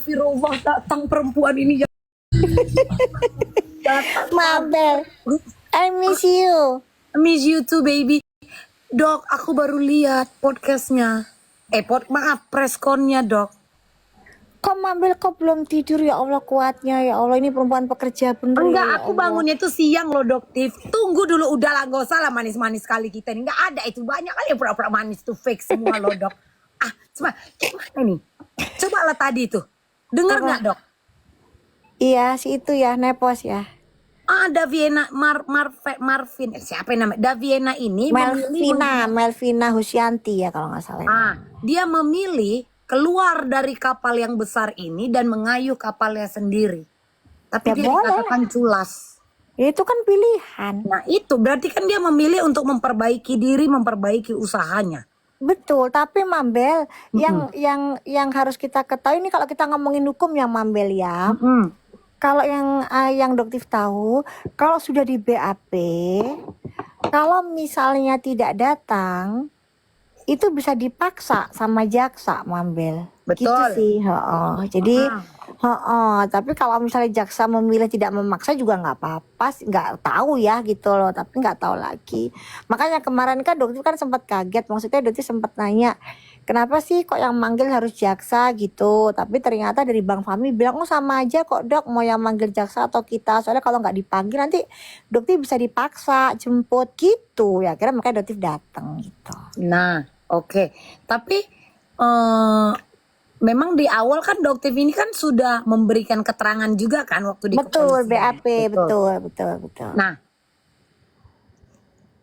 Astagfirullah, datang perempuan ini. Datang. Mabel, I miss you. Miss you too, baby. Dok, aku baru lihat podcastnya. Maaf, preskonnya, Dok. Kok Mabel kok belum tidur ya Allah, kuatnya ya Allah, ini perempuan pekerja bener Enggak, ya aku Allah. bangunnya tuh siang loh, Doktif. Tunggu dulu, udahlah, gak usah lah manis-manis kali kita nih. Nggak ada itu, banyak kali yang pura-pura manis tuh, fake semua loh, Dok. Coba, gimana nih? Coba lah tadi tuh. Dengar Apa? nggak, Dok? Iya si itu ya, nepos ya. Daviena Marvin, siapa yang namanya? Daviena ini memilih Melvina Husyanti ya kalau nggak salah. dia memilih keluar dari kapal yang besar ini dan mengayuh kapalnya sendiri. Tapi Ya dia boleh. dikatakan culas. Itu kan pilihan. Nah itu berarti kan dia memilih untuk memperbaiki diri, memperbaiki usahanya. Betul, tapi Mabel yang harus kita ketahui ini kalau kita ngomongin hukum ya Mabel ya. Kalau yang Doktif tahu, kalau sudah di BAP, kalau misalnya tidak datang, itu bisa dipaksa sama jaksa, Mabel. Betul. Gitu sih, Jadi, tapi kalau misalnya jaksa memilih tidak memaksa juga nggak apa-apa, nggak tahu ya gitu loh. Tapi nggak tahu lagi. Makanya kemarin kan Doktif kan sempat kaget, maksudnya Doktif sempat nanya, kenapa sih kok yang manggil harus jaksa gitu? Tapi ternyata dari Bang Fahmi bilang, oh sama aja kok Dok, mau yang manggil jaksa atau kita. Soalnya kalau nggak dipanggil nanti Doktif bisa dipaksa jemput gitu. Ya akhirnya makanya Doktif datang gitu. Nah, oke. Tapi memang di awal kan Doktif ini kan sudah memberikan keterangan juga kan waktu di Betul, kepolisian. BAP, betul. Nah,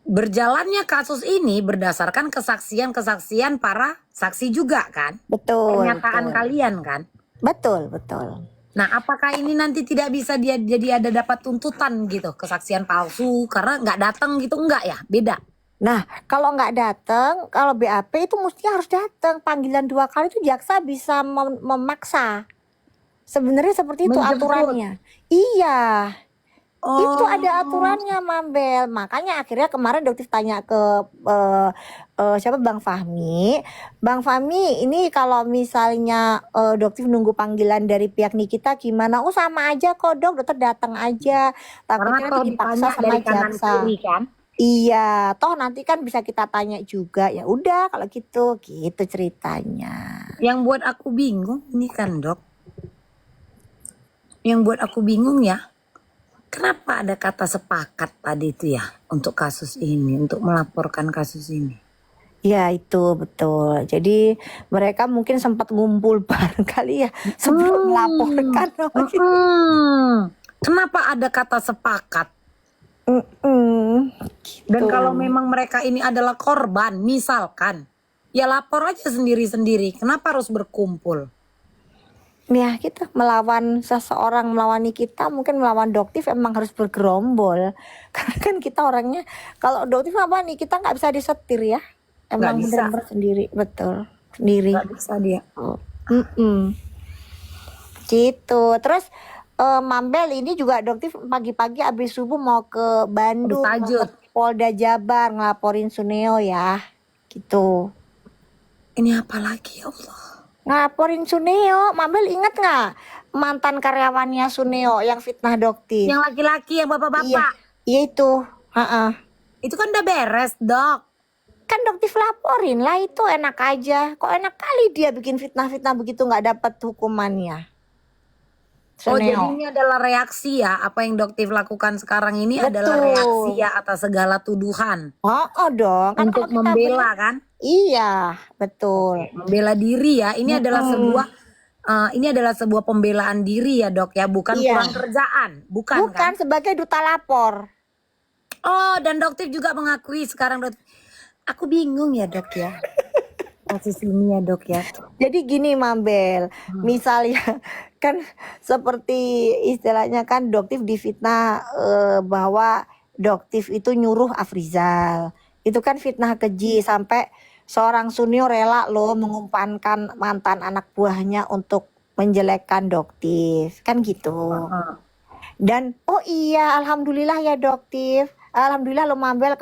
berjalannya kasus ini berdasarkan kesaksian para saksi juga kan? Betul. Pernyataan kalian kan? Betul. Nah, apakah ini nanti tidak bisa dia jadi ada dapat tuntutan gitu, kesaksian palsu karena nggak datang gitu, enggak ya? Beda. Nah, kalau nggak datang, kalau BAP itu mestinya harus datang. Panggilan 2 kali itu jaksa bisa memaksa. Sebenarnya seperti itu Menjemput. aturannya. Iya. Itu ada aturannya, Mabel. Makanya akhirnya kemarin Doktif tanya ke siapa, Bang Fahmi. Bang Fahmi, ini kalau misalnya Doktif nunggu panggilan dari pihak Nikita gimana? Oh sama aja kok Dok, dokter datang aja. Takutnya nanti dipaksa sama jaksa. Kan? Iya, toh nanti kan bisa kita tanya juga. Ya udah kalau gitu ceritanya. Yang buat aku bingung ini kan, Dok. Yang buat aku bingung ya, kenapa ada kata sepakat tadi itu ya untuk kasus ini, untuk melaporkan kasus ini? Ya itu betul. Jadi mereka mungkin sempat ngumpul bareng kali ya sebelum melaporkan. Kenapa ada kata sepakat? Dan kalau memang mereka ini adalah korban, misalkan, ya lapor aja sendiri-sendiri. Kenapa harus berkumpul? Ya kita melawan seseorang, melawan kita, mungkin melawan Doktif emang harus bergerombol. Karena kan kita orangnya, kalau Doktif apa nih, kita nggak bisa disetir ya. Emang benar-benar sendiri, betul. Sendiri. Nggak bisa dia. Gitu. Terus Mabel ini juga Doktif pagi-pagi abis subuh mau ke Bandung, mau ke Polda Jabar ngelaporin Suneo ya. Gitu. Ini apa lagi ya Allah? Ngelaporin Suneo. Mabel inget nggak mantan karyawannya Suneo yang fitnah Doktif? Yang laki-laki, yang bapak-bapak. Iya itu. Itu kan udah beres, Dok. Kan Doktif laporin lah, itu enak aja. Kok enak kali dia bikin fitnah-fitnah begitu nggak dapat hukumannya. Oh, jadi ini adalah reaksi ya, apa yang Doktif lakukan sekarang ini adalah reaksi ya atas segala tuduhan. Dong. Kan untuk membela kan? Iya, betul. Membela diri ya. Ini adalah sebuah pembelaan diri ya, Dok ya, bukan kurang kerjaan, bukan kan? Sebagai duta lapor. Oh, dan Doktif juga mengakui sekarang, Dok. Aku bingung ya, Dok ya. Kasus ini ya, Dok ya. Jadi gini, Mabel, misalnya kan seperti istilahnya kan Doktif difitnah bahwa Doktif itu nyuruh Afrizal. Itu kan fitnah keji, sampai seorang Sunio rela loh mengumpankan mantan anak buahnya untuk menjelekkan Doktif. Kan gitu. Dan oh iya, alhamdulillah ya Doktif. Alhamdulillah lo Mabel,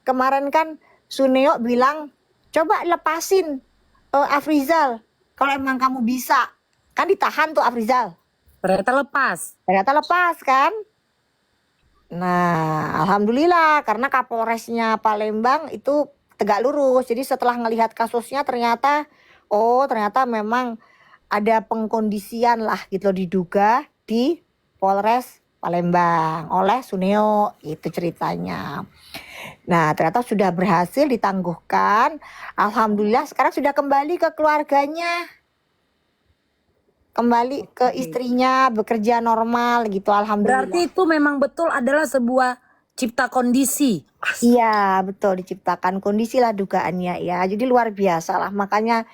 kemarin kan Suneo bilang coba lepasin Afrizal kalau emang kamu bisa. Kan ditahan tuh Afrizal. Ternyata lepas. Ternyata lepas kan. Nah, alhamdulillah karena Kapolresnya Palembang itu tegak lurus. Jadi setelah ngelihat kasusnya ternyata memang ada pengkondisian lah gitu loh, diduga di Polres Palembang oleh Suneo, itu ceritanya. Nah, ternyata sudah berhasil ditangguhkan. Alhamdulillah sekarang sudah kembali ke keluarganya. Kembali ke istrinya, bekerja normal gitu, alhamdulillah. Berarti itu memang betul adalah sebuah cipta kondisi. Iya, betul, diciptakan kondisi lah dugaannya ya. Jadi luar biasa lah. Makanya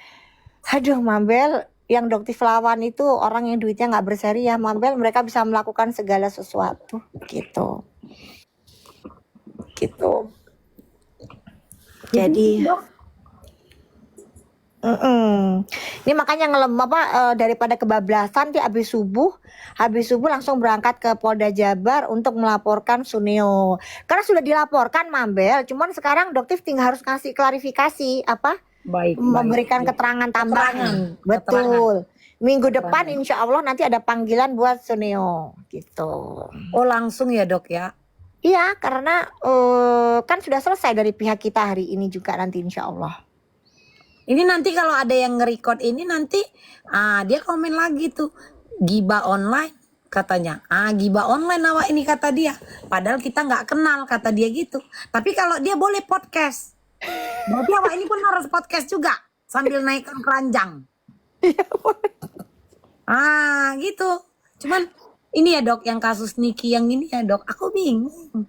aduh Mambel, yang Doktif lawan itu orang yang duitnya nggak berseri ya Mambel, mereka bisa melakukan segala sesuatu gitu. Gitu. Jadi ini makanya daripada kebablasan dia habis subuh langsung berangkat ke Polda Jabar untuk melaporkan Suneo. Karena sudah dilaporkan Mambel, cuman sekarang Doktif tinggal harus kasih klarifikasi memberikan keterangan tambahan. Betul. Minggu depan insya Allah nanti ada panggilan buat Suneo gitu. Oh langsung ya Dok ya? Iya, karena kan sudah selesai dari pihak kita hari ini juga nanti insya Allah. Ini nanti kalau ada yang nge-record ini nanti dia komen lagi tuh gibah online katanya. Gibah online awak ini kata dia. Padahal kita nggak kenal kata dia gitu. Tapi kalau dia boleh podcast. Berarti awak ini pun harus podcast juga sambil naikkan keranjang. Gitu. Cuman ini ya Dok yang kasus Niki yang ini ya Dok. Aku bingung.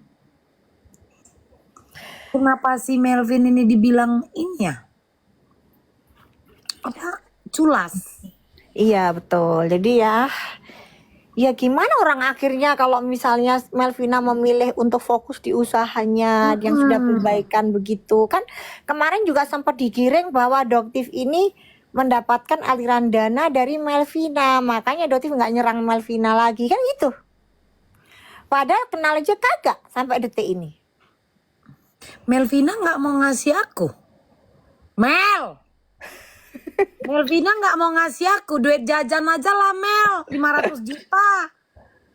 Kenapa si Melvin ini dibilang ini ya? Apa culas. Iya betul. Jadi ya gimana orang akhirnya kalau misalnya Melvina memilih untuk fokus di usahanya yang sudah perbaikan begitu kan. Kemarin juga sempat digiring bahwa Doktif ini mendapatkan aliran dana dari Melvina, makanya Doktif nggak nyerang Melvina lagi kan gitu. Padahal kenal aja kagak sampai detik ini. Melvina nggak mau ngasih aku. Melvina nggak mau ngasih aku duit jajan aja lah Mel 500 juta.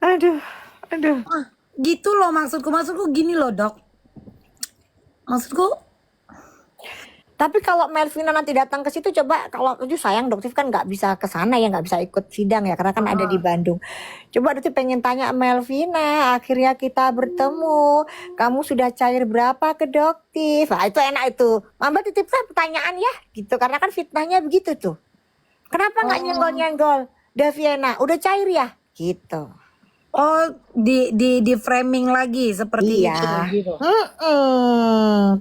Aduh. Gitu loh maksudku gini loh Dok. Maksudku. Tapi kalau Melvina nanti datang ke situ coba, kalau itu sayang Doktif kan nggak bisa ke sana ya, nggak bisa ikut sidang ya karena kan ada di Bandung. Coba Doktif pengen tanya Melvina, akhirnya kita bertemu, kamu sudah cair berapa ke Doktif? Itu enak itu. Mamba titip pertanyaan ya, gitu karena kan fitnahnya begitu tuh. Kenapa nggak nyenggol Daviena? Udah cair ya, gitu. Oh di framing lagi seperti itu gitu.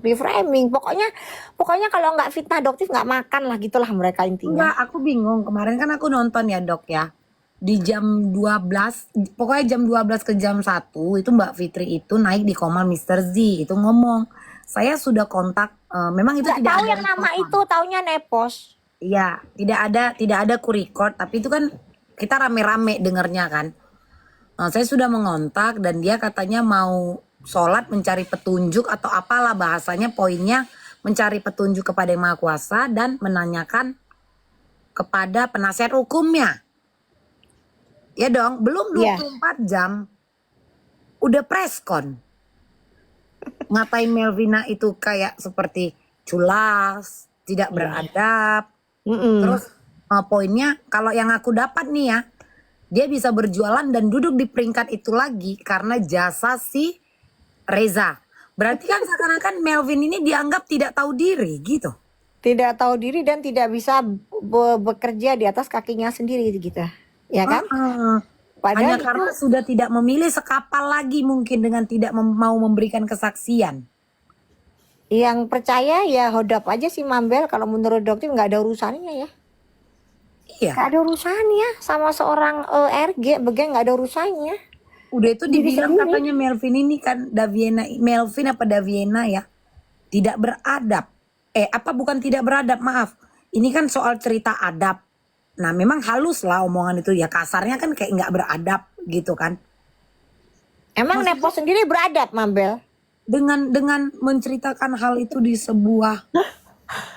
Di framing pokoknya kalau nggak fitnah Doktif nggak makan lah gitulah mereka intinya. Enggak, aku bingung. Kemarin kan aku nonton ya Dok ya. Di jam 12, pokoknya jam 12 ke jam 1 itu Mbak Fitri itu naik di Komal Mr. Z itu ngomong. Saya sudah kontak, memang itu Nggak tidak tahu ada yang nama record. itu, taunya nepos. Iya, tidak ada ku record, tapi itu kan kita rame-rame dengernya kan. Saya sudah mengontak dan dia katanya mau sholat mencari petunjuk atau apalah bahasanya, poinnya mencari petunjuk kepada Yang Maha Kuasa dan menanyakan kepada penasihat hukumnya. Ya dong, belum 24 jam udah preskon. Ngatain Melvina itu kayak seperti culas, tidak beradab. Terus poinnya kalau yang aku dapat nih ya, dia bisa berjualan dan duduk di peringkat itu lagi karena jasa si Reza. Berarti kan seakan-akan Melvin ini dianggap tidak tahu diri gitu. Tidak tahu diri dan tidak bisa bekerja di atas kakinya sendiri gitu. Ya kan? Hanya karena sudah tidak memilih sekapal lagi mungkin dengan tidak mau memberikan kesaksian. Yang percaya ya hodap aja sih Mambel, kalau menurut Doktif nggak ada urusannya ya. Iya. Gak ada urusannya sama seorang RG, nggak ada urusannya. Udah itu dibilang katanya Melvin ini kan Melvin apa Daviena ya, tidak beradab. Bukan tidak beradab, maaf. Ini kan soal cerita adab. Nah memang halus lah omongan itu ya, kasarnya kan kayak nggak beradab gitu kan. Emang Nepo sendiri beradab Mambel? Dengan menceritakan hal itu di sebuah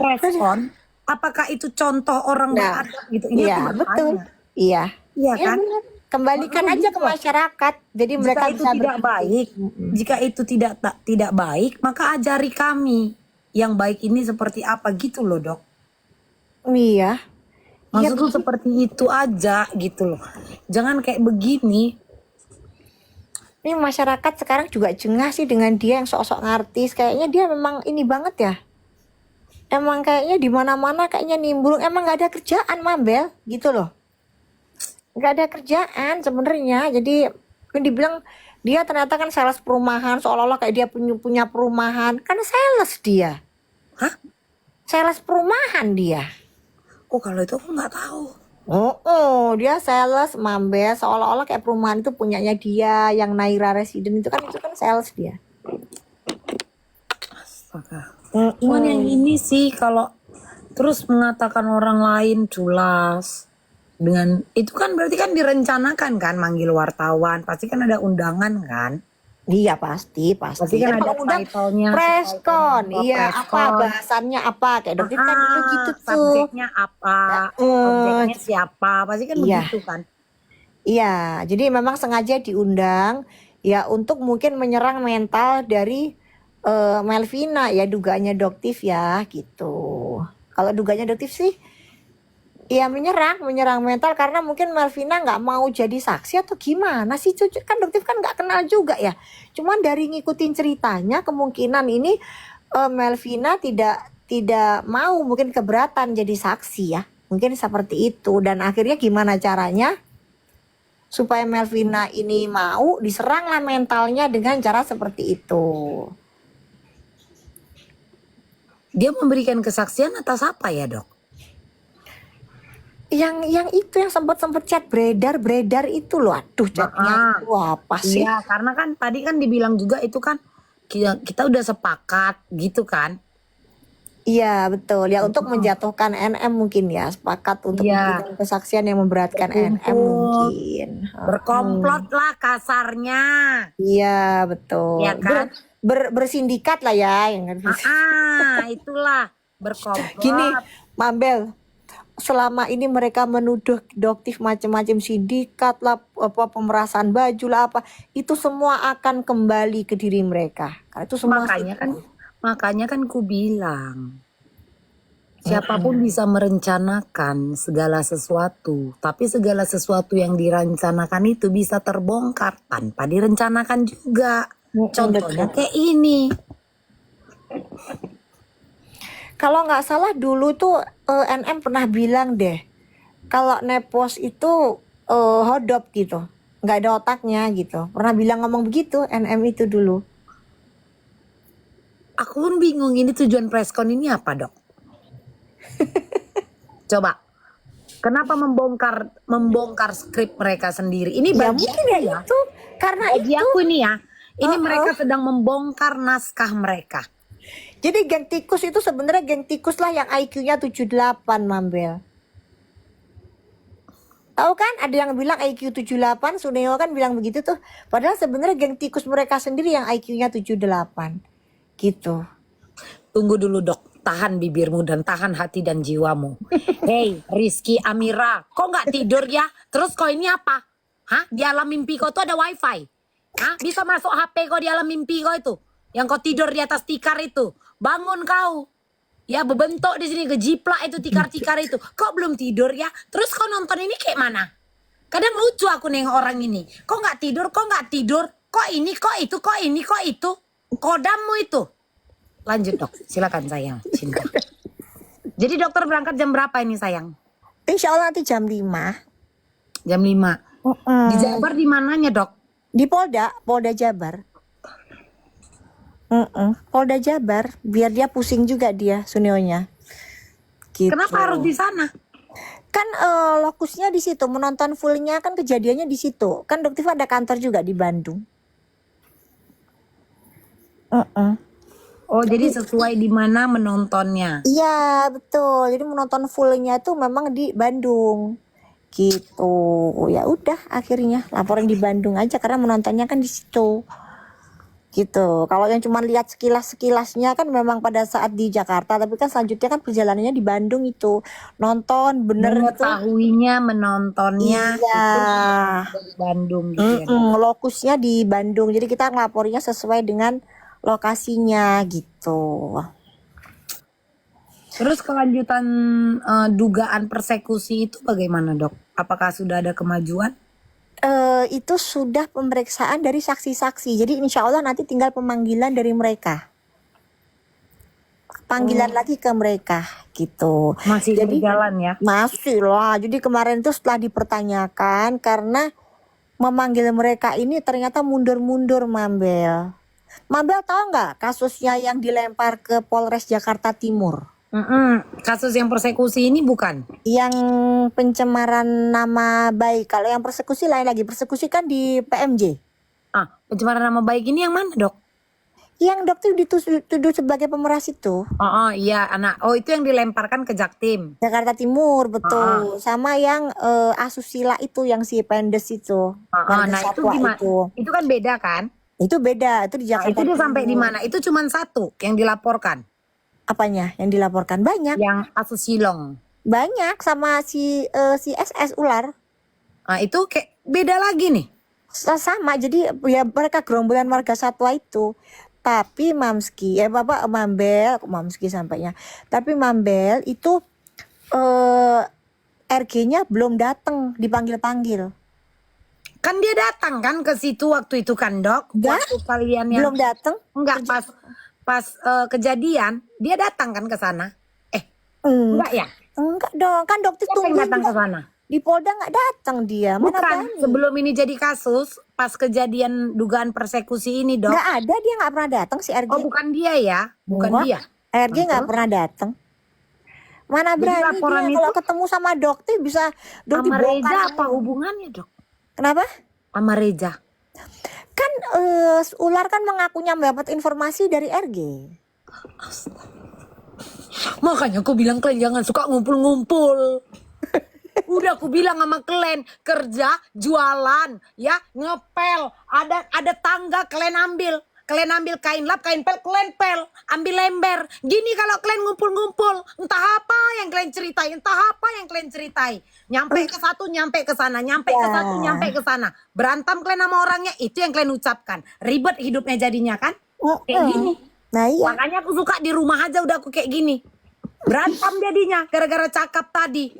preskon, apakah itu contoh orang beradab gitu? Ini Iya betul. Iya. Iya Iya kan? benar. Kembalikan Makanya aja gitu ke loh. masyarakat. Jadi Jika mereka itu bisa tidak baik, jika itu tidak baik, maka ajari kami yang baik ini seperti apa gitu loh, Dok. Iya. Iya Maksudku seperti itu aja gitu loh. Jangan kayak begini. ini masyarakat sekarang juga jengah sih dengan dia yang sok-sok ngartis. Kayaknya dia memang ini banget ya. Emang kayaknya di mana-mana kayaknya nimbrung. Emang nggak ada kerjaan, Mabel, gitu loh. Nggak ada kerjaan sebenarnya. Jadi kan dibilang dia ternyata kan sales perumahan, seolah-olah kayak dia punya perumahan. Kan sales dia. Hah? Sales perumahan dia. Oh, kalau itu aku nggak tahu. Dia sales Mambel, seolah-olah kayak perumahan itu punyanya dia, yang Naira Resident itu kan sales dia. Astaga. Cuman yang ini sih kalau terus mengatakan orang lain culas dengan itu kan berarti kan direncanakan kan manggil wartawan, pasti kan ada undangan kan? Iya pasti. Pasti kan ada Kalau udah title-nya, preskon, iya apa preskon. bahasannya apa kayak dokter kan dulu gitu tuh. Subjeknya apa, objeknya siapa, pasti kan Iya. begitu kan? Iya, jadi memang sengaja diundang ya untuk mungkin menyerang mental dari Melvina ya dugaannya Doktif ya gitu. Kalau dugaannya Doktif sih ya menyerang mental karena mungkin Melvina nggak mau jadi saksi atau gimana sih cucu kan Doktif kan nggak kenal juga ya. Cuman dari ngikutin ceritanya kemungkinan ini Melvina tidak mau mungkin keberatan jadi saksi ya. Mungkin seperti itu dan akhirnya gimana caranya supaya Melvina ini mau diseranglah mentalnya dengan cara seperti itu. Dia memberikan kesaksian atas apa ya, Dok? Yang itu yang sempat chat beredar itu loh. Aduh chatnya itu apa sih? Iya, karena kan tadi kan dibilang juga itu kan kita udah sepakat gitu kan? Iya betul ya untuk menjatuhkan NM mungkin ya sepakat untuk memberikan kesaksian yang memberatkan NM mungkin. Berkomplot lah kasarnya. Iya betul. Ya kan? Bersindikat lah ya yang itulah berkomplot. Gini, Mabel, selama ini mereka menuduh Doktif macam-macam sindikat lah, apa pemerasan baju lah apa, itu semua akan kembali ke diri mereka. Karena itu semua makanya kan ku bilang siapapun bisa merencanakan segala sesuatu, tapi segala sesuatu yang direncanakan itu bisa terbongkar tanpa direncanakan juga. Contohnya kayak ini. Kalau nggak salah dulu tuh NM pernah bilang deh, kalau Nepos itu hodop gitu, nggak ada otaknya gitu. Pernah bilang ngomong begitu NM itu dulu. Aku pun bingung ini tujuan preskon ini apa, Dok? Coba. Kenapa membongkar skrip mereka sendiri? Ini Ya bagi mungkin ya itu karena bagi itu. aku nih ya. Ini mereka sedang membongkar naskah mereka. Jadi geng tikus itu sebenarnya geng tikus lah yang IQ-nya 78, Mambel. Tahu kan ada yang bilang IQ 78, Suneo kan bilang begitu tuh. Padahal sebenarnya geng tikus mereka sendiri yang IQ-nya 78. Gitu. Tunggu dulu, Dok. Tahan bibirmu dan tahan hati dan jiwamu. Hey, Rizky Amira, kok nggak tidur ya? Terus kok ini apa? Hah? Di alam mimpi kau tuh ada wifi? Hah? Bisa masuk HP kau di alam mimpi kau itu? Yang kau tidur di atas tikar itu? Bangun kau. Ya berbentuk di sini kejiplak itu tikar-tikar itu. Kok belum tidur ya? Terus kau nonton ini kayak mana? Kadang lucu aku nengok orang ini. Kok nggak tidur? Kok nggak tidur? Kok ini? Kok itu? Kok ini? Kok itu? Kodammu itu. Lanjut, Dok. Silakan sayang. Cinta. Jadi dokter berangkat jam berapa ini sayang? Insya Allah nanti jam 5. Jam 5. Di Jabar di mananya, Dok? Di Polda Jabar. Polda Jabar, biar dia pusing juga dia Sunionya. Gitu. Kenapa harus di sana? Kan lokusnya di situ, menonton fullnya kan kejadiannya di situ. Kan Doktif ada kantor juga di Bandung. Oh, jadi sesuai di mana menontonnya? Iya betul. Jadi menonton fullnya tuh memang di Bandung. Gitu. Ya udah akhirnya laporan di Bandung aja karena menontonnya kan di situ. gitu. Kalau yang cuma lihat sekilas-sekilasnya kan memang pada saat di Jakarta, tapi kan selanjutnya kan perjalanannya di Bandung itu nonton bener itu. Mengetahuinya, menontonnya Iya, itu dari Bandung gitu ya, Dok. lokusnya di Bandung. Jadi kita ngelaporinya sesuai dengan lokasinya gitu. Terus kelanjutan dugaan persekusi itu bagaimana, Dok? Apakah sudah ada kemajuan? Itu sudah pemeriksaan dari saksi-saksi. Jadi insya Allah nanti tinggal pemanggilan dari mereka. Panggilan lagi ke mereka gitu. Masih Jadi berjalan ya? masih lah. Jadi kemarin itu setelah dipertanyakan karena memanggil mereka ini ternyata mundur-mundur Mambel. Mambel tahu nggak kasusnya yang dilempar ke Polres Jakarta Timur? Kasus yang persekusi ini bukan? Yang pencemaran nama baik. Kalau yang persekusi lain lagi. Persekusi kan di PMJ. Pencemaran nama baik ini yang mana, Dok? Yang dokter dituduh sebagai pemeras itu. Oh iya, anak. Oh, itu yang dilemparkan ke Jaktim. Jakarta Timur, betul. Sama yang asusila itu, yang si Pendes itu. Warga Nah, itu Satwa gimana? itu. Itu kan beda kan? Itu beda, itu di Nah, Jakarta itu dia sampai di Timur. mana? Itu cuma satu yang dilaporkan. Apanya yang dilaporkan? Banyak. Yang kasus Silong. Banyak sama si SS ular. Nah, itu kayak beda lagi nih. Sama, jadi ya mereka gerombolan warga satwa itu. Tapi Mamski, Bapak Mambel, Mamski sampainya. Tapi Mambel itu RG-nya belum datang, dipanggil-panggil. Kan dia datang kan ke situ waktu itu kan, Dok? Enggak, Waktu kalian yang belum datang. enggak pas kejadian, dia datang kan ke sana. Enggak, Enggak ya? enggak dong, kan dokter Siapa yang tungguin datang ke juga. sana? Di Polda nggak datang dia, mana Bukan, berani. sebelum ini jadi kasus, pas kejadian dugaan persekusi ini, Dok. Nggak ada, dia nggak pernah datang si RG. Oh, bukan dia ya? Bukan Enggak, dia. RG nggak pernah datang. Mana Jadi berani laporan dia itu kalau ketemu sama dokter bisa dokter sama bongkar Reza semua. apa hubungannya, Dok? Kenapa? Sama Reza. Kan ular kan mengakunya mendapat informasi dari RG. Makanya aku bilang kalian jangan suka ngumpul-ngumpul. Udah aku bilang sama kalian, kerja, jualan, ya, ngepel, ada tangga kalian ambil. Kalian ambil kain lap, kain pel, kalian pel, ambil lember. Gini kalau kalian ngumpul-ngumpul, entah apa yang kalian ceritai, entah apa yang kalian ceritai. Nyampe ke satu, nyampe ke sana, nyampe ke satu, nyampe ke sana. Berantem kalian sama orangnya, itu yang kalian ucapkan. Ribet hidupnya jadinya kan? Kayak gini. Nah iya. Makanya aku suka di rumah aja udah aku kayak gini. Berantem jadinya gara-gara cakap tadi.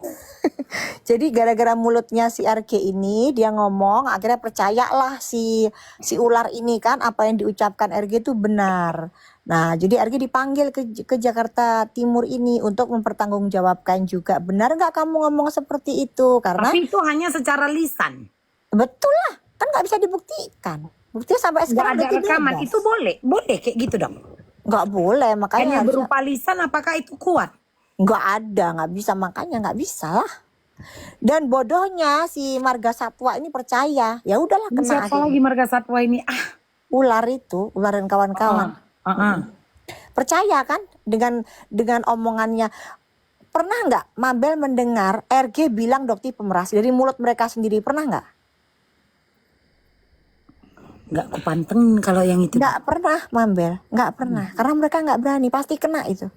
Jadi gara-gara mulutnya si RG ini dia ngomong, akhirnya percayalah si ular ini kan apa yang diucapkan RG itu benar. Nah, jadi RG dipanggil ke Jakarta Timur ini untuk mempertanggungjawabkan juga. Benar nggak kamu ngomong seperti itu? Karena Tapi itu hanya secara lisan. betul lah, kan nggak bisa dibuktikan. Buktinya sampai Nggak sekarang ada berarti rekaman. bebas. Itu boleh kayak gitu dong. Nggak boleh, makanya Hanya harusnya berupa lisan, apakah itu kuat? nggak ada, nggak bisa, makanya nggak bisa lah. Dan bodohnya si marga satwa ini percaya, ya udahlah Ini kena siapa akhirnya. lagi marga satwa ini? Ular itu, ular dan kawan-kawan percaya kan dengan omongannya. Pernah nggak Mabel mendengar RG bilang dokter pemeras dari mulut mereka sendiri? Pernah nggak? Nggak kupantengin kalau yang itu. Nggak pernah Mabel, nggak pernah. Karena mereka nggak berani, pasti kena itu.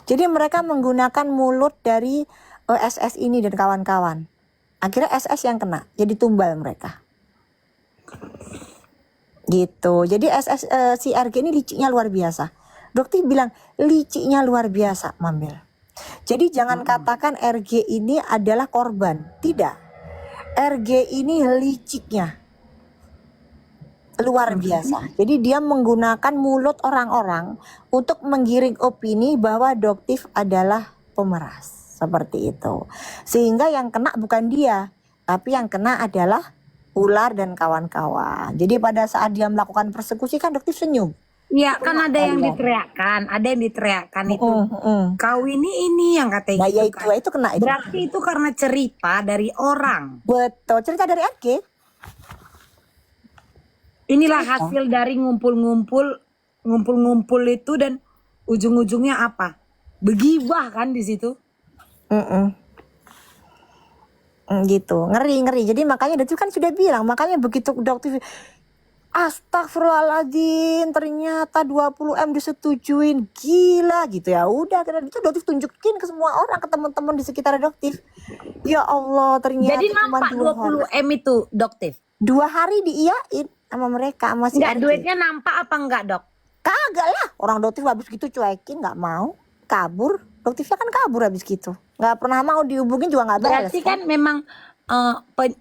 Jadi mereka menggunakan mulut dari SS ini dan kawan-kawan. Akhirnya SS yang kena, jadi tumbal mereka. Gitu. Jadi SS si RG ini liciknya luar biasa. Dokter bilang liciknya luar biasa, Mambel. Jadi jangan katakan RG ini adalah korban. Tidak. RG ini liciknya luar biasa. Jadi dia menggunakan mulut orang-orang untuk menggiring opini bahwa Doktif adalah pemeras. Seperti itu. Sehingga yang kena bukan dia, tapi yang kena adalah ular dan kawan-kawan. Jadi pada saat dia melakukan persekusi kan Doktif senyum. Iya, kan ada yang diteriakkan, itu. Kau ini yang katanya Nah ya gitu kan. itu kena itu. Berarti itu karena cerita dari orang. Betul, cerita dari RG. Inilah hasil dari ngumpul-ngumpul itu dan ujung-ujungnya apa? Begibah kan di situ. Gitu, ngeri. Jadi makanya Doktif kan sudah bilang, makanya begitu Doktif Astagfirullahaladzim, ternyata 20M disetujuin, gila gitu ya. Udah, dan itu Doktif tunjukin ke semua orang, ke teman-teman di sekitar Doktif. Ya Allah, ternyata Jadi cuma nampak 2 hari. 20M itu, Doktif? 2 hari diiyain sama mereka, sama si Enggak, Ade. duitnya nampak apa enggak, Dok? Kagak lah, orang Doktif habis gitu cuekin, nggak mau, kabur. Doktifnya kan kabur habis gitu, nggak pernah mau dihubungin juga nggak balas. Berarti kan memang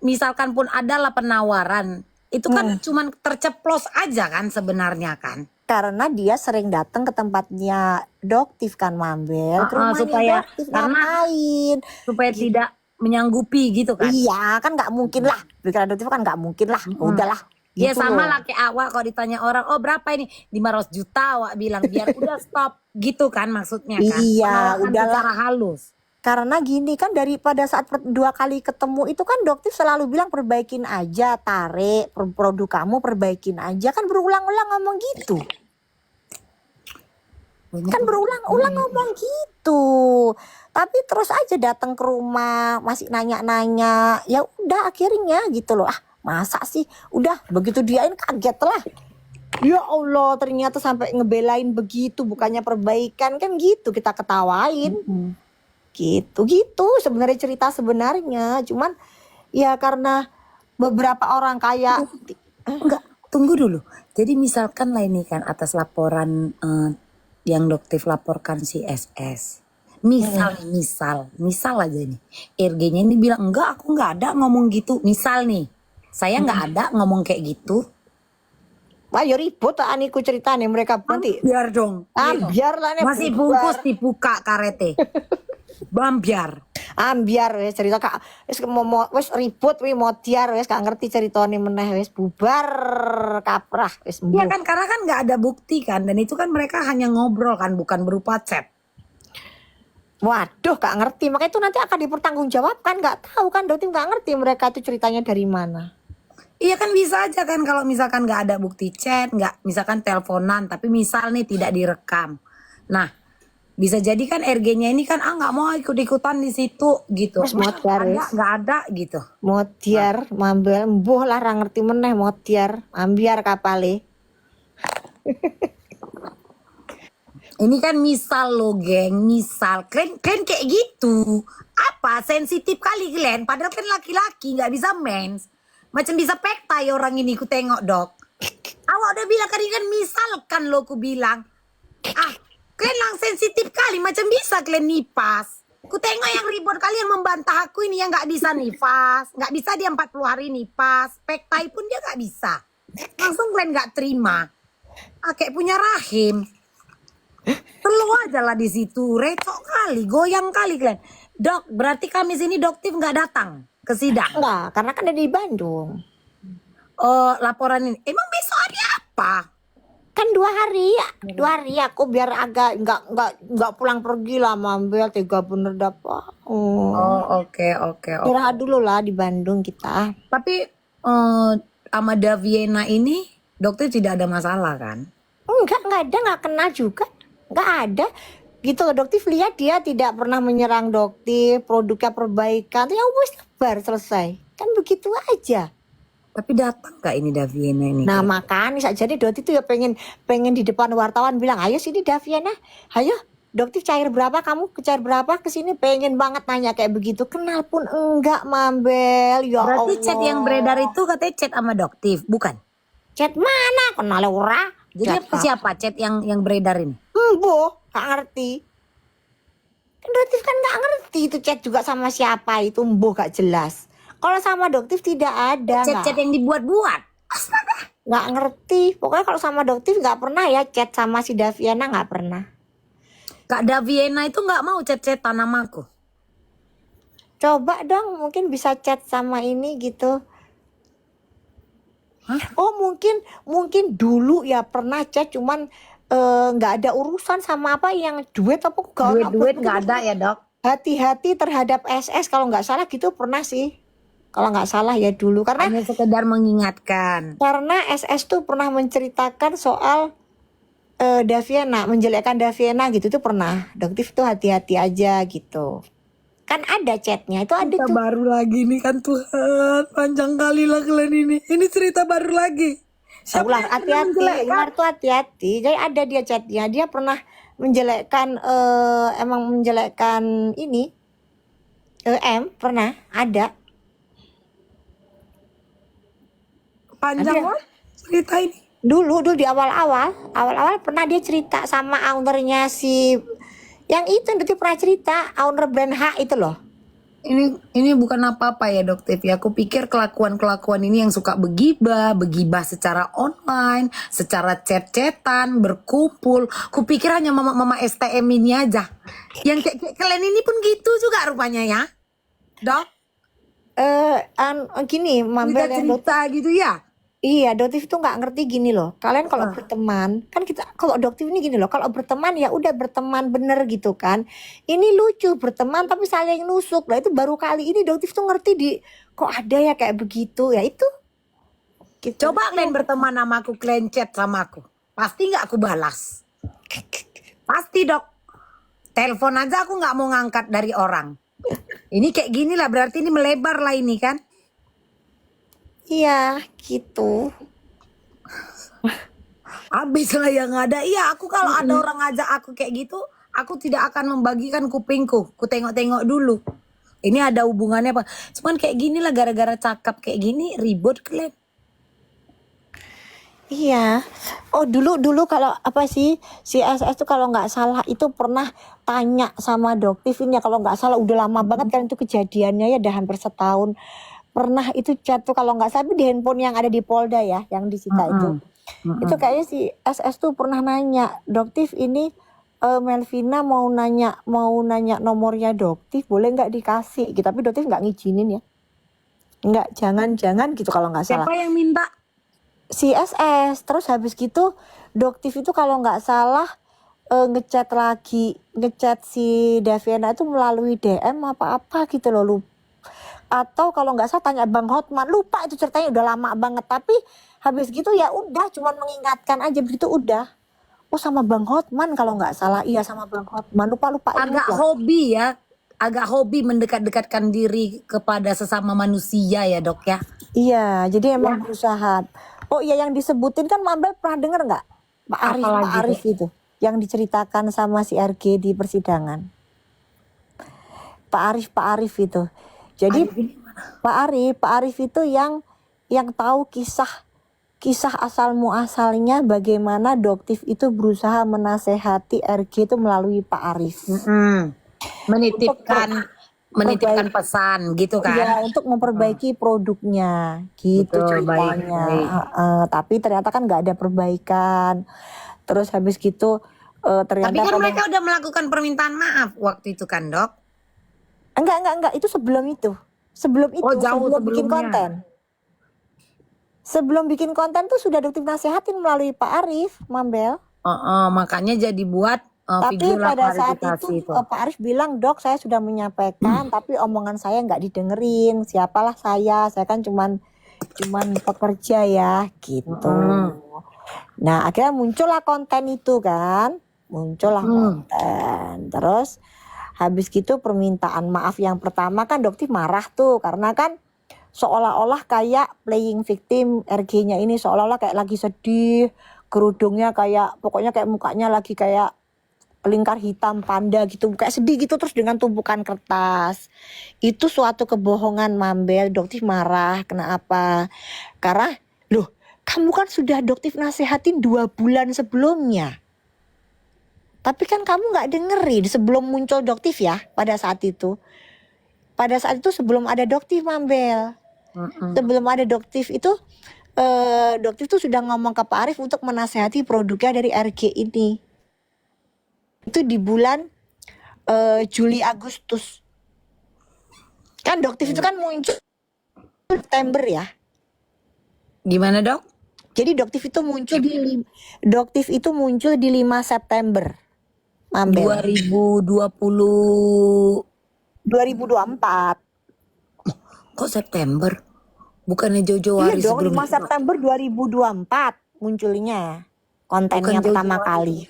misalkan pun adalah penawaran, itu kan cuman terceplos aja kan sebenarnya kan? Karena dia sering datang ke tempatnya Doktif kan, Mambel, ke rumahnya supaya Doktif karena ngapain. supaya tidak menyanggupi gitu kan? Iya kan nggak mungkin lah, pikiran Doktif kan nggak mungkin lah, udahlah. Ya Gitu sama loh. lah kayak awak kalau ditanya orang, oh berapa ini? 500 juta awak bilang biar udah stop gitu kan maksudnya kan? Iya, Penawaran udahlah. secara halus. Karena gini kan, daripada saat 2 kali ketemu itu kan Doktif selalu bilang perbaikin aja, tarik produk kamu, perbaikin aja, kan berulang-ulang ngomong gitu. Kan berulang-ulang ngomong gitu. Tapi terus aja datang ke rumah masih nanya-nanya. Ya udah akhirnya gitu loh. Ah, masa sih? Udah begitu diain kaget lah. Ya Allah, ternyata sampai ngebelain begitu, bukannya perbaikan kan gitu, kita ketawain. Gitu sebenarnya cerita sebenarnya, cuman ya karena beberapa orang kayak Enggak, tunggu dulu. Jadi misalkan lah ini kan atas laporan yang Doktif laporkan si SS. Misal aja nih. RG-nya ini bilang, enggak aku enggak ada ngomong gitu. Misal nih, saya enggak ada ngomong kayak gitu. wah ya ribut aniku cerita nih mereka nanti. Biar dong. Biarlah nih Masih bungkus dibuka karete. Bambiar. Biar wes cerita kak wes mau wes ribut wes modiar wes gak ngerti ceritanya meneh wes bubar kaprah wes Iya kan karena kan nggak ada bukti kan dan itu kan mereka hanya ngobrol kan bukan berupa chat. Waduh gak ngerti, makanya itu nanti akan dipertanggungjawabkan. Gak tahu kan, Doktif gak ngerti mereka itu ceritanya dari mana. Iya kan bisa aja kan kalau misalkan nggak ada bukti chat, nggak misalkan teleponan, tapi misal nih tidak direkam. Nah, bisa jadi kan RG-nya ini kan nggak mau ikut-ikutan di situ gitu. Wes modiar wes. Nggak ada gitu. Modiar, mambel, mbuh lah ra ngerti meneh modiar, ambiar kapale. Ini kan misal lo geng, misal kalian kayak gitu. Apa sensitif kali kalian? Padahal kan laki-laki nggak bisa mens. Macam bisa pektai orang ini ku tengok dok. Awak udah bilang kan ini kan misalkan lo ku bilang. Ah, kalian lang sensitif kali macam bisa kalian nipas. Ku tengok yang ribut kalian membantah aku ini yang nggak bisa nipas. Nggak bisa dia 40 hari nipas. Pektai pun dia nggak bisa. Langsung kalian nggak terima. Ah, kayak punya rahim. Perlu aja lah di situ, recok kali, goyang kali kalian. Dok, berarti Kamis ini Doktif nggak datang ke sidang? Enggak, karena kan ada di Bandung. Oh, laporan ini. Emang besok hari apa? Kan 2 hari ya, 2 hari aku biar agak enggak pulang pergi lah mambel, tega bener dapat. Oh, oke. Istirahat dulu lah di Bandung kita. Tapi sama Daviena ini Doktif tidak ada masalah kan? Enggak ada, enggak kenal juga. Enggak ada. Gitu loh, Doktif lihat dia tidak pernah menyerang Doktif, produknya perbaikan. Ya wes kabar selesai. Kan begitu aja. Tapi datang gak ini Daviena ini? Nah makanya jadi Doktif tuh ya pengen di depan wartawan bilang, ayo sini Daviena, ayo Doktif cair berapa, kamu cair berapa, kesini pengen banget nanya kayak begitu. Kenal pun enggak mambel, ya Berarti Allah. chat yang beredar itu katanya chat sama Doktif, bukan? Chat mana, kenal ora. Jadi apa siapa chat yang beredar ini? Boh, gak ngerti. Kan Doktif kan gak ngerti itu chat juga sama siapa itu, boh gak jelas. Kalau sama Doktif tidak ada. Chat-chat yang dibuat-buat. Astaga. Nggak ngerti. Pokoknya kalau sama Doktif nggak pernah ya chat sama si Daviana, nggak pernah. Kak Daviena itu nggak mau chat-chatan sama aku. Coba dong, mungkin bisa chat sama ini gitu. Hah? Oh mungkin dulu ya pernah chat, cuman nggak ada urusan sama apa yang duit apa Duit nggak ada ya dok? Hati-hati terhadap SS kalau nggak salah gitu pernah sih. Kalau nggak salah ya dulu karena Hanya sekedar mengingatkan. SS tuh pernah menceritakan soal Daviana, menjelekkan Daviana gitu tuh pernah. Doktif tuh hati-hati aja gitu. Kan ada chatnya, itu ada Cerita tuh. baru lagi nih kan Tuhan. Panjang kali lah kalian ini. Ini cerita baru lagi. Siapa Ular yang pernah hati-hati, menjelekkan? ular tuh hati-hati. Jadi ada dia chatnya, dia pernah menjelekkan emang menjelekkan ini pernah ada. Panjang Ada lah cerita ini. dulu di awal-awal pernah dia cerita sama ownernya si yang itu dia pernah cerita owner brand H itu loh. Ini bukan apa-apa ya Dok Tiff ya. Aku pikir kelakuan-kelakuan ini yang suka begibah secara online, secara chat-chatan, berkumpul. Kupikir hanya mama-mama STM ini aja. Yang kayak kalian ini pun gitu juga rupanya ya, Dok. Gini Mambel yang Cerita gitu ya. iya, adoptif itu nggak ngerti gini loh. Kalian kalau berteman, kan kita kalau adoptif ini gini loh. Kalau berteman ya udah berteman bener gitu kan. Ini lucu berteman tapi saling nusuk. Lah itu baru kali ini adoptif tuh ngerti kok ada ya kayak begitu. Ya itu gitu. Coba kalian berteman sama aku, kalian chat sama aku. Pasti nggak aku balas. Pasti Dok. Telepon aja aku nggak mau ngangkat dari orang. Ini kayak gini lah, berarti ini melebar lah ini kan. Iya, gitu. Habis lah yang ada. Iya, aku kalau ada orang ngajak aku kayak gitu, aku tidak akan membagikan kupingku. Ku tengok-tengok dulu. Ini ada hubungannya apa? Cuman kayak gini lah, gara-gara cakap kayak gini ribut kalian. Iya. Oh dulu kalau apa sih si SS tuh kalau nggak salah itu pernah tanya sama Doktif ini ya kalau nggak salah udah lama banget kan itu kejadiannya ya udah hampir setahun. Pernah itu chat tuh kalau nggak salah di handphone yang ada di Polda ya yang disita itu. Itu kayaknya si SS tuh pernah nanya Doktif ini Melvina mau nanya nomornya Doktif boleh nggak dikasih gitu tapi Doktif nggak ngizinin ya. Nggak jangan gitu kalau nggak salah. Siapa yang minta? Si SS terus habis gitu Doktif itu kalau nggak salah ngechat si Daviana itu melalui DM apa gitu loh lupa atau kalau nggak salah tanya Bang Hotman lupa itu ceritanya udah lama banget tapi habis gitu ya udah cuman mengingatkan aja begitu udah sama Bang Hotman kalau nggak salah iya sama Bang Hotman lupa Agak hobi ya. Agak hobi mendekat-dekatkan diri kepada sesama manusia ya Dok ya. iya jadi emang berusaha. Oh iya yang disebutin kan Mambel pernah denger nggak Pak Arif itu yang diceritakan sama si RG di persidangan. Pak Arif itu. Jadi Pak Arif itu yang tahu kisah asal muasalnya bagaimana Doktif itu berusaha menasehati RG itu melalui Pak Arif. Menitipkan pesan gitu kan. Iya, untuk memperbaiki produknya gitu. Betul, ceritanya. baik. Tapi ternyata kan nggak ada perbaikan. Terus habis gitu ternyata Tapi kan mereka udah melakukan permintaan maaf waktu itu kan Dok. Enggak, itu sebelum itu. Sebelum bikin konten. Sebelum bikin konten tuh sudah Doktif nasehatin melalui Pak Arif, Mambel. Makanya jadi buat Tapi video pada saat klarifikasi itu Pak Arif bilang, "Dok, saya sudah menyampaikan, tapi omongan saya nggak didengerin. Siapalah saya kan cuman pekerja ya, gitu." Nah, akhirnya muncullah konten itu kan. Konten. Terus habis gitu permintaan maaf yang pertama kan Doktif marah tuh karena kan seolah-olah kayak playing victim RG-nya ini seolah-olah kayak lagi sedih, kerudungnya kayak pokoknya kayak mukanya lagi kayak lingkar hitam panda gitu kayak sedih gitu terus dengan tumpukan kertas. Itu suatu kebohongan Mambel. Doktif marah. Kenapa? Karena loh kamu kan sudah Doktif nasehatin 2 bulan sebelumnya. Tapi kan kamu gak dengerin sebelum muncul Doktif ya pada saat itu. Pada saat itu sebelum ada Doktif Mambel. Sebelum ada Doktif itu Doktif tuh sudah ngomong ke Pak Arif untuk menasehati produknya dari RG ini. Itu di bulan Juli Agustus. Kan Doktif itu kan muncul September ya. Gimana Dok? Jadi Doktif itu muncul di 5 September. Mambel. 2024. Kok September? Bukannya jauh-jauh hari Iya dong, sebelum 5 September 2024 munculnya kontennya pertama kali.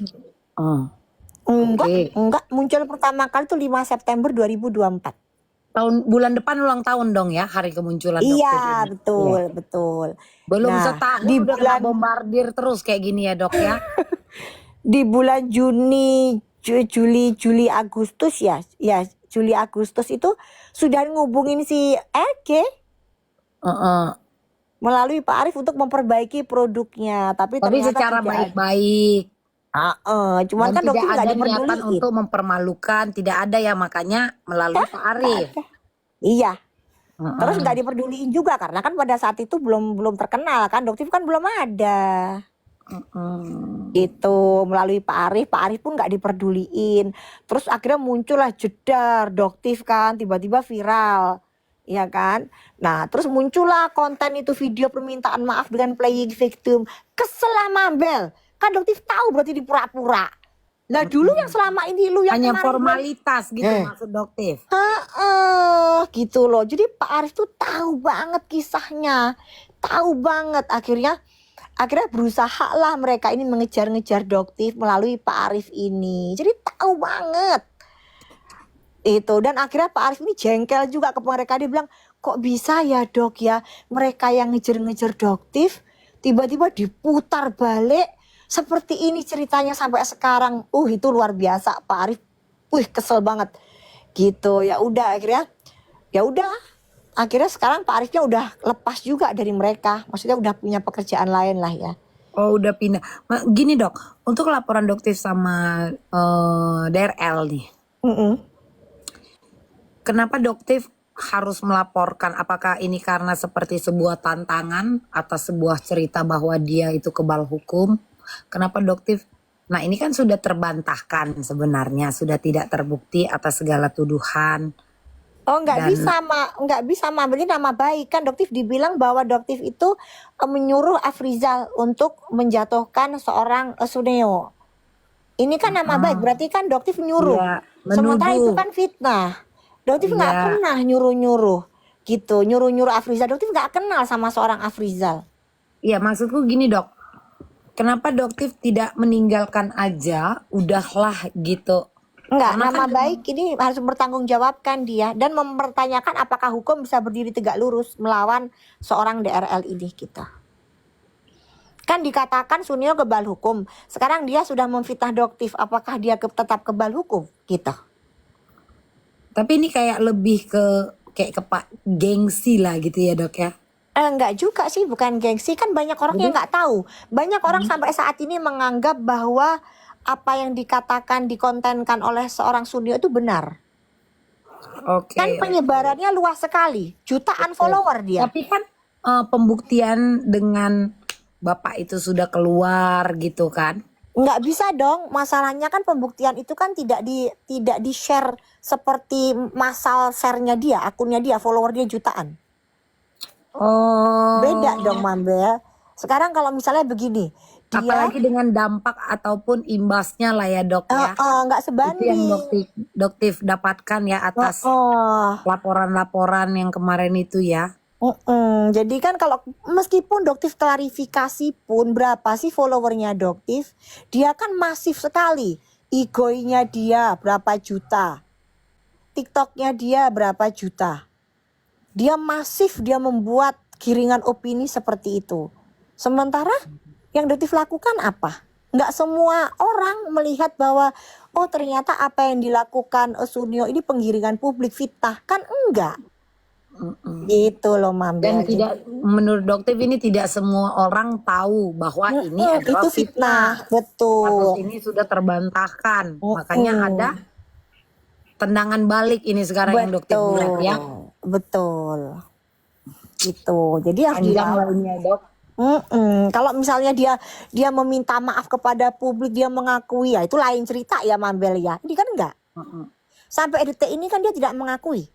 Enggak, muncul pertama kali tuh 5 September 2024. bulan depan ulang tahun dong ya hari kemunculan Doktif Iya, ini. Iya. betul, betul. Belum Nah, setahun di udah kena bulan bombardir terus kayak gini ya Dok ya. di bulan Juni, Juli, Agustus ya, Juli Agustus itu sudah ngubungin si Ege Heeh. melalui Pak Arief untuk memperbaiki produknya, tapi Tapi ternyata secara tidak ada. baik-baik Cuman dan kan tidak Doktif nggak ada niatan diperduliin. untuk mempermalukan, tidak ada ya makanya melalui Pak Arief. Iya, terus Heeh. nggak diperduliin juga karena kan pada saat itu belum terkenal kan, Doktif kan belum ada. Heeh. Gitu melalui Pak Arief pun nggak diperduliin. Terus akhirnya muncullah jedar Doktif kan tiba-tiba viral, ya kan. Nah terus muncullah konten itu video permintaan maaf dengan playing victim. Kesel lah Mambel, kan Doktif tahu berarti dipura-pura. Nah dulu yang selama ini lu yang Hanya kemarin formalitas gitu maksud Doktif. gitu loh. Jadi Pak Arief tuh tahu banget kisahnya, tahu banget. Akhirnya berusaha lah mereka ini mengejar-ngejar Doktif melalui Pak Arief ini. Jadi tahu banget itu. Dan akhirnya Pak Arief ini jengkel juga ke mereka. Dia bilang, kok bisa ya Dok ya, mereka yang ngejar-ngejar Doktif tiba-tiba diputar balik seperti ini ceritanya sampai sekarang. Itu luar biasa Pak Arief. Kesel banget gitu. Ya udah akhirnya sekarang Pak Ariefnya udah lepas juga dari mereka. Maksudnya udah punya pekerjaan lain lah ya. Oh udah pindah. Gini Dok, untuk laporan Doktif sama DRL nih. Kenapa Doktif harus melaporkan? Apakah ini karena seperti sebuah tantangan atau sebuah cerita bahwa dia itu kebal hukum? Kenapa Doktif? Nah ini kan sudah terbantahkan sebenarnya, sudah tidak terbukti atas segala tuduhan. Nggak bisa ini nama baik kan. Doktif dibilang bahwa Doktif itu menyuruh Afrizal untuk menjatuhkan seorang Suneo. Ini kan nama baik, berarti kan Doktif nyuruh. Ya, Sementara itu menuduh. kan fitnah. Doktif nggak Iya. pernah nyuruh-nyuruh gitu, nyuruh Afrizal. Doktif nggak kenal sama seorang Afrizal. Iya maksudku gini Dok, kenapa Doktif tidak meninggalkan aja, udahlah gitu. Enggak, Karena nama kan baik ini harus bertanggungjawabkan dia dan mempertanyakan apakah hukum bisa berdiri tegak lurus melawan seorang DRL ini kita. Kan dikatakan Sunio kebal hukum. Sekarang dia sudah memfitnah Doktif, apakah dia tetap kebal hukum kita? Tapi ini kayak lebih ke Pak gengsi lah gitu ya Dok ya. Enggak juga sih, bukan gengsi. Kan banyak orang yang nggak tahu. Banyak orang sampai saat ini menganggap bahwa apa yang dikatakan, dikontenkan oleh seorang Sunio itu benar. Oke. Kan penyebarannya luas sekali, jutaan follower dia. Tapi kan pembuktian dengan Bapak itu sudah keluar gitu kan. Nggak bisa dong, masalahnya kan pembuktian itu kan tidak di share seperti masal share-nya dia, akunnya dia, follower dia jutaan. Oh. Beda dong Mambel. Sekarang kalau misalnya begini, dia Apalagi dengan dampak ataupun imbasnya lah ya Dok ya. nggak Itu sebanding. yang Doktif dapatkan ya atas laporan-laporan yang kemarin itu ya. Jadi kan kalau meskipun Doktif klarifikasi pun berapa sih followernya Doktif, dia kan masif sekali. Igoinya dia berapa juta, TikToknya dia berapa juta. Dia masif, dia membuat giringan opini seperti itu. Sementara yang Doktif lakukan apa? Nggak semua orang melihat bahwa oh ternyata apa yang dilakukan Sunio ini penggiringan publik, fitnah. Kan enggak. Gitu loh Mambel. Dan tidak, menurut Doktif ini tidak semua orang tahu bahwa ini adalah itu fitnah. Betul. Kasus ini sudah terbantahkan. Makanya ada tendangan balik ini sekarang yang Doktif buat ya. Betul. Gitu. Jadi harus Panjang dilawan. lainnya Dok. Kalau misalnya dia meminta maaf kepada publik, dia mengakui, ya itu lain cerita ya Mambel ya. Ini kan enggak. Sampai detik ini kan dia tidak mengakui.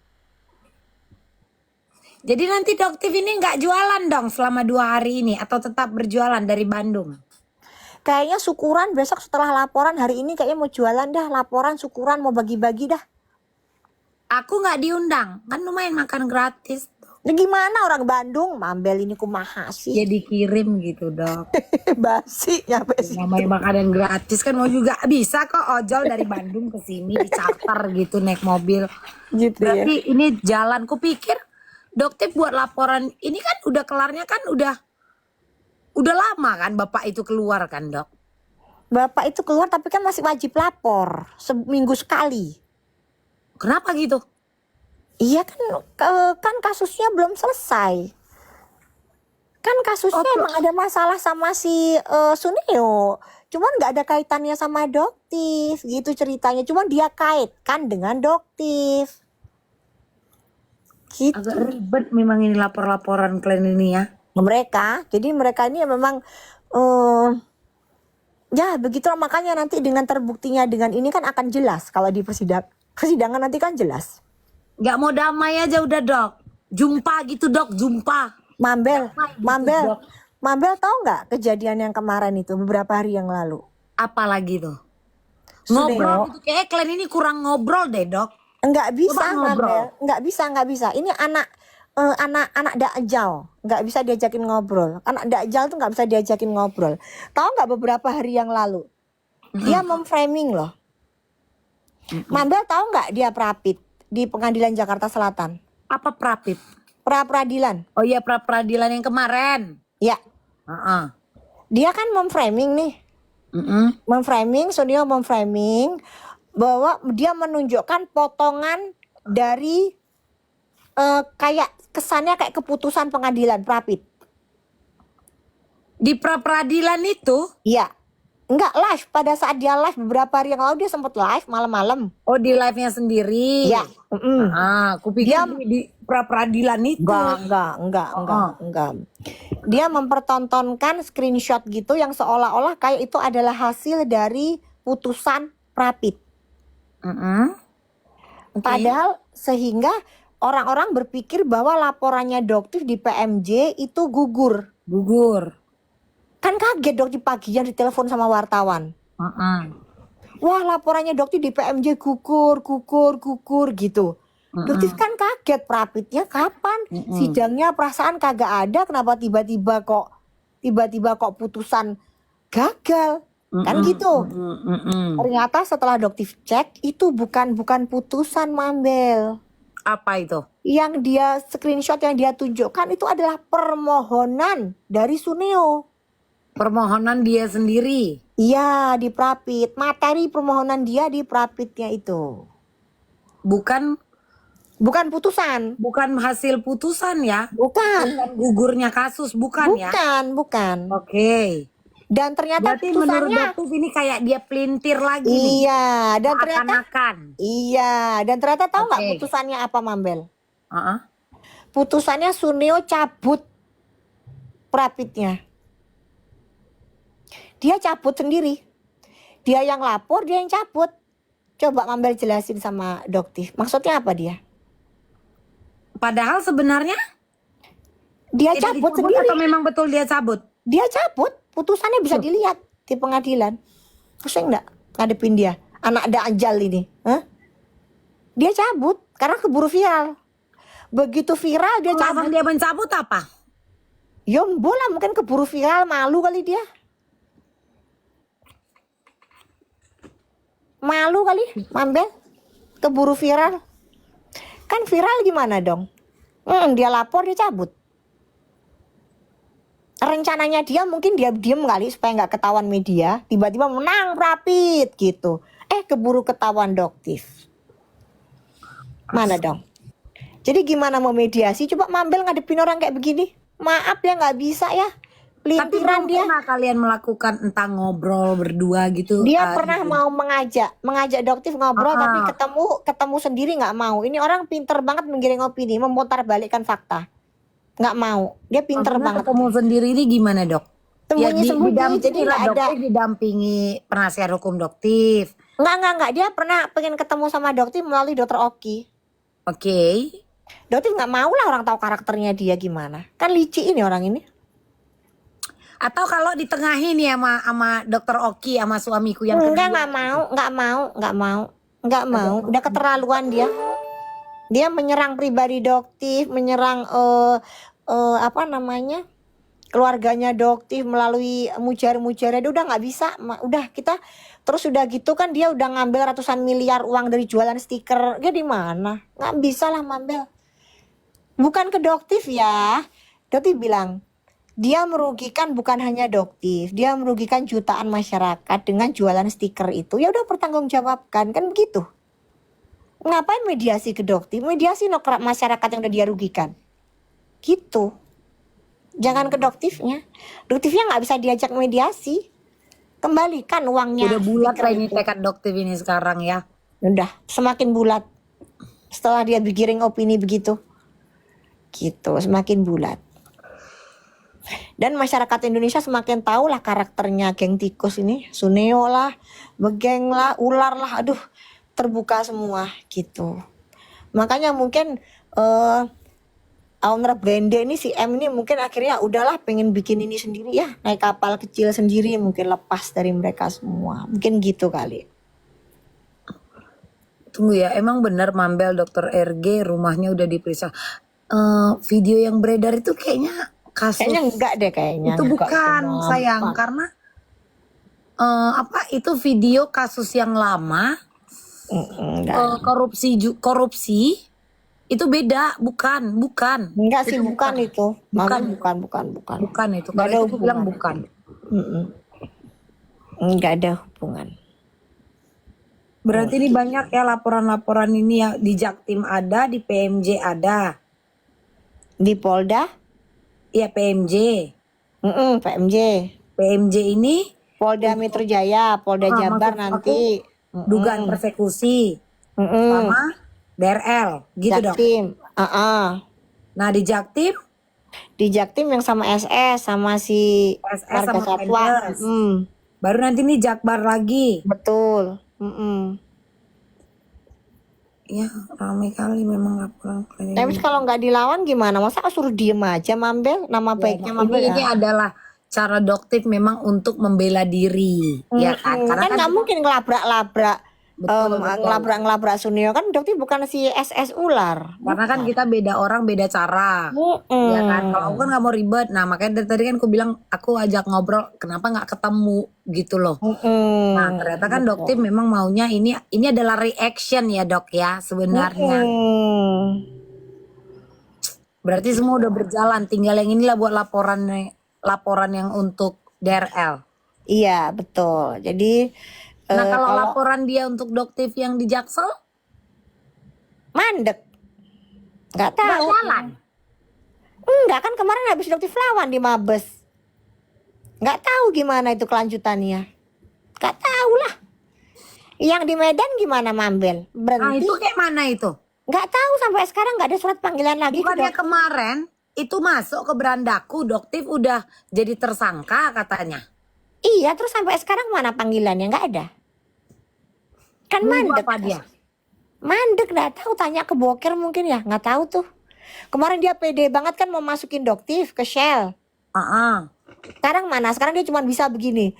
Jadi nanti Doktif ini nggak jualan dong selama 2 hari ini atau tetap berjualan dari Bandung? Kayaknya syukuran besok setelah laporan, hari ini kayaknya mau jualan dah, laporan syukuran mau bagi-bagi dah. Aku nggak diundang, kan lumayan makan gratis. Ini gimana orang Bandung? Mambel ini kumaha sih? Ya dikirim gitu dok. Basi nyampe sih. Namanya makanan gratis kan mau juga bisa kok ojol dari Bandung ke sini di charter gitu naik mobil. Gitu ya. Berarti ini jalan. Kupikir dokter buat laporan ini kan udah kelarnya kan udah lama kan bapak itu keluar kan dok. Bapak itu keluar tapi kan masih wajib lapor seminggu sekali. Kenapa gitu? Iya kan kasusnya belum selesai. Kan kasusnya Oh, emang ada masalah sama si Suneo. Cuman nggak ada kaitannya sama Doktif gitu ceritanya. Cuman dia kaitkan dengan Doktif. Gitu. agak ribet memang ini lapor-laporan kalian ini ya. Jadi mereka ini memang ya begitulah, makanya nanti dengan terbuktinya dengan ini kan akan jelas kalau di persidangan nanti kan jelas. Gak mau damai aja udah dok. Jumpa gitu dok, jumpa. Mambel, Dok. Mambel tahu nggak kejadian yang kemarin itu beberapa hari yang lalu? Apalagi tuh? Suneo. Ngobrol gitu kayak kalian ini kurang ngobrol deh dok. Nggak bisa Coba ngobrol. Mambel, nggak bisa. Ini anak dakjal, nggak bisa diajakin ngobrol. Anak dakjal tuh nggak bisa diajakin ngobrol. Tahu nggak beberapa hari yang lalu dia memframing loh. Mambel tahu nggak dia perapit di Pengadilan Jakarta Selatan? Apa prapit? Pra-peradilan. Oh iya pra-peradilan yang kemarin. Ya, Heeh. dia kan memframing nih. Sunio memframing bahwa dia menunjukkan potongan dari kayak kesannya kayak keputusan pengadilan perapit. Di pra-peradilan itu? Iya. Enggak live, pada saat dia live beberapa hari yang lalu dia sempat live malam-malam. Oh di live-nya sendiri? Iya. Aku pikir Dia- di pra-peradilan itu. Enggak. Dia mempertontonkan screenshot gitu yang seolah-olah kayak itu adalah hasil dari putusan perapit. Oke. Padahal sehingga orang-orang berpikir bahwa laporannya Doktif di PMJ itu gugur. Gugur. Kan kaget dok di paginya ditelepon sama wartawan. Wah laporannya Doktif di PMJ gugur gitu. Doktif kan kaget, perapitnya kapan? Sidangnya perasaan kagak ada, kenapa tiba-tiba kok putusan gagal? Kan gitu. Ternyata setelah Doktif cek itu bukan putusan Mambel. Apa itu? Yang dia screenshot yang dia tunjukkan itu adalah permohonan dari Suneo. Permohonan dia sendiri. Iya di Prapit, materi permohonan dia di Prapitnya itu. Bukan Bukan putusan. hasil putusan ya. Bukan. Bukan gugurnya kasus, bukan ya. Bukan. Oke. Dan ternyata Berarti menurut putusannya Doktif ini kayak dia pelintir lagi nih. iya, dan ternyata Akan-akan. tahu nggak Oke. putusannya apa Mambel? Heeh. Putusannya Suneo cabut Prapitnya. Dia cabut sendiri. Dia yang lapor, dia yang cabut. Coba Mambel jelasin sama Doktif. Maksudnya apa dia? Padahal sebenarnya Dia tidak cabut dicabut sendiri. atau memang betul dia cabut? Dia cabut. Putusannya bisa dilihat di pengadilan. Pusing enggak ngadepin dia? Anak dakjal ini. Hah? Dia cabut karena keburu viral. Begitu viral dia Alasan cabut. dia mencabut apa? Ya bola mungkin keburu viral, malu kali dia. Malu kali Mambel. Keburu viral. Kan viral gimana dong? Dia lapor, dia cabut. Rencananya dia mungkin dia diem kali supaya nggak ketahuan media. Tiba-tiba menang Prapit gitu. Keburu ketahuan Doktif. Mana dong? Jadi gimana mau mediasi? Coba Mambel ngadepin orang kayak begini. Maaf ya nggak bisa ya. Tapi Pelintiran belum dia. pernah kalian melakukan entah ngobrol berdua gitu. Dia pernah mau mengajak Doktif ngobrol tapi ketemu sendiri nggak mau. Ini orang pinter banget menggiring opini, memutar balikkan fakta. Nggak mau. Dia pinter banget. Ketemu sendiri ini gimana dok? Sembunyi-sembunyi, jadi nggak ada. Doktif didampingi penasihat hukum Doktif. Nggak. Dia pernah pengen ketemu sama Doktif melalui Dokter Oki. Oke. Doktif nggak mau lah orang tahu karakternya dia gimana. Kan licik ini orang ini. Atau kalau ditengahin ya sama Dokter Oki sama suamiku yang Enggak, kedua. nggak mau. Udah keterlaluan dia. Dia menyerang pribadi Doktif, menyerang apa namanya, keluarganya Doktif melalui mujar-mujarnya. Dia udah nggak bisa, udah kita terus udah gitu kan dia udah ngambil ratusan miliar uang dari jualan stiker. Dia di mana? Nggak bisa lah Mambel. Bukan ke Doktif ya. Doktif bilang dia merugikan bukan hanya Doktif, dia merugikan jutaan masyarakat dengan jualan stiker itu. Ya udah pertanggungjawabkan kan begitu. Ngapain mediasi ke Doktif? Mediasi no masyarakat yang udah dia rugikan. Gitu. Jangan ke Doktifnya. Doktifnya nggak bisa diajak mediasi. Kembalikan uangnya. Udah bulat stiker lah ini itu. tekad Doktif ini sekarang ya. Udah semakin bulat. Setelah dia giring opini begitu. Gitu, semakin bulat. Dan masyarakat Indonesia semakin tahu lah karakternya geng tikus ini. Suneo lah, begeng lah, ular lah. Aduh, terbuka semua gitu. Makanya mungkin owner Blende ini si M ini mungkin akhirnya udahlah pengen bikin ini sendiri ya. Naik kapal kecil sendiri mungkin lepas dari mereka semua. Mungkin gitu kali. Tunggu ya, emang benar Mambel Dokter RG rumahnya udah diperiksa. Video yang beredar itu kayaknya kasus Kayaknya enggak deh kayaknya. itu Enggak, bukan cuma sayang empat. karena apa itu video kasus yang lama Enggak. korupsi itu beda bukan Enggak sih, itu bukan itu. bukan Bukan. itu Enggak kalau ada itu aku bilang hubungan. bukan. Enggak ada hubungan. Berarti ini banyak ya laporan-laporan ini ya di Jaktim ada, di PMJ ada. Di Polda, Ya PMJ. PMJ. PMJ ini Polda Metro Jaya, Polda Jabar maksud nanti. dugaan persekusi Mm-mm. sama DRL gitu dong. Jaktim. Nah di Jaktim Di Jaktim yang sama SS sama si SS Marga sama Satwa. Menkes. Baru nanti nih Jakbar lagi. Betul. Ya ramai kali memang laporan Tapi ini. kalau nggak dilawan gimana? Masa suruh diem aja Mambel? Nama baiknya Mambel Ini ya. adalah cara Doktif memang untuk membela diri, ya kan? Karena Kan nggak mungkin ngelabrak-labrak, Betul. ngelabrak-labrak Sunio kan. Dokter bukan si SS ular. Karena kan kita beda orang, beda cara. Ya kan, kalau aku kan nggak mau ribet. Nah makanya dari tadi kan aku bilang aku ajak ngobrol, kenapa nggak ketemu gitu loh. Nah ternyata kan Doktif memang maunya ini adalah reaction ya dok ya sebenarnya. Berarti semua udah berjalan, tinggal yang inilah buat laporan yang untuk DRL. Iya betul. Jadi Nah kalau laporan dia untuk Doktif yang di Jaksel, mandek. Nggak tahu. nggak jalan. Enggak kan kemarin habis Dokter lawan di Mabes. Nggak tahu gimana itu kelanjutannya. Nggak tahu lah. Yang di Medan gimana Mambel? Nah Berhenti. itu kayak mana itu? Nggak tahu sampai sekarang nggak ada surat panggilan lagi. Bukannya kemarin itu masuk ke berandaku, Doktif udah jadi tersangka katanya. Iya, terus sampai sekarang mana panggilannya? Nggak ada. Kan Nunggu mandek. apa dia? Mandek, nggak tahu. Tanya ke Boker mungkin ya, nggak tahu tuh. Kemarin dia pede banget kan mau masukin Doktif ke Shell. Sekarang mana? Sekarang dia cuma bisa begini.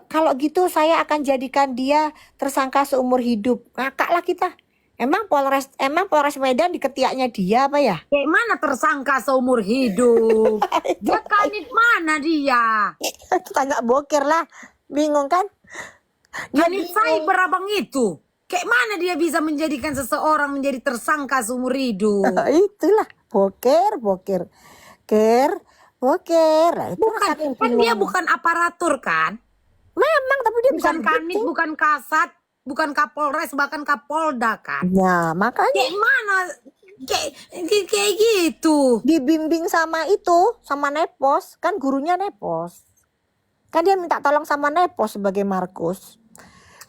Kalau gitu saya akan jadikan dia tersangka seumur hidup. Ngakak lah kita. Emang Polres Medan di ketiaknya dia apa ya? Kayak mana tersangka seumur hidup? Dia kanit mana dia? Tanya Boker lah. Bingung kan? Kanit cyber abang itu. Kayak mana dia bisa menjadikan seseorang menjadi tersangka seumur hidup? Itulah Boker. Nah, itu Kan dia bukan aparatur kan? memang, tapi dia bisa Bukan kanit, bukan kasat, bukan kapolres, bahkan kapolda kan? Nah, makanya Kayak mana? Kayak gitu. dibimbing sama itu, sama Nepos, kan gurunya Nepos. Kan dia minta tolong sama Nepos sebagai Markus.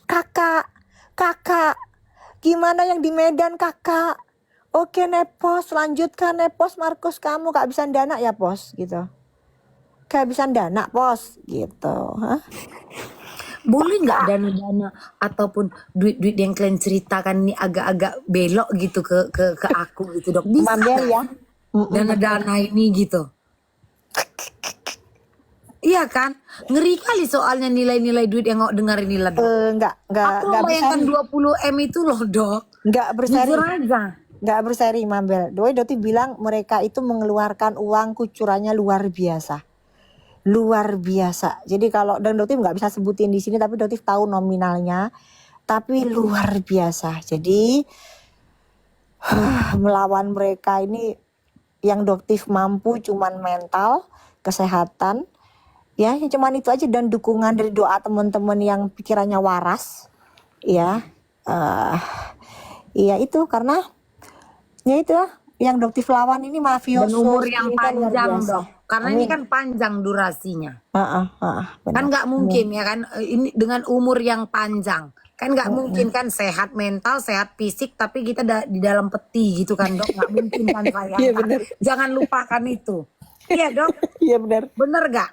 Kakak, gimana yang di Medan kakak? Oke Nepos, lanjutkan Nepos, Markus kamu kehabisan dana ya pos, gitu. Kehabisan dana pos, gitu. Hah? Boleh nggak dana-dana ataupun duit-duit yang kalian ceritakan ini agak-agak belok gitu ke aku gitu dok? Bisa Mambel nggak ya. dana-dana ini gitu? Iya kan? Ngeri kali soalnya nilai-nilai duit yang nggak dengar ini lah dok. Enggak Aku bisa. bayangkan 20 M itu loh dok. Nggak berseri. Jujur aja. Nggak berseri, Mabel. Doi Doktif bilang mereka itu mengeluarkan uang kucurannya luar biasa. Luar biasa. Jadi kalau, dan Doktif nggak bisa sebutin di sini, tapi Doktif tahu nominalnya. Tapi luar biasa. Jadi melawan mereka ini yang Doktif mampu cuman mental, kesehatan, ya cuman itu aja, dan dukungan dari doa teman-teman yang pikirannya waras, ya. Iya itu karena ya itu yang Doktif lawan ini Dan mafioso umur yang skinhead luar panjang biasa. dok. Karena ini kan panjang durasinya. Kan Benar. nggak mungkin ya kan ini dengan umur yang panjang. Kan nggak mungkin kan sehat mental, sehat fisik, tapi kita di dalam peti gitu kan dok. Nggak mungkin kan sayang. Iya benar. Jangan lupakan itu. Iya dok. Iya benar. Bener gak?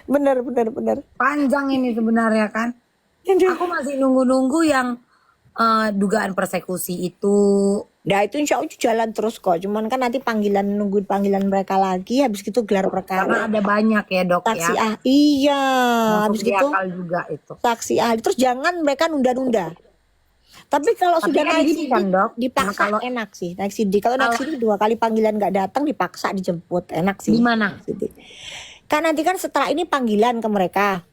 Benar. Panjang ini sebenarnya kan. Aku masih nunggu-nunggu yang dugaan persekusi itu. Nah itu insya Allah jalan terus kok. Cuman kan nanti nungguin panggilan mereka lagi. Habis gitu gelar Karena perkara. ada banyak ya dok Saksi ya. iya. Habis Masuk di gitu akal juga itu. saksi ahli. Terus jangan mereka nunda-nunda. Tapi kalau Tapi sudah kan naik gini sidik kan, Dok. dipaksa Kalau- enak sih. Naik sidik. Kalau naik sidik 2 kali panggilan nggak datang dipaksa dijemput, enak sih. Di mana? Sidik. Kan nanti kan setelah ini panggilan ke mereka.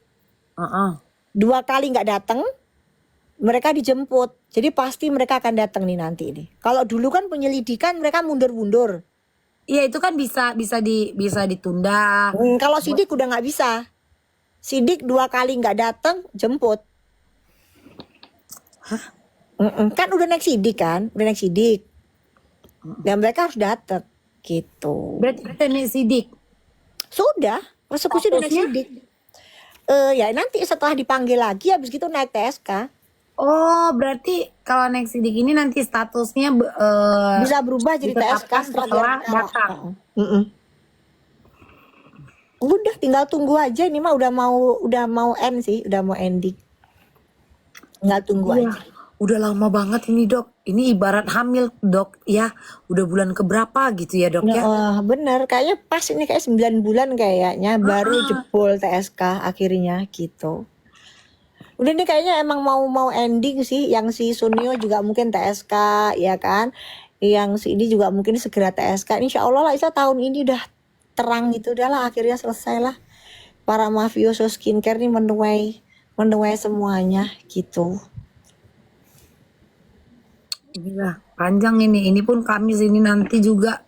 Heeh. 2 kali nggak datang, mereka dijemput. Jadi pasti mereka akan datang nih nanti ini. Kalau dulu kan penyelidikan mereka mundur-mundur. Iya itu kan bisa ditunda. Kalau sidik udah nggak bisa. Sidik 2 kali nggak datang, jemput. Kan udah naik sidik kan, udah naik sidik. Dan mereka harus datang, gitu. Berarti kita naik sidik. Sudah, persekusi udah naik Statusnya? sidik. Ya nanti setelah dipanggil lagi, habis gitu naik TSK. Oh berarti kalau naik sidik ini nanti statusnya Bisa berubah jadi TSK ditetapkan setelah perkara. datang. Udah tinggal tunggu aja, ini mah udah mau end sih, udah mau ending. Tinggal tunggu Iya. aja. Udah lama banget ini dok. Ini ibarat hamil dok ya. Udah bulan keberapa gitu ya dok ya. Bener, kayaknya pas ini kayak 9 bulan kayaknya baru jebol TSK akhirnya gitu. Udah nih kayaknya emang mau ending sih, yang si Sunio juga mungkin TSK ya kan. Yang si ini juga mungkin segera TSK. Insya Allah lah Isa tahun ini udah terang gitu, udah lah akhirnya selesai lah. Para mafioso skincare nih menuai semuanya gitu. Gila, panjang ini. Ini pun Kamis ini nanti juga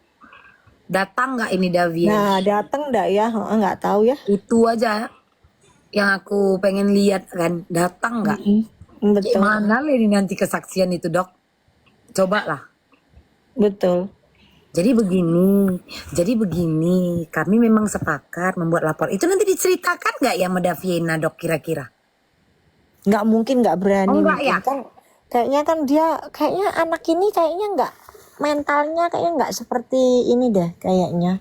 datang nggak ini Davia? Nah datang nggak ya? Nggak tahu ya. Itu aja yang aku pengen lihat kan. Datang nggak? Betul. Gimana lah ini nanti kesaksian itu dok? Coba lah. Betul. Jadi begini, kami memang sepakat membuat lapor. Itu nanti diceritakan nggak ya sama Daviena dok kira-kira? Nggak mungkin, nggak berani. Oh, nggak mungkin. ya? Kan kayaknya kan dia kayaknya anak ini kayaknya nggak, mentalnya kayaknya nggak seperti ini deh kayaknya.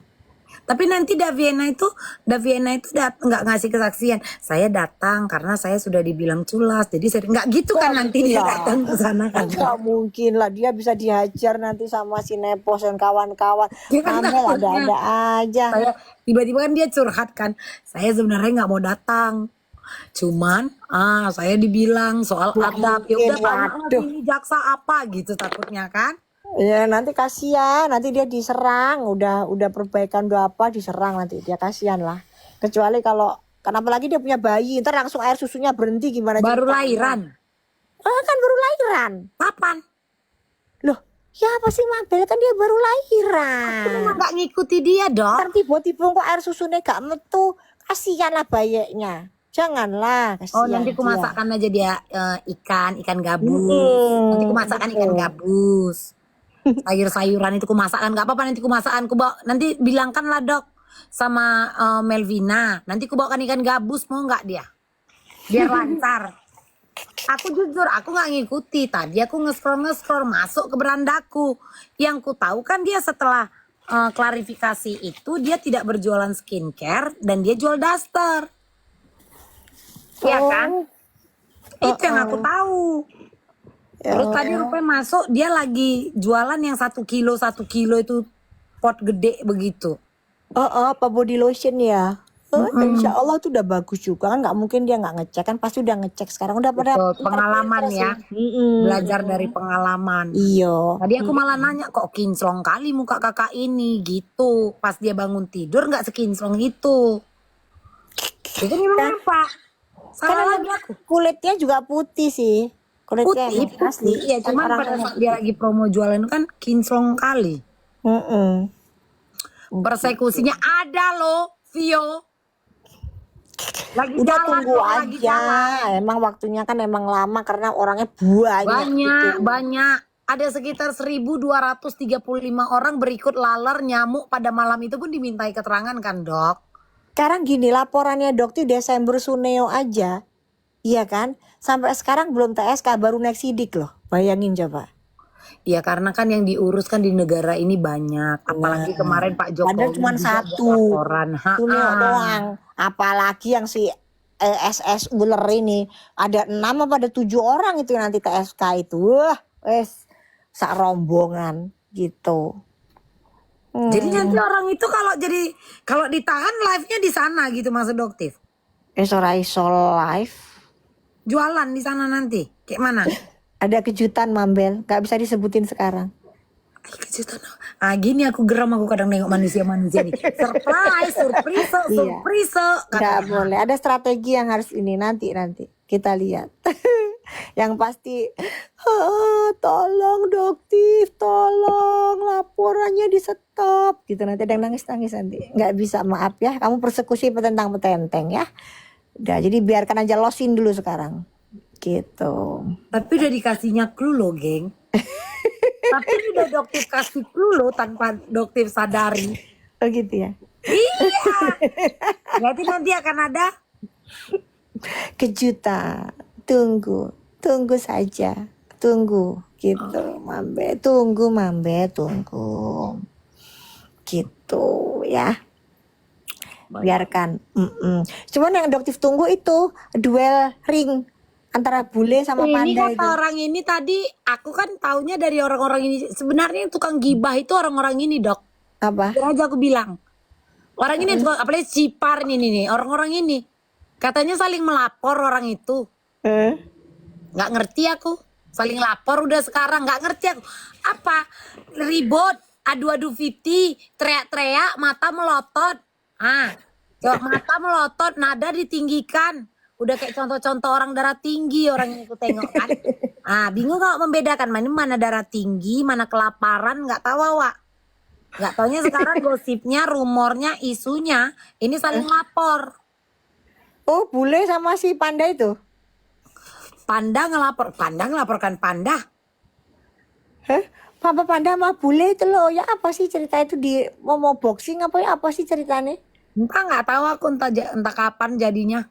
Tapi nanti Daviena itu nggak ngasih kesaksian. Saya datang karena saya sudah dibilang culas. Jadi saya nggak gitu kan nanti dia datang ke sana kan. Nggak mungkin lah, dia bisa dihajar nanti sama si Nepos dan kawan-kawan. Dia kan Amel takutnya. ada-ada aja. Saya tiba-tiba kan dia curhat kan. Saya sebenarnya nggak mau datang. Cuman saya dibilang soal adab. Ya udah tanya waduh. ini jaksa apa gitu takutnya kan. Ya nanti kasihan, nanti dia diserang, udah perbaikan udah apa diserang nanti dia, kasihan lah. Kecuali kalau kenapa lagi dia punya bayi, ntar langsung air susunya berhenti gimana? Baru ceritanya? lahiran. Kan baru lahiran. Kapan? Loh, ya apa sih Mabel, kan dia baru lahiran. Memang nggak ngikuti dia dong. Ntar tiba-tiba kok air susunya gak metu, kasihan lah bayinya. Janganlah, kasihan. Oh nanti ku dia. masakan aja dia ikan gabus. Nanti ku masakan ikan gabus. Sayur-sayuran itu ku masakan nggak apa-apa, nanti ku masakan ku bawa, nanti bilangkan lah dok sama Melvina, nanti ku bawakan ikan gabus, mau nggak dia? Biar lancar. Aku jujur, aku nggak ngikuti. Tadi aku nge-scroll masuk ke berandaku. Yang ku tahu kan dia setelah klarifikasi itu dia tidak berjualan skincare dan dia jual daster. Iya kan? Itu yang aku tahu. Terus tadi rupanya masuk dia lagi jualan yang 1 kilo itu pot gede begitu. Apa body lotion ya? Insya Allah tuh udah bagus juga kan, nggak mungkin dia nggak ngecek kan, pasti udah ngecek sekarang udah pada Betul, pengalaman pinter-pinter ya. sih. Belajar dari pengalaman. Iya. Tadi aku malah nanya, kok kinclong kali muka kakak ini gitu. Pas dia bangun tidur nggak sekinclong itu. Itu memang apa? Salah lagi aku. Kulitnya juga putih sih. Kulitnya Putih, emang asli. putih. Iya, Kan cuman orangnya pada saat dia lagi promo jualan kan kinclong kali. Mm-mm. Persekusinya ada loh, Vio. Lagi Udah jalan, tunggu kok, lagi aja. jalan. Emang waktunya kan emang lama karena orangnya banyak gitu. Banyak. Ada sekitar 1.235 orang berikut laler nyamuk pada malam itu pun dimintai keterangan kan, Dok? Sekarang gini, laporannya Dokter Desember Suneo aja. Iya kan? Sampai sekarang belum TSK, baru naik sidik loh. Bayangin coba. Ya karena kan yang diurus kan di negara ini banyak. Apalagi kemarin Pak Jokowi Padahal cuma juga satu. buat laporan. Suneo doang. Apalagi yang si SS ular ini. Ada 6 apa ada 7 orang itu yang nanti TSK itu. Wah, wes sak rombongan gitu. Jadi nanti orang itu kalau ditahan live-nya di sana gitu maksud Doktif. Ora iso live. Jualan di sana nanti. Kayak mana? Ada kejutan Mambel, gak bisa disebutin sekarang. Kejutan. Ah gini aku geram, aku kadang nengok manusia-manusia nih. Surprise. Gak boleh, ada strategi yang harus ini nanti kita lihat. Yang pasti, tolong Doktif, tolong laporannya di stop gitu, nanti ada yang nangis nanti. Nggak bisa, maaf ya, kamu persekusi petentang petenteng ya. Udah, jadi biarkan aja, losin dulu sekarang gitu. Tapi udah dikasihnya clue loh, geng. Tapi udah Doktif kasih clue loh tanpa Doktif sadari. Oh gitu ya. Iya. Berarti nanti akan ada kejutan. Tunggu saja. Tunggu gitu, Mambe. Tunggu. Gitu ya. Biarkan. Cuman yang Doktif tunggu itu duel ring antara bule sama ini panda kata itu. orang ini tadi, aku kan taunya dari orang-orang ini. Sebenarnya yang tukang gibah itu orang-orang ini, Dok. Apa? Biar aja aku bilang. Orang ini tukang, apalagi Cipar nih, orang-orang ini. Katanya saling melapor orang itu. Nggak ngerti aku. Saling lapor udah sekarang, nggak ngerti aku. Apa? Ribut, adu-adu fiti, teriak-teriak, mata melotot. Coba mata melotot, nada ditinggikan. Udah kayak contoh-contoh orang darah tinggi orang yang aku tengok kan. Bingung kalau membedakan mana darah tinggi, mana kelaparan, nggak tahu awak. Nggak taunya sekarang gosipnya, rumornya, isunya ini saling lapor. Oh, bule sama si panda itu. Panda ngelaporkan panda. Papa panda sama bule itu loh. Ya apa sih cerita itu, di mau boxing apa ya, apa sih ceritanya? Entah, nggak tahu aku entah kapan jadinya.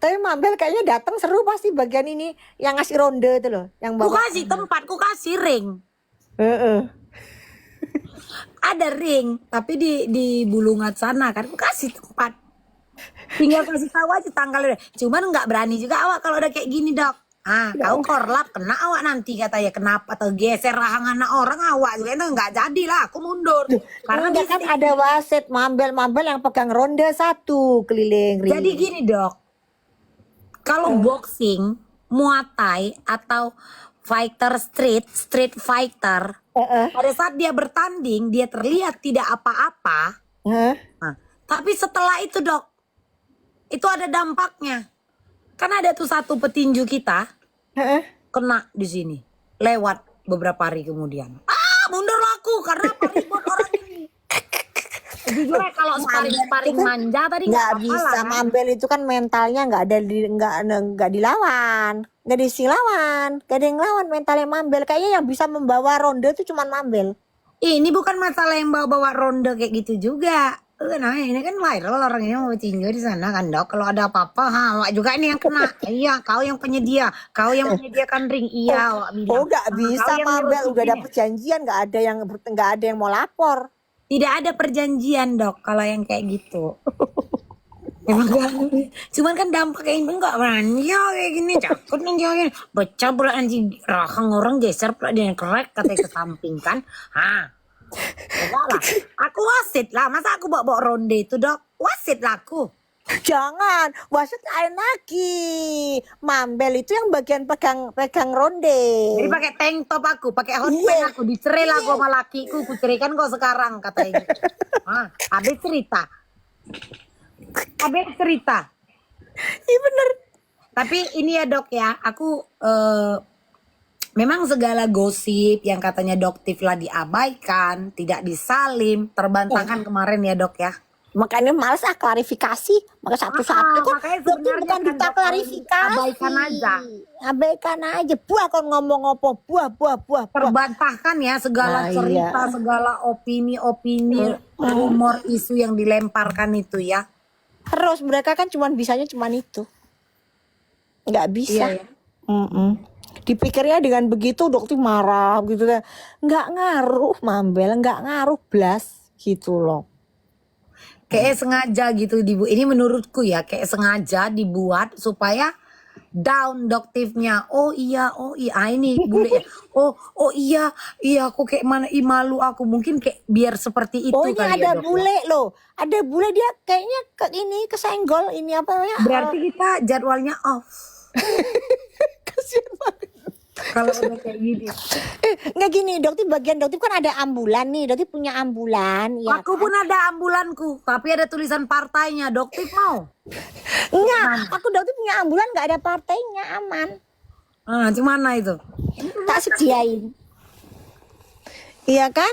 Tapi Mambel kayaknya datang seru pasti bagian ini yang ngasih ronde itu loh, yang Ku bawa. kasih tempat, ku kasih ring. Ada ring, tapi di Bulungan sana kan, ku kasih tempat. Tinggal kasih tahu aja tanggalnya. Cuman nggak berani juga awak kalau udah kayak gini, Dok. Kau korlap kena awak nanti katanya, kenapa atau geser rahang anak orang awak juga itu nggak jadi lah, aku mundur. Karena Enggak kan ada wasit Mambel yang pegang ronde satu keliling ring. jadi gini, Dok. Kalau boxing, Muay Thai atau fighter street fighter, pada saat dia bertanding dia terlihat tidak apa-apa. Tapi setelah itu, Dok, itu ada dampaknya. Kan ada tuh satu petinju kita kena di sini, lewat beberapa hari kemudian. Mundur aku karena apa, ribut orang ini. Jujur kalau sparring manja tadi nggak bisa kan? Mambel itu kan mentalnya nggak dilawan, nggak dilawan, nggak ada yang lawan mentalnya Mambel. Kayaknya yang bisa membawa ronde itu cuma Mambel. Ini bukan masalah yang bawa ronde kayak gitu juga. Nah ini kan viral, orang ini mau tinju di sana kan, Dok. Kalau ada apa-apa, awak juga ini yang kena. Iya, kau yang penyedia, kau yang menyediakan ring. Iya, awak bilang. Oh, nggak bisa Mambel, udah ada perjanjian, nggak ada yang mau lapor. Tidak ada perjanjian, Dok, kalau yang kayak gitu. Cuman kan dampaknya ini enggak berani ya kayak gini, cakut nih dia gini. Pecah pula anjing, rahang orang geser pula dia kerek katanya ke samping kan. Enggak lah. Aku wasit lah. Masa aku bawa ronde itu, Dok? Wasit lah aku. Jangan, wasit lain lagi. Mambel itu yang bagian pegang ronde. Jadi pakai tank top aku, pakai hot Iya. pants aku, dicerai lah gua sama lakiku, ku ceraikan kau sekarang katanya. Habis cerita. Iya bener. Tapi ini ya Dok ya, aku memang segala gosip yang katanya Doktif lah diabaikan, tidak disalin, terbantahkan kemarin ya Dok ya. Makanya males klarifikasi. Maka satu-satu kan makanya dokter sebenarnya bukan kan kita Dok, klarifikasi. abaikan aja. Abaikan aja. Buah kon ngomong apa? Buah. Terbantahkan ya segala Nah, cerita, iya. segala opini-opini, rumor isu yang dilemparkan itu ya. Terus mereka kan bisanya cuman itu. Nggak bisa. Iya, ya. Dipikirnya dengan begitu dokter marah gitu kan. Nggak ngaruh Mambel, nggak ngaruh blas gitu loh. Kayak sengaja gitu ini menurutku ya, kayak sengaja dibuat supaya down Doktifnya. Oh iya ini bule. Oh iya aku kayak mana malu aku, mungkin kayak biar seperti itu Oh ini kali ada ya Dok. bule loh. Ada bule dia kayaknya kesenggol ini apa namanya? Berarti kita jadwalnya off Kasian banget. kalau udah kayak gini. Nggak gini, dokter bagian dokter kan ada ambulan nih, dokter punya ambulan ya. Aku pun ada ambulanku, tapi ada tulisan partainya. Doktif mau? Enggak, aku dokter punya ambulan nggak ada partainya, aman. Gimana itu? Tak sediain. Iya kan?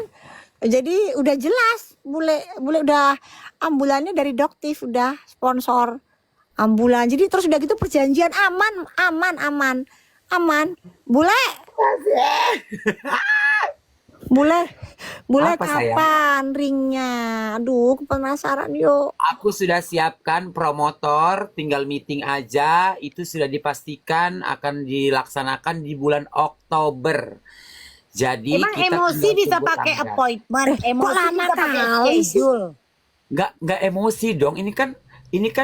Jadi udah jelas, bule udah ambulannya dari dokter udah sponsor ambulan. Jadi terus udah gitu perjanjian aman. Bule. Bule Apa, sayang? kapan ringnya? Aduh, penasaran yuk. Aku sudah siapkan promotor, tinggal meeting aja. Itu sudah dipastikan akan dilaksanakan di bulan Oktober. Jadi Emang kita emosi tinggal bisa tunggu pakai tanggal. appointment, emosi lama bisa pakai kali sih? schedule. Nggak emosi dong. Ini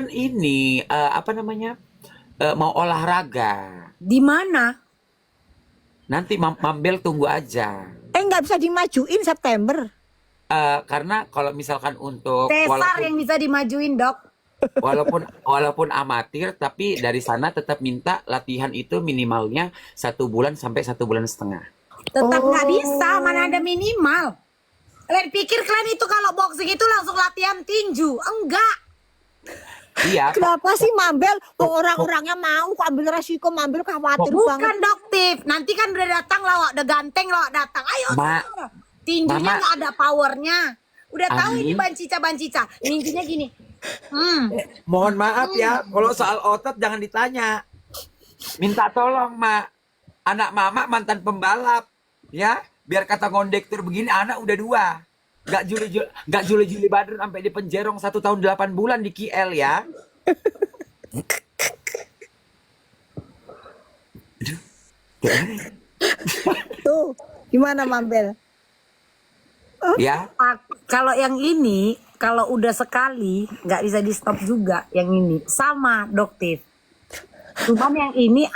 apa namanya? Mau olahraga. Di mana? Nanti Mambel tunggu aja. Nggak bisa dimajuin September. Karena kalau misalkan untuk Cesar yang bisa dimajuin Dok. walaupun amatir, tapi dari sana tetap minta latihan itu minimalnya 1 bulan sampai 1,5 bulan. Tetap nggak bisa, mana ada minimal. Kalian pikir kalian itu kalau boxing itu langsung latihan tinju? Enggak. Iya. Kenapa sih Mambel? Orang-orangnya mau kok ambil resiko, Mambel khawatir banget. Bukan Doktif. Nanti kan udah datang lawak, udah ganteng lawak datang. Ayo. Tinjunya Mama. nggak ada powernya. Udah tahu ini Amin. bancica. Ninjunya gini. Mohon maaf ya, kalau soal otot jangan ditanya. Minta tolong, Mak. Anak Mama mantan pembalap. Ya, biar kata kondektur begini, anak udah 2. Gak Juli Badrun sampai di penjerong 1 tahun 8 bulan di KL ya. Tuh, gimana Mambel? Ya, Kalau yang ini, kalau udah sekali nggak bisa di stop juga. Yang ini sama Doktif. Cuman yang ini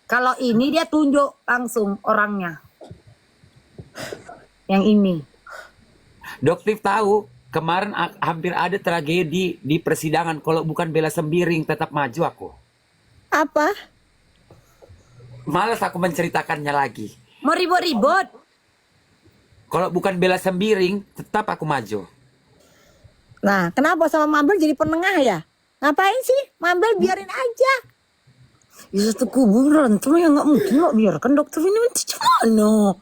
kalau ini dia tunjuk langsung orangnya. Yang ini. Doktif tahu kemarin hampir ada tragedi di persidangan. Kalau bukan bela Sembiring tetap maju aku. Apa? Malas aku menceritakannya lagi. Mau ribut-ribut. Kalau bukan bela Sembiring tetap aku maju. Nah, kenapa sama Mambel jadi penengah ya? Ngapain sih? Mambel biarin aja. Ya satu kuburan, cuma yang nggak mungkin lo biarkan Doktif ini gimana?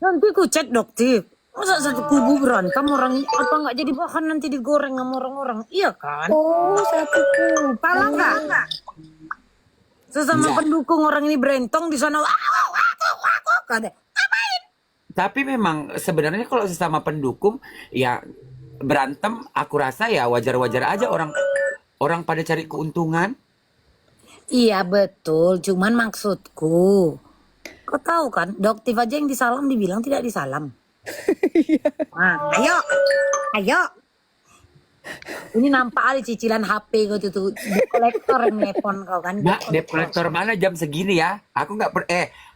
Nanti ku cek Doktif. Masa satu kuburan, kamu orang ini apa nggak jadi bahan nanti digoreng sama orang-orang? Iya kan? Oh, satu kubu. Salah nggak? Sesama Iya. pendukung orang ini berentong di sana. Kata, Tapi memang sebenarnya kalau sesama pendukung ya berantem, aku rasa ya wajar-wajar aja, orang pada cari keuntungan. iya betul, cuman maksudku, kau tahu kan, Doktif aja yang disalam dibilang tidak disalam. Ayo. Ini nampak ada cicilan HP kau tuh, debt collector yang nelpon kau kan. Mak, debt collector mana jam segini ya? Aku nggak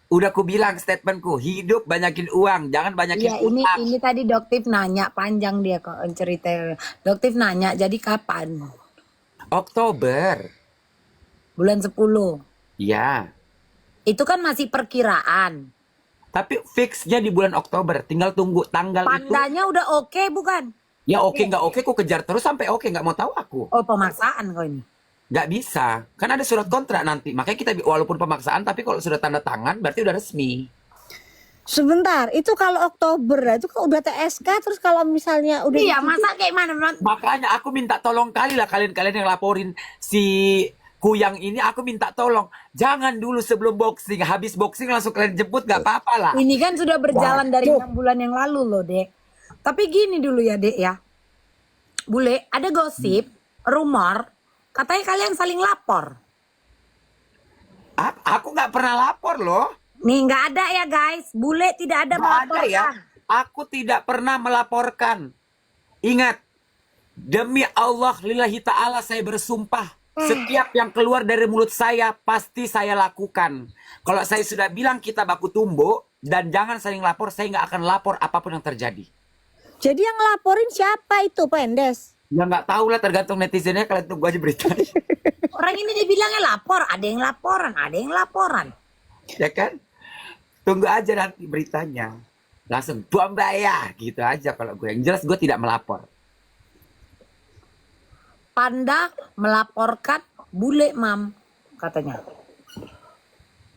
Udah ku bilang statementku, hidup banyakin uang, jangan banyakin Iya, utang. ini tadi Doktif nanya panjang dia kok cerita. Doktif nanya, jadi kapan? Oktober. Bulan 10. Ya. Itu kan masih perkiraan. Tapi fixnya di bulan Oktober, tinggal tunggu tanggal itu. Pandanya udah oke bukan? Ya oke nggak oke, ku kejar terus sampai oke, nggak mau tahu aku. Oh, pemaksaan kau ini. Nggak bisa, kan ada surat kontrak nanti. Makanya kita walaupun pemaksaan, tapi kalau sudah tanda tangan berarti udah resmi. Sebentar, itu kalau Oktober lah, itu kan udah TSK, terus kalau misalnya udah Iya, gitu, masa kayak mana? Makanya aku minta tolong kali lah kalian-kalian yang laporin si Kuyang ini, aku minta tolong. Jangan dulu sebelum boxing, habis boxing langsung kalian jemput nggak apa-apa lah. Ini kan sudah berjalan dari 6 bulan yang lalu loh, Dek. Tapi gini dulu ya, Dek ya. Bule, ada gosip, rumor, katanya kalian saling lapor. Aku nggak pernah lapor loh. Nih, nggak ada ya guys. Bule tidak ada Nggak ada melaporkan. ya. Aku tidak pernah melaporkan. Ingat, demi Allah lillahi ta'ala saya bersumpah. Setiap yang keluar dari mulut saya pasti saya lakukan. Kalau saya sudah bilang kita baku tumbuh dan jangan saling lapor, saya nggak akan lapor apapun yang terjadi. jadi yang ngelaporin siapa itu, Pendes? Ya nggak tahu lah, tergantung netizennya, kalian tunggu aja beritanya. Orang ini dibilangnya lapor, ada yang laporan, ada yang laporan. Ya kan? Tunggu aja nanti beritanya. Langsung Bombaya gitu aja kalau gue. Yang jelas gue tidak melapor. Panda melaporkan bule, Mam, katanya.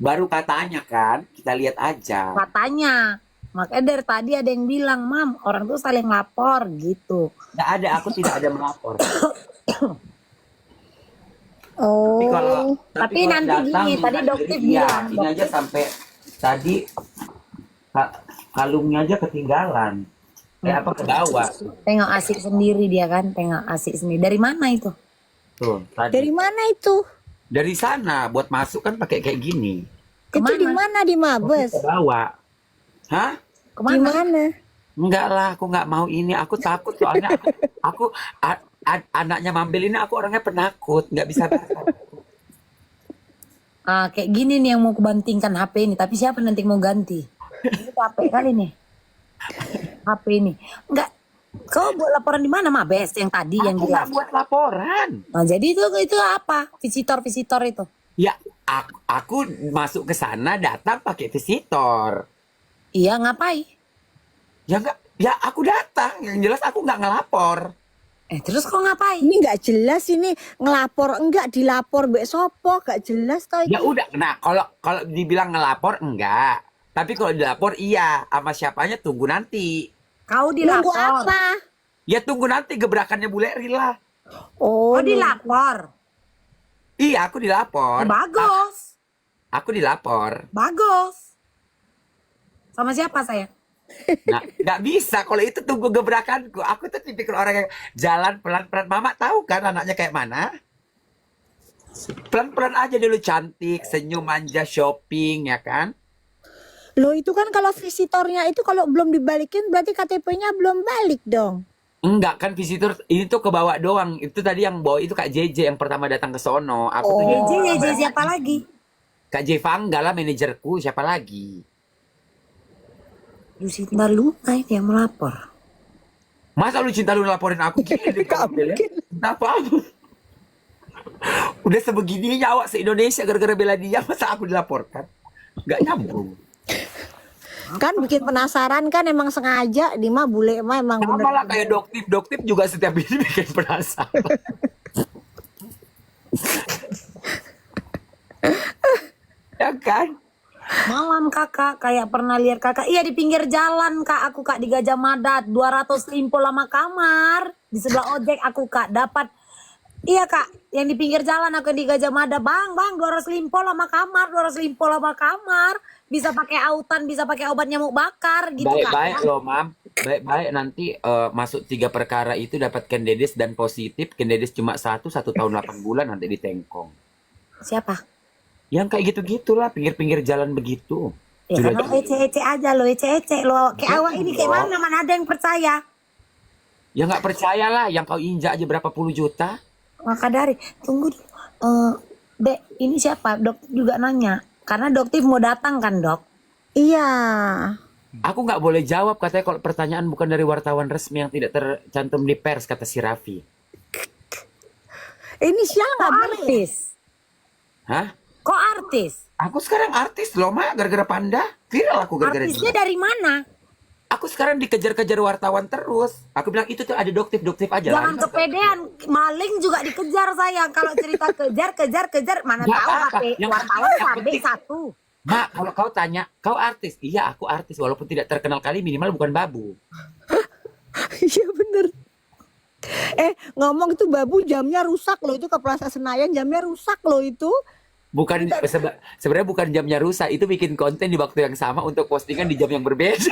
Baru katanya kan, kita lihat aja. Katanya. Makanya dari tadi ada yang bilang, Mam, orang tuh saling lapor gitu. Nggak ada, aku tidak ada melapor. Oh, Tapi kalau nanti datang gini, tadi dengan Doktif diri, iya, bilang, ini aja sampai tadi kalungnya aja ketinggalan. Apa ke bawah. tengok asik sendiri dia kan, tengok asik sendiri. Dari mana itu? Tuh, tadi. dari mana itu? Dari sana buat masuk kan pakai kayak gini. Itu di mana, di Mabes? Ke bawah. Hah? Di Kemana? mana? Enggak lah, aku nggak mau ini. Aku takut soalnya aku anaknya Mambel ini, aku orangnya penakut, nggak bisa bahasa. Kayak gini nih yang mau kubantingkan HP ini. Tapi siapa nanti mau ganti? Ini HP kali nih. HP ini. Enggak. Kau buat laporan di mana, Mabes? Yang tadi yang Aku nggak jelas. buat laporan. Nah, jadi itu apa? Visitor itu. Ya, aku masuk ke sana datang pakai visitor. Iya, ngapain? Ya enggak, ya aku datang. Yang jelas aku nggak ngelapor. Terus kau ngapain? Ini nggak jelas ini, ngelapor enggak, dilapor mbek sopo, gak jelas tau Ya ini. udah, nah kalau dibilang ngelapor enggak. Tapi kalau dilapor iya, sama siapanya tunggu nanti. Kau Nunggu dilapor. apa? Ya tunggu nanti gebrakannya Bu Leri lah. Oh, Kau dilapor. Iya, aku dilapor. Bagus. Aku dilapor. Bagus. Sama siapa saya? Nah, nggak bisa kalau itu tunggu gebrakanku. Aku tuh tipikal orang yang jalan pelan-pelan. Mama tahu kan anaknya kayak mana? Pelan-pelan aja dulu, cantik, senyum, manja, shopping, ya kan? loh itu kan kalau visitornya itu kalau belum dibalikin berarti KTP-nya belum balik dong. Enggak kan visitor ini tuh kebawa doang. Itu tadi yang bawa itu Kak JJ yang pertama datang ke sono. Aku tuh JJ siapa lagi? Kak J Vangga lah manajerku, siapa lagi? Lucinta Luna ini yang melapor. Masa lu cinta lu laporin aku gini deh, Kak Abel ya? Kenapa? Udah sebegininya awak se-Indonesia gara-gara bela dia, masa aku dilaporkan? Nggak nyambung. Kan bikin penasaran kan, emang sengaja di mah bule mah emang Sama bener. lah kayak Doktif juga setiap ini bikin penasaran. Ya kan? Malam kakak, kayak pernah lihat kakak. Iya di pinggir jalan kak, aku kak di Gajah Mada 200 limpo lama kamar. Di sebelah ojek aku kak dapat. Iya kak, yang di pinggir jalan aku di Gajah Mada. Bang 200 limpo lama kamar, 200 limpo lama kamar. Bisa pakai autan, bisa pakai obat nyamuk bakar gitu kak. Baik-baik loh, Mam. Baik-baik, nanti masuk 3 perkara itu dapat Kendedes dan positif. Kendedes cuma 1 tahun 8 bulan nanti ditengkong. Siapa? Yang kayak gitu-gitulah, pinggir-pinggir jalan begitu. Ya Sudah karena ece-ece aja lo, ece-ece lo. Kayak awak ini kayak mana, mana ada yang percaya. Ya nggak percaya lah, yang kau injak aja berapa puluh juta. Maka dari, tunggu dulu. Dek, ini siapa? Dokter juga nanya. Karena doktif mau datang kan dok? Iya. Aku nggak boleh jawab katanya kalau pertanyaan bukan dari wartawan resmi yang tidak tercantum di pers, kata si Raffi. Inisial Kok nggak boleh. artis? Hah? Kok artis? Aku sekarang artis loh, Mak, gara-gara Panda. Viral aku gara-gara Artisnya dia. dari mana? Aku sekarang dikejar-kejar wartawan terus. Aku bilang itu tuh ada doktif aja Jangan lah. kepedean, maling juga dikejar sayang. Kalau cerita kejar, mana Nggak tahu apa-apa. HP Yang wartawan penting- yang KB penting- 1. Mak, kalau kau tanya, kau artis? Iya, aku artis. Walaupun tidak terkenal kali, minimal bukan babu. Iya bener. Ngomong itu Babu jamnya rusak loh, itu ke Plaza Senayan jamnya rusak loh itu. Bukan sebenarnya bukan jamnya rusak, itu bikin konten di waktu yang sama untuk postingan di jam yang berbeda.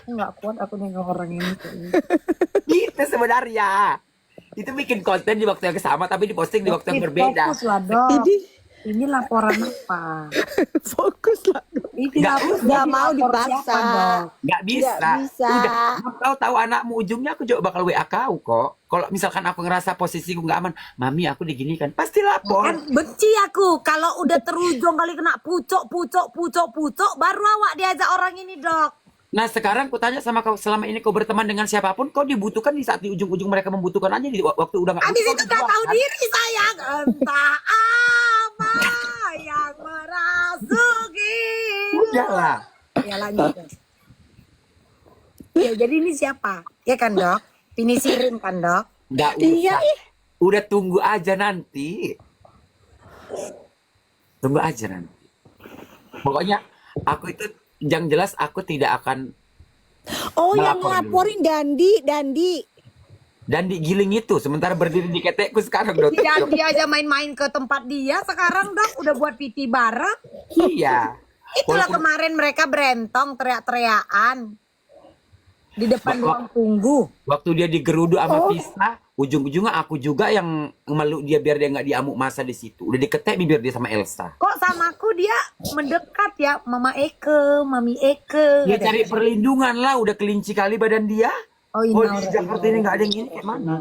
Enggak kuat aku nengok orang ini. Gitu sebenarnya. Itu bikin konten di waktu yang sama tapi diposting di waktu yang berbeda. Fokus lah dok. Ini Ini laporan apa? fokus lah. Ini Nggak, laporan nggak mau lapor dipaksa. siapa, Dok? Nggak bisa. Nggak bisa. Udah, kau tahu anakmu ujungnya aku juga bakal WA kau kok. Kalau misalkan aku ngerasa posisiku nggak aman, mami aku diginikan, pasti lapor. Kan benci aku kalau udah terujung kali kena pucuk, baru awak diajak orang ini dok. Nah sekarang aku tanya sama kau, selama ini kau berteman dengan siapapun, kau dibutuhkan di saat di ujung-ujung mereka membutuhkan aja, di waktu udah nggak Habis butuh, itu kau gak tahu dibuang, kan? diri sayang. Entah apa yang merasuki. Udahlah. Ya lanjut. Ya jadi ini siapa? Ya kan dok? Pinisirin kan dok? Nggak Iya, usah. Udah tunggu aja nanti. Tunggu aja nanti. Pokoknya aku itu yang jelas aku tidak akan Oh yang Melapor ngelaporin Dandi. dan digiling itu sementara berdiri di ketekku sekarang dok. Tidak dia aja main-main ke tempat dia sekarang dok udah buat PT bareng. Iya. Itulah Walaupun- kemarin mereka berentong teriak-teriakan di depan Wak- ruang tunggu. Waktu dia digerudu sama Pisa, ujung-ujungnya aku juga yang meluk dia biar dia nggak diamuk masa di situ. Udah diketek bibir dia sama Elsa. Kok sama aku dia mendekat ya, Mama Eke, Mami Eke. Dia katanya. cari perlindungan lah, udah kelinci kali badan dia. Oh, Oh, Inaura, di Jakarta ini nggak ada yang ini kayak mana?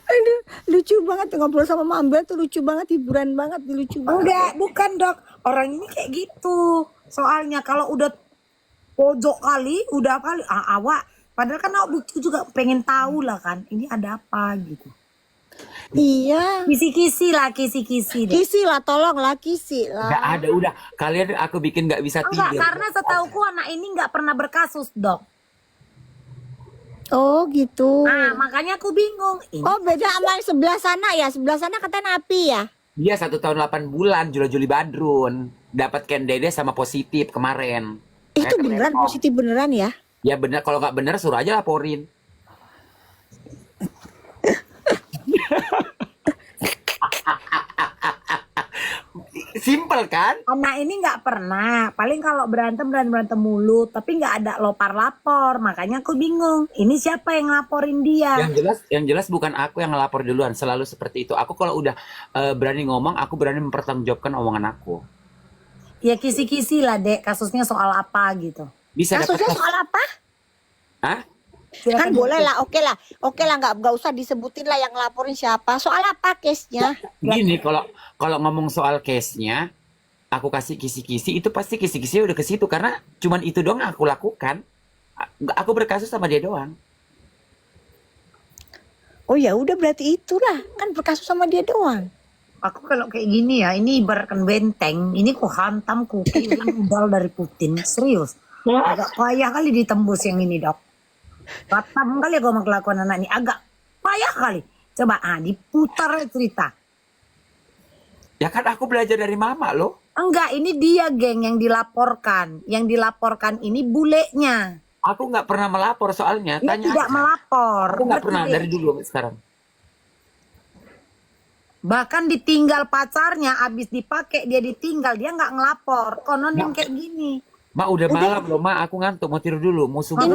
Aduh, lucu banget ngobrol sama Mambel tuh, lucu banget, hiburan banget, lucu banget. Enggak, bukan dok. Orang ini kayak gitu. Soalnya kalau udah pojok kali, udah kali, awak. Padahal kan awak juga pengen tahu lah kan, ini ada apa gitu. Iya. Kisi-kisi lah, kisi-kisi deh. Kisi lah, tolong lah, kisi lah. Nggak ada, udah. Kalian aku bikin nggak bisa Enggak, tidur. karena setauku anak ini nggak pernah berkasus dok. Oh gitu. Nah, makanya aku bingung. Ini Oh beda sama yang sebelah sana ya, sebelah sana katanya napi ya. Dia 1 tahun 8 bulan, Juli Badrun. Dapat Ken Dede sama positif kemarin. Itu Kayak beneran telepon. positif beneran ya? Ya bener, kalau nggak bener suruh aja laporin. Simple kan? anak ini nggak pernah. Paling kalau berantem mulu, tapi nggak ada lapor. Makanya aku bingung. Ini siapa yang laporin dia? Yang jelas bukan aku yang ngelapor duluan, selalu seperti itu. Aku kalau udah berani ngomong, aku berani mempertanggungjawabkan omongan aku. Ya kisi-kisi lah dek. Kasusnya soal apa gitu. Bisa Kasusnya dapat. soal apa? Hah? Kan boleh lah, oke lah, nggak usah disebutin lah yang ngelaporin siapa. Soal apa case-nya? Gini, kalau ngomong soal case-nya, aku kasih kisi-kisi, itu pasti kisi-kisi udah ke situ karena cuman itu doang yang aku lakukan. Aku berkasus sama dia doang. Oh ya udah berarti itulah, kan berkasus sama dia doang. Aku kalau kayak gini ya, ini ibaratkan benteng. Ini ku hantam, ku kirim udal dari Putin. Serius. Agak payah kali ditembus yang ini dok. Batam kali aku sama kelakuan anak ini. Agak payah kali. Coba diputar cerita. Ya kan aku belajar dari mama loh. Enggak, ini dia geng yang dilaporkan. Yang dilaporkan ini bulenya. Aku nggak pernah melapor soalnya. Dia Tanya tidak aja. melapor. Aku nggak Ngerti pernah deh. dari dulu sampai sekarang. Bahkan ditinggal pacarnya, abis dipakai dia ditinggal, dia nggak ngelapor. Konon yang kayak gini. Ma udah malam loh, Ma. Aku ngantuk mau tidur dulu. Mau subuh.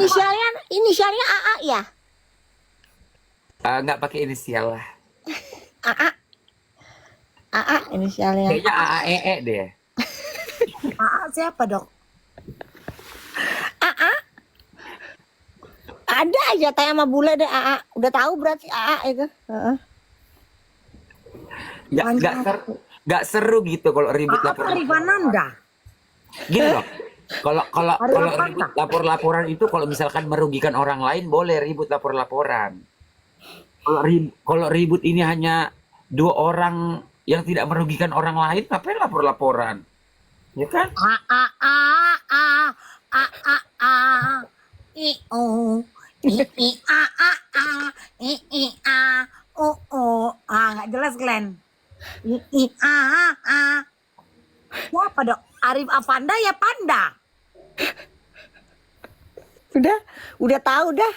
Inisialnya AA ya? Nggak pakai inisial lah. AA inisialnya. Kayaknya AAEE deh. Siapa dok? Ada aja tanya sama bule deh AA. Udah tahu berarti AA itu. Heeh. Nggak nggak seru gitu kalau ribut Apa lapor-laporan. Rifananda? Gini loh. Kalau kalau Hari kalau apa? ribut lapor-laporan itu kalau misalkan merugikan orang lain boleh ribut lapor-laporan. Kalau ribut ini hanya dua orang yang tidak merugikan orang lain, ngapain lapor-laporan? Ya kan? A a a a a a a I o I a a a I a o nggak jelas Glenn. I a a. Siapa dok? Arif Afanda ya Panda. Udah tahu dah.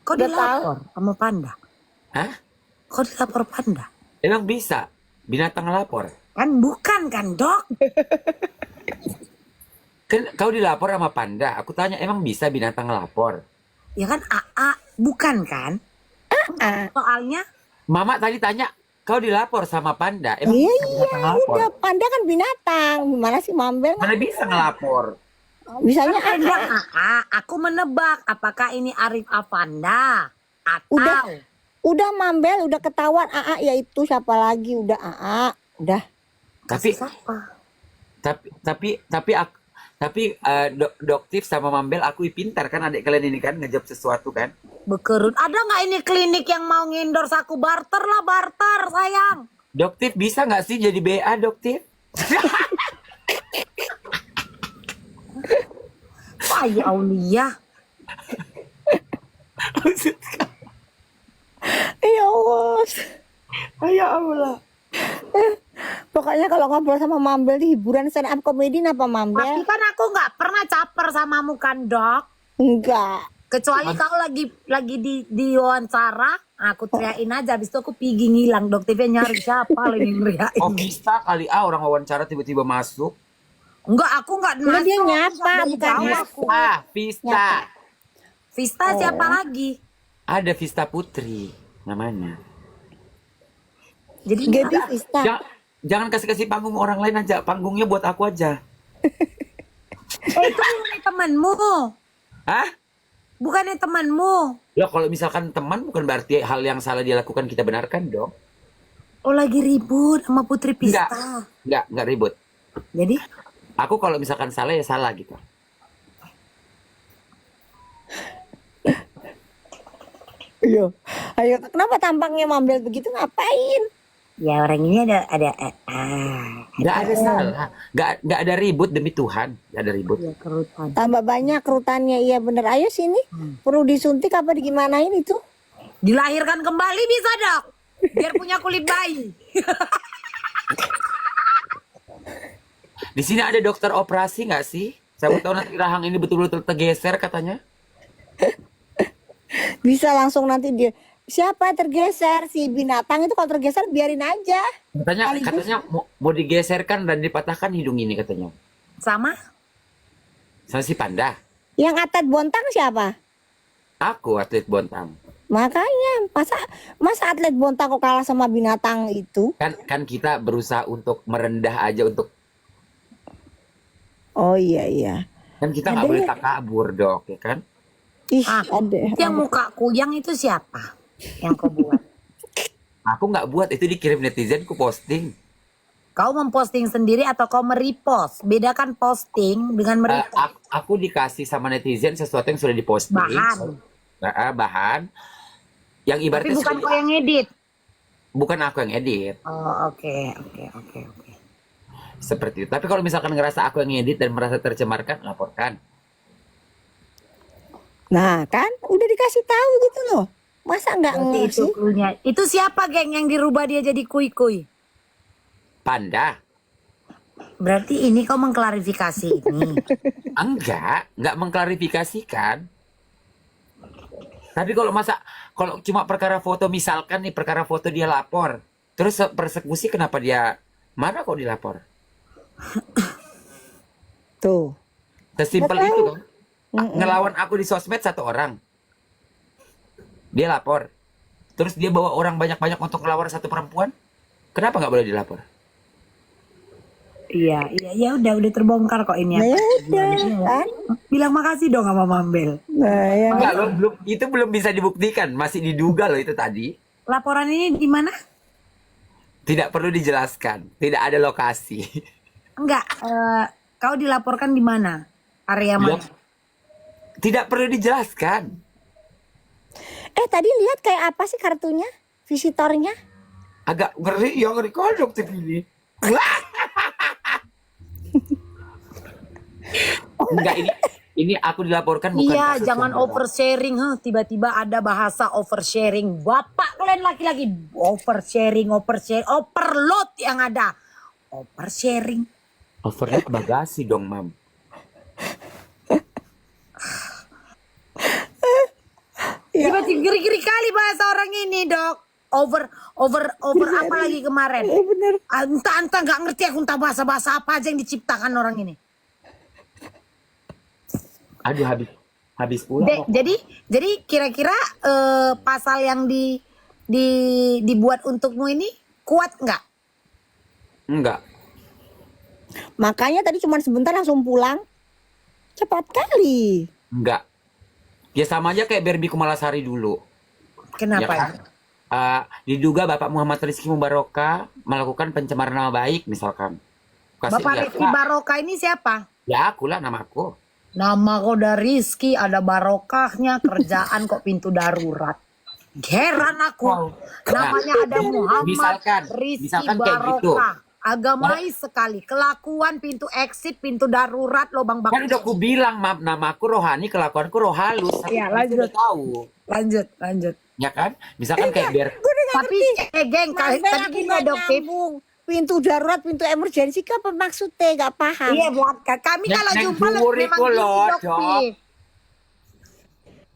Kok Udah dilapor sama Panda? Hah? Kok dilapor Panda? Emang bisa binatang lapor? Kan bukan kan dok? Kan kau dilapor sama panda. Aku tanya emang bisa binatang lapor? Ya kan AA bukan kan? Soalnya Ah. Mama tadi tanya kau dilapor sama panda. Emang Iya, bisa binatang lapor? udah panda kan binatang. Gimana sih Mambel? Mana bisa ngelapor? Bisanya kan bilang AA, aku menebak apakah ini Arif Afanda atau udah Mambel, udah ketahuan AA yaitu siapa lagi? Udah AA, udah. Tapi siapa? tapi Doktif sama Mambel aku pintar kan adik kalian ini kan ngejawab sesuatu kan? Bekerut. Ada nggak ini klinik yang mau ngendorse aku barter lah barter sayang. Doktif bisa nggak sih jadi BA Doktif? Wah ya Aulia. Ya Allah. Ya Allah. Pokoknya kalau ngobrol sama Mambel di hiburan stand up comedy apa Tapi Mambel? kan aku nggak pernah caper samamu kan dok. Enggak. Kecuali kau lagi di wawancara, aku teriakin aja. Habis itu aku pergi ngilang. Dokternya nyari siapa lagi ngeriain. Oh bisa kali orang wawancara tiba-tiba masuk. Enggak, aku nggak Udah dia masuk. nyapa, Dari bukan bawah masuk. aku. Vista. Vista siapa lagi? Ada Vista Putri namanya. Jadi Gaby Vista. Jangan kasih panggung orang lain aja. Panggungnya buat aku aja. itu bukannya temanmu. Hah? Bukannya temanmu. Ya kalau misalkan teman bukan berarti hal yang salah dia lakukan kita benarkan dong. Oh lagi ribut sama Putri Pista. Enggak ribut. Jadi Aku kalau misalkan salah ya salah gitu. Ayo, kenapa tampangnya Mambel begitu? Ngapain? ya orang ini ada Enggak ada salah. Enggak ada ribut demi Tuhan. Enggak ada ribut. ya kerutan. Tambah banyak kerutannya, iya bener. Ayo sini, perlu disuntik apa digimanain itu? Dilahirkan kembali bisa dok. Biar punya kulit bayi. Di sini ada dokter operasi nggak sih? Saya tahu nanti rahang ini betul-betul tergeser katanya. Bisa langsung nanti dia, siapa tergeser? Si binatang itu kalau tergeser biarin aja. Katanya mau digeserkan dan dipatahkan hidung ini katanya. Sama? Sama si panda. Yang atlet bontang siapa? Aku atlet bontang. Makanya masa atlet bontang kok kalah sama binatang itu? Kan kita berusaha untuk merendah aja untuk Oh iya. kan kita nggak boleh takabur dok ya kan? Ih, Itu yang muka kuyang itu siapa? Yang kau buat? Aku nggak buat itu dikirim netizen ku posting. Kau memposting sendiri atau kau merepost? Bedakan posting dengan merepost. Aku dikasih sama netizen sesuatu yang sudah diposting. Bahan. Bahan. Yang Tapi ibaratnya bukan kau yang edit. bukan aku yang edit. Oh oke. Seperti itu. Tapi kalau misalkan ngerasa aku yang ngedit dan merasa tercemarkan, laporkan. Nah kan udah dikasih tahu gitu loh. Masa nggak Berarti itu ngasih? cluenya. Itu siapa geng yang dirubah dia jadi kuy-kuy? Panda? Berarti ini kau mengklarifikasi ini. Enggak mengklarifikasikan. Tapi kalau cuma perkara foto, misalkan nih perkara foto dia lapor, terus persekusi kenapa dia mana kok dilapor? Tuh. Sesimpel Nggak itu tahu. kan. Ngelawan aku di sosmed satu orang. Dia lapor. Terus dia bawa orang banyak-banyak untuk ngelawan satu perempuan. Kenapa nggak boleh dilapor? Iya, ya udah terbongkar kok ini. Nah, ya udah kan. Bilang makasih dong sama Mambel. Nah ya. Enggak, itu belum bisa dibuktikan. Masih diduga loh itu tadi. Laporan ini di mana? Tidak perlu dijelaskan. Tidak ada lokasi. Enggak, kau dilaporkan di mana? Area mana? Tidak perlu dijelaskan. Tadi lihat kayak apa sih kartunya? Visitornya? Agak ngeri ya, ngeri kalau dokter ini. Enggak, ini aku dilaporkan bukan Iya, kasus jangan yang berat. oversharing. Tiba-tiba ada bahasa oversharing. Bapak kalian laki-laki oversharing, overload yang ada. Oversharing. Overload bagasi dong, Mam. Tiba-tiba geri-geri kali bahasa orang ini, Dok. Over apa lagi kemarin? Bener. Entah nggak ngerti aku entah bahasa-bahasa apa aja yang diciptakan orang ini. Aduh, habis pulang. Dek, jadi kira-kira pasal yang dibuat untukmu ini kuat nggak? Enggak. Makanya tadi cuma sebentar langsung pulang. Cepat kali. Enggak. Ya sama aja kayak Barbie Kumalasari dulu. Kenapa? Ya kan? Diduga Bapak Muhammad Rizky Mubaroka melakukan pencemaran nama baik misalkan. Kasih Bapak lihat, Rizky Pak. Barokah ini siapa? Ya akulah namaku. Nama kau udah Rizky, ada barokahnya, kerjaan kok pintu darurat. Heran aku. Wow. Namanya ada Muhammad Rizky misalkan kayak gitu. Barokah. Agamais sekali. Kelakuan pintu exit, pintu darurat, lobang Kan bakar. udah aku bilang, namaku rohani, kelakuanku roh halus. Iya, Tapi lanjut. udah tahu. Lanjut. Ya kan? Misalkan kayak biar Tapi, geng, Mas, tadi aku gini nggak adoptif. nyambung. Pintu darurat, pintu emergensi kan apa maksudnya? Gak paham. Iya, buat kami Neng- kalau neng jumpa dhuwur memang iku gini, lho, adoptif.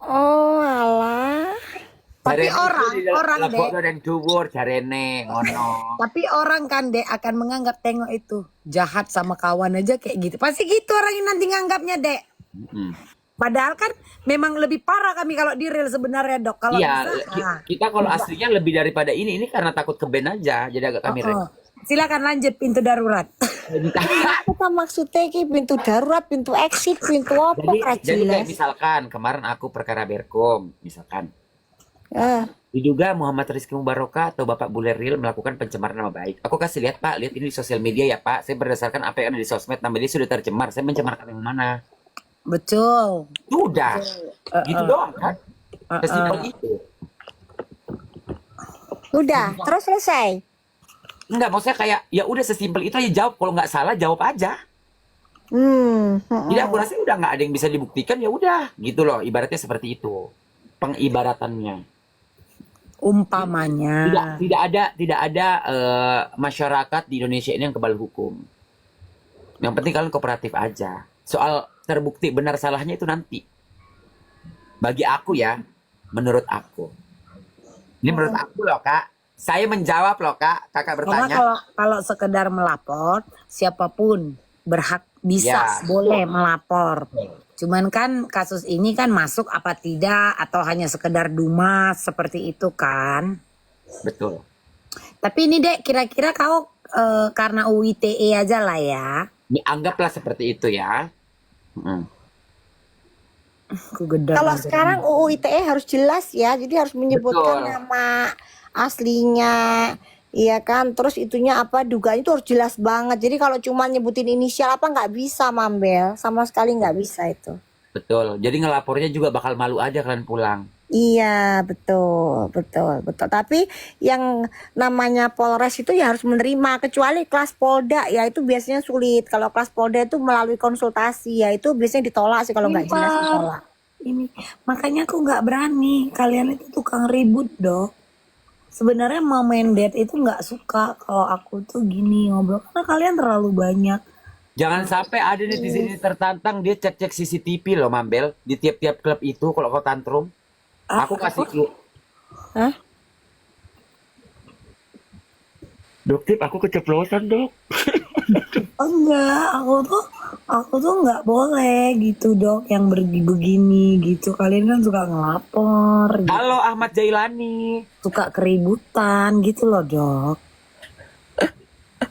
Oh alah. Tapi jarene orang, itu di orang, lebokno yang dhuwur jarene ngono. Tapi orang kan Dek akan menganggap tengok itu jahat sama kawan aja kayak gitu. Pasti gitu orang yang nanti nganggapnya Dek. Mm. Padahal kan memang lebih parah kami kalau di real sebenarnya Dok. Kalau Iya, bisa, kita kalau aslinya lebih daripada ini karena takut ke band aja, jadi agak kami oh. Silakan lanjut pintu darurat. Apa maksudnya ki pintu darurat, pintu exit, pintu apa? Jadi kayak Jelas. misalkan kemarin aku perkara Berkom, misalkan Ah, diduga Muhammad Rizky Mubaroka atau Bapak Bule Real melakukan pencemaran nama baik. Aku kasih lihat Pak, lihat ini di sosial media ya Pak. Saya berdasarkan apa yang ada di sosmed, nama dia sudah tercemar. Saya mencemarkan yang mana? Betul. Sudah, gitu doang kan? Sesimpel itu. udah, terus selesai. Enggak, maksudnya kayak ya udah sesimpel itu aja jawab. Kalau nggak salah jawab aja. Jadi aku rasa udah nggak ada yang bisa dibuktikan ya udah gitu loh. Ibaratnya seperti itu. Pengibaratannya. Umpamanya. Tidak ada masyarakat di Indonesia ini yang kebal hukum. Yang penting kalian kooperatif aja. Soal terbukti benar salahnya itu nanti. Bagi aku ya, menurut aku. Ini menurut aku loh Kak. Saya menjawab loh Kak. Kakak Karena bertanya. kalau sekedar melapor, siapapun berhak bisa Ya. boleh melapor. Cuman kan kasus ini kan masuk apa tidak atau hanya sekedar dumas seperti itu kan. Betul. Tapi ini Dek, kira-kira kau karena UITE aja lah ya. Anggaplah seperti itu ya. Aku gedar. Kalau aja. sekarang UU ITE harus jelas ya, jadi harus menyebutkan Betul. nama aslinya, iya kan. Terus itunya apa, dugaan itu harus jelas banget. Jadi kalau cuma nyebutin inisial apa nggak bisa, Mambel, sama sekali nggak bisa itu. Betul. Jadi ngelapornya juga bakal malu aja kalian pulang. Iya, betul. Tapi yang namanya Polres itu ya harus menerima, kecuali kelas Polda ya itu biasanya sulit. Kalau kelas Polda itu melalui konsultasi ya itu biasanya ditolak sih kalau nggak jelas Pintar. ditolak. Ini makanya aku nggak berani. Kalian itu tukang ribut Dok. Sebenarnya mau main date itu nggak suka kalau aku tuh gini ngobrol karena kalian terlalu banyak. Jangan sampai ada netizen ini tertantang dia cek-cek CCTV loh Mambel di tiap-tiap klub itu kalau kau tantrum. Aku kasih clue. Hah? Dok, Tip, aku keceplosan, Dok. Oh enggak, aku tuh nggak boleh gitu Dok yang begini gitu. Kalian kan suka ngelapor, gitu. Halo Ahmad Jailani. Suka keributan gitu loh Dok.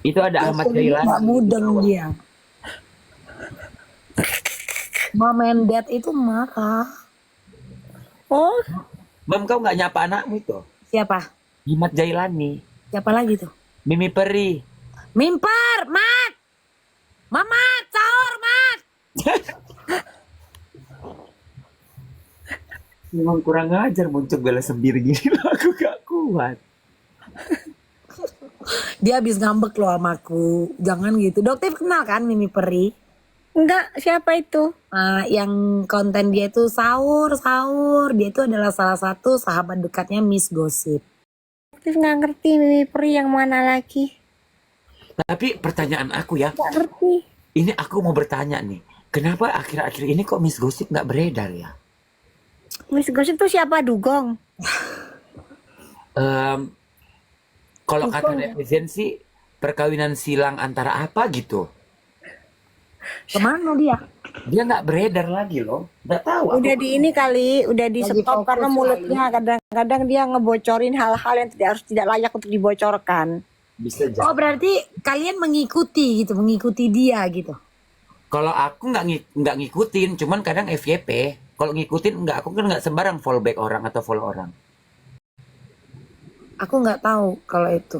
Itu ada Ahmad Jailani. Nggak mudeng dia. Mau main date itu marah. Oh, Mam, kau nggak nyapa anakmu itu? Siapa? Ahmad Jailani. Siapa lagi tuh? Mimi Peri. Mimper, Mat. Mamat, sahur, Mat. Memang kurang ajar muncul bela sendiri gini loh, aku gak kuat. Dia habis ngambek loh sama aku. Jangan gitu. Dokter kenal kan Mimi Peri? Enggak, siapa itu? Yang konten dia itu sahur. Dia itu adalah salah satu sahabat dekatnya Miss Gossip. Aktif nggak ngerti Mimi Peri yang mana lagi. Tapi pertanyaan aku ya, Nggak ngerti. ini aku mau bertanya nih. Kenapa akhir-akhir ini kok Miss Gossip nggak beredar ya? Miss Gossip tuh siapa? Dugong? Kalau kata netizen sih perkawinan silang antara apa gitu. Kemana dia? Dia nggak beredar lagi loh. Nggak tahu. aku. Udah di ini kali, udah di Lagi stop fokus karena kali. mulutnya kadang-kadang dia ngebocorin hal-hal yang tidak layak untuk dibocorkan. Bisa jadi. Oh berarti kalian mengikuti gitu, mengikuti dia gitu. Kalau aku nggak ngikutin, cuman kadang FYP. Kalau ngikutin nggak, aku kan nggak sembarang follow back orang atau follow orang. Aku nggak tahu kalau itu.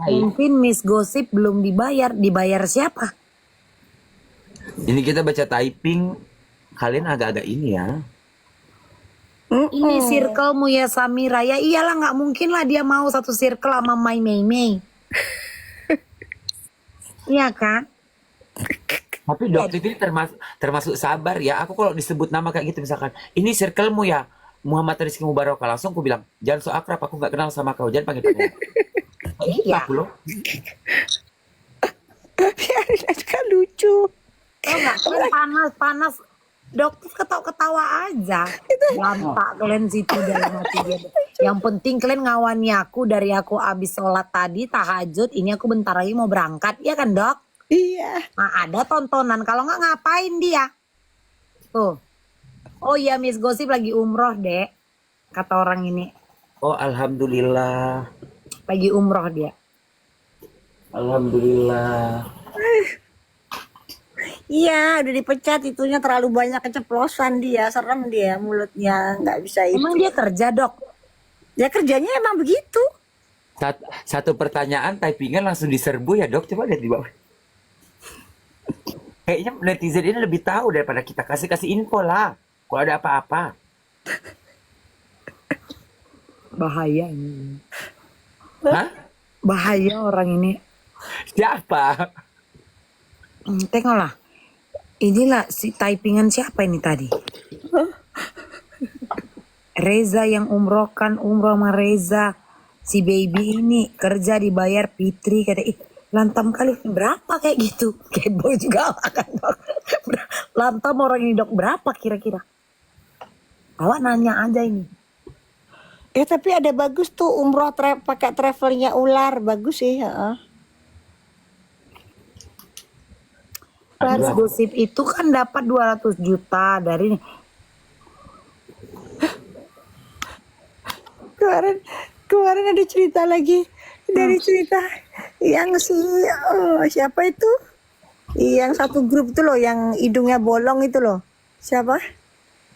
Mungkin Miss Gossip belum dibayar. Dibayar siapa? Ini kita baca typing, kalian agak-agak ini ya. Ini circlemu ya Samira. Ya iyalah nggak mungkin lah dia mau satu circle sama My Mei Mei. Iya kan? Tapi dokter ini termasuk sabar ya. Aku kalau disebut nama kayak gitu misalkan, ini circlemu ya Muhammad Rizky Mubarakah, langsung aku bilang, jangan so akrab, aku nggak kenal sama kau, jangan panggil. Iya. Aku loh. Biarin aja kan lucu. Oh nggak kan panas. Dokter ketawa-ketawa aja. Lampak kalian situ dalam hati dia. Yang penting kalian ngawani aku dari aku abis sholat tadi tahajud. Ini aku bentar lagi mau berangkat, ya kan dok? Iya. Nah, ada tontonan. Kalau nggak ngapain dia? Tuh. Oh iya Miss Gossip lagi umroh dek. Kata orang ini. Oh alhamdulillah. Lagi umroh dia. Alhamdulillah. Iya, udah dipecat itunya terlalu banyak keceplosan dia, serem dia mulutnya, nggak bisa itu. Emang dia kerja dok? Ya kerjanya emang begitu. Satu pertanyaan typingan langsung diserbu ya dok. Coba lihat di bawah. Kayaknya netizen ini lebih tahu daripada kita kasih info lah. Kalau ada apa-apa. Bahaya ini. Hah? Bahaya orang ini. Siapa? Tengoklah. Inilah si typingan siapa ini tadi? Reza yang umroh sama Reza. Si baby ini kerja dibayar Fitri kata lantam kali berapa kayak gitu. Kayak boy juga akan dok. Lantam orang ini dok berapa kira-kira? Awak nanya aja ini. Ya tapi ada bagus tuh umroh pakai travelnya ular, bagus sih. Miss Gossip itu kan dapat 200 juta dari kemarin ada cerita lagi dari cerita yang siapa itu yang satu grup itu loh yang hidungnya bolong itu loh, siapa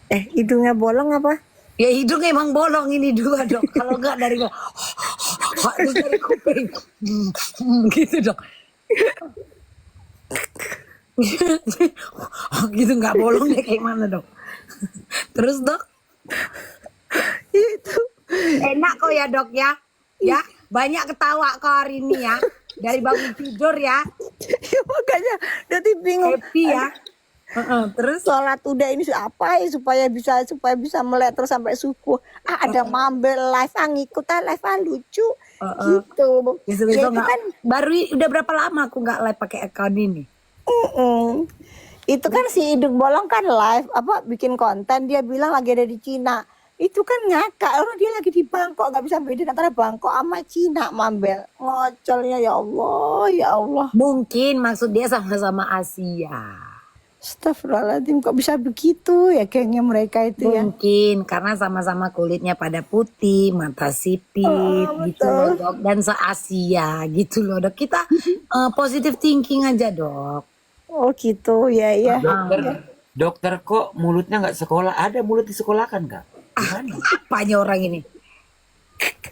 hidungnya bolong apa ya hidung emang bolong ini dua dok. Kalau enggak dari terus dari kuping gitu dok. Gitu nggak bolong deh kayak mana dok. Terus dok itu. enak kok ya dok ya. Ya banyak ketawa kok hari ini ya. Dari bangun tidur ya. Ya makanya nanti bingung Happy ya. Terus sholat udah ini apa ya supaya bisa melek terus sampai subuh. Ada Mambel live ngikut live lucu gitu. Gitu Ya, itu nggak kan baru udah berapa lama aku nggak live pakai account ini. itu kan si hidung bolong kan live bikin konten, dia bilang lagi ada di Cina. Itu kan ngakak, orang dia lagi di Bangkok, nggak bisa bedain antara Bangkok sama Cina. Mambel ngocolnya, ya Allah. Mungkin maksud dia sama-sama Asia. Astagfirullahaladzim, kok bisa begitu ya gengnya mereka itu ya. Mungkin karena sama-sama kulitnya pada putih, mata sipit gitu loh dok. Dan se-Asia gitu loh dok. Kita positive thinking aja dok. Oh gitu, ya. Dokter kok mulutnya nggak sekolah? Ada mulut di sekolah kan kak? Apanya orang ini?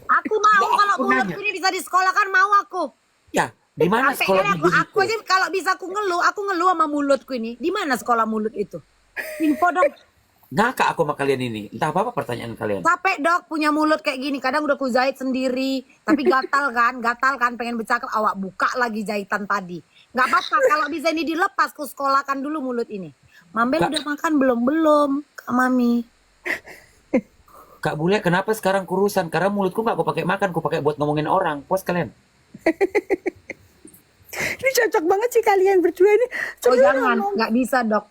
Aku mau Nggak, kalau aku mulutku nanya. ini bisa disekolahkan, mau aku. Ya, di mana Sampai sekolah kali minggu aku itu? aja kalau bisa aku ngeluh sama mulutku ini. Di mana sekolah mulut itu? Info dong. Ngakak aku sama kalian ini. Entah apa pertanyaan kalian. Capek dok punya mulut kayak gini. Kadang udah ku jahit sendiri. Tapi gatal kan. Pengen bercakap. Awak buka lagi jahitan tadi. Gak apa-apa. Kalau bisa ini dilepas. Ku sekolahkan dulu mulut ini. Mambel Kak. udah makan belum? Belum. Kak Mami. Kak Bule, kenapa sekarang kurusan? Karena mulutku nggak aku pakai makan, aku pakai buat ngomongin orang. Puas kalian? Ini cocok banget sih kalian berdua ini. Oh Sebenarnya jangan. ngomong. Gak bisa dok.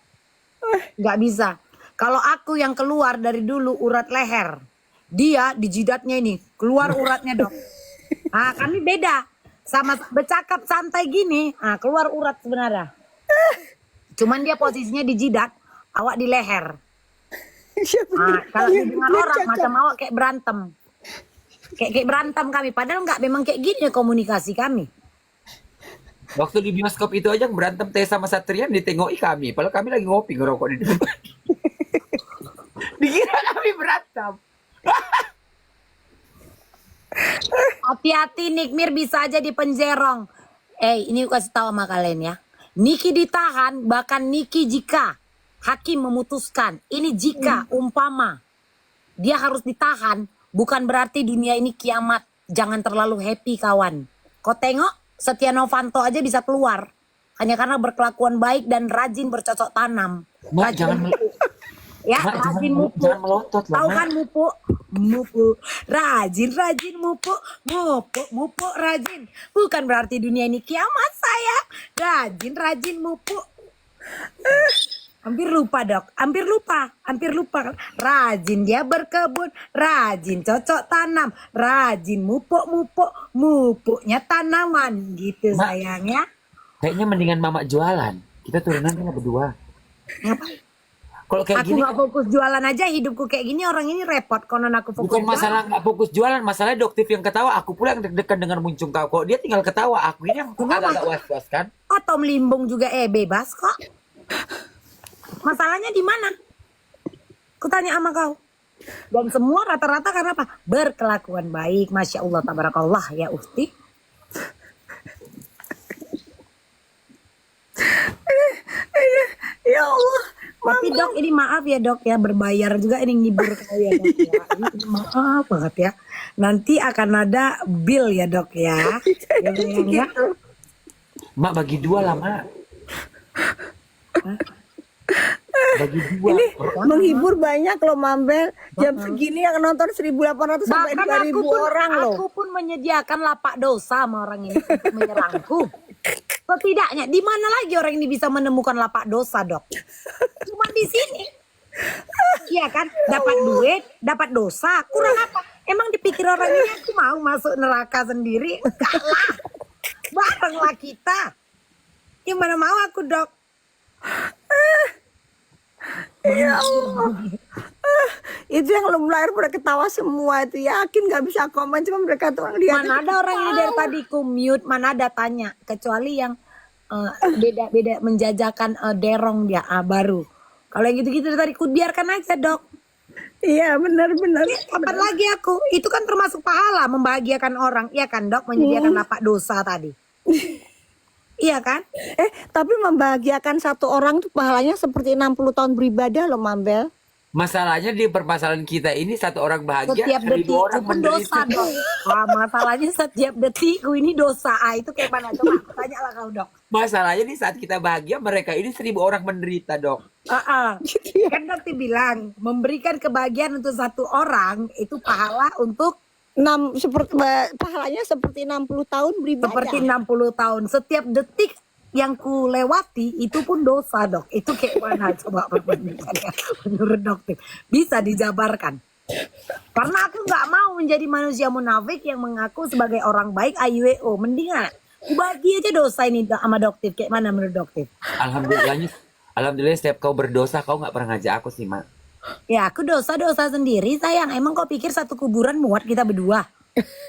Gak bisa. Kalau aku yang keluar dari dulu urat leher. Dia di jidatnya ini. Keluar uratnya dok. Ah, kami beda. Sama bercakap santai gini. Ah, keluar urat sebenarnya. Cuman dia posisinya di jidat. Awak di leher. Siapa Ah, kalau kalian didengar berdua orang cocok. macam awak kayak berantem. Kayak berantem kami. Padahal nggak memang kayak gini komunikasi kami. Waktu di bioskop itu aja berantem Tessa sama Satrian ditengoki kami. Padahal kami lagi ngopi ngerokok di depan. Dikira kami berantem. Hati-hati Nikmir bisa aja dipenjerong. Ini kasih tahu sama kalian ya. Niki ditahan, bahkan Niki jika hakim memutuskan. Ini jika umpama dia harus ditahan, bukan berarti dunia ini kiamat. Jangan terlalu happy kawan. Kau tengok Setia Novanto aja bisa keluar. Hanya karena berkelakuan baik dan rajin bercocok tanam. Mak, jangan Ya, Mak, rajin jangan- mupu. jangan melotot lah, Tahu Mak. kan mupu? Mupu. Rajin mupu rajin. Bukan berarti dunia ini kiamat saya. Rajin mupu. Hampir lupa dok, hampir lupa. Rajin dia berkebun, rajin cocok tanam, rajin mupuknya tanaman gitu Mak. sayang ya. Kayaknya mendingan mama jualan. Kita turunan kan berdua. Ngapain? Kalau kayak Aku gini nggak fokus jualan aja, hidupku kayak gini orang ini repot. Konon aku fokus bukan jualan. masalah nggak fokus jualan, masalah doktif yang ketawa. Aku pula yang deg-degan dengan muncung tahu. Kok dia tinggal ketawa, aku ini yang agak was-was kan. Atau melimbung juga bebas kok. Masalahnya di mana? Aku tanya sama kau. Dan semua rata-rata karena apa? Berkelakuan baik, masya Allah, tabarakallah ya Ukti. Ya Allah. Tapi dok ini maaf ya dok ya, berbayar juga ini ngibur kau ya dok ya. Ini maaf banget ya. Nanti akan ada bill ya dok ya. Ya, sayang, ya. Mak bagi dua lah, Mak. Bagi dua. Ini menghibur banyak loh Mambel. Jam segini yang nonton 1.800 sampai Bahkan 2.000 orang loh. aku pun menyediakan lapak dosa sama orang ini untuk menyerangku. Setidaknya di mana lagi orang ini bisa menemukan lapak dosa dok? Cuma di sini. Iya kan, dapat duit, dapat dosa, kurang apa? Emang dipikir orang ini aku mau masuk neraka sendiri? Enggak lah, barenglah kita. Gimana mau aku dok? Ya Allah. Itu yang belum lahir pada ketawa semua itu. Yakin gak bisa komen, cuma mereka tuh lihat. Mana ada orang ini dari tadi ku mute, mana ada tanya, kecuali yang beda-beda menjajakan derong dia baru. Kalau yang gitu-gitu dari tadi ku biarkan aja dok. Iya benar-benar. Kapan lagi aku? Itu kan termasuk pahala membahagiakan orang, iya kan dok? Menyediakan lapak dosa tadi. Iya kan? Tapi membahagiakan satu orang tuh pahalanya seperti 60 tahun beribadah loh Mambel. Masalahnya di permasalahan kita ini satu orang bahagia, Setiap 1.000 detikku orang pun dosa menderita. dok. Masalahnya setiap detikku ini dosa. Itu kayak mana? Coba tanya lah kau dok. Masalahnya di saat kita bahagia, mereka ini 1.000 orang menderita, dok. Kan dokter bilang memberikan kebahagiaan untuk satu orang itu pahala untuk Pahalanya seperti 60 tahun beribadah. seperti 60 tahun. Setiap detik yang ku lewati itu pun dosa dok. Itu kayak mana coba perbandingannya menurut dokter? Bisa dijabarkan. Karena aku nggak mau menjadi manusia munafik yang mengaku sebagai orang baik AIWO. Mendingan bagi aja dosa ini sama dokter. Kayak mana menurut dokter? Alhamdulillah setiap kau berdosa, kau nggak pernah ngajak aku sih, Mak. Ya aku dosa-dosa sendiri sayang. Emang kau pikir satu kuburan muat kita berdua?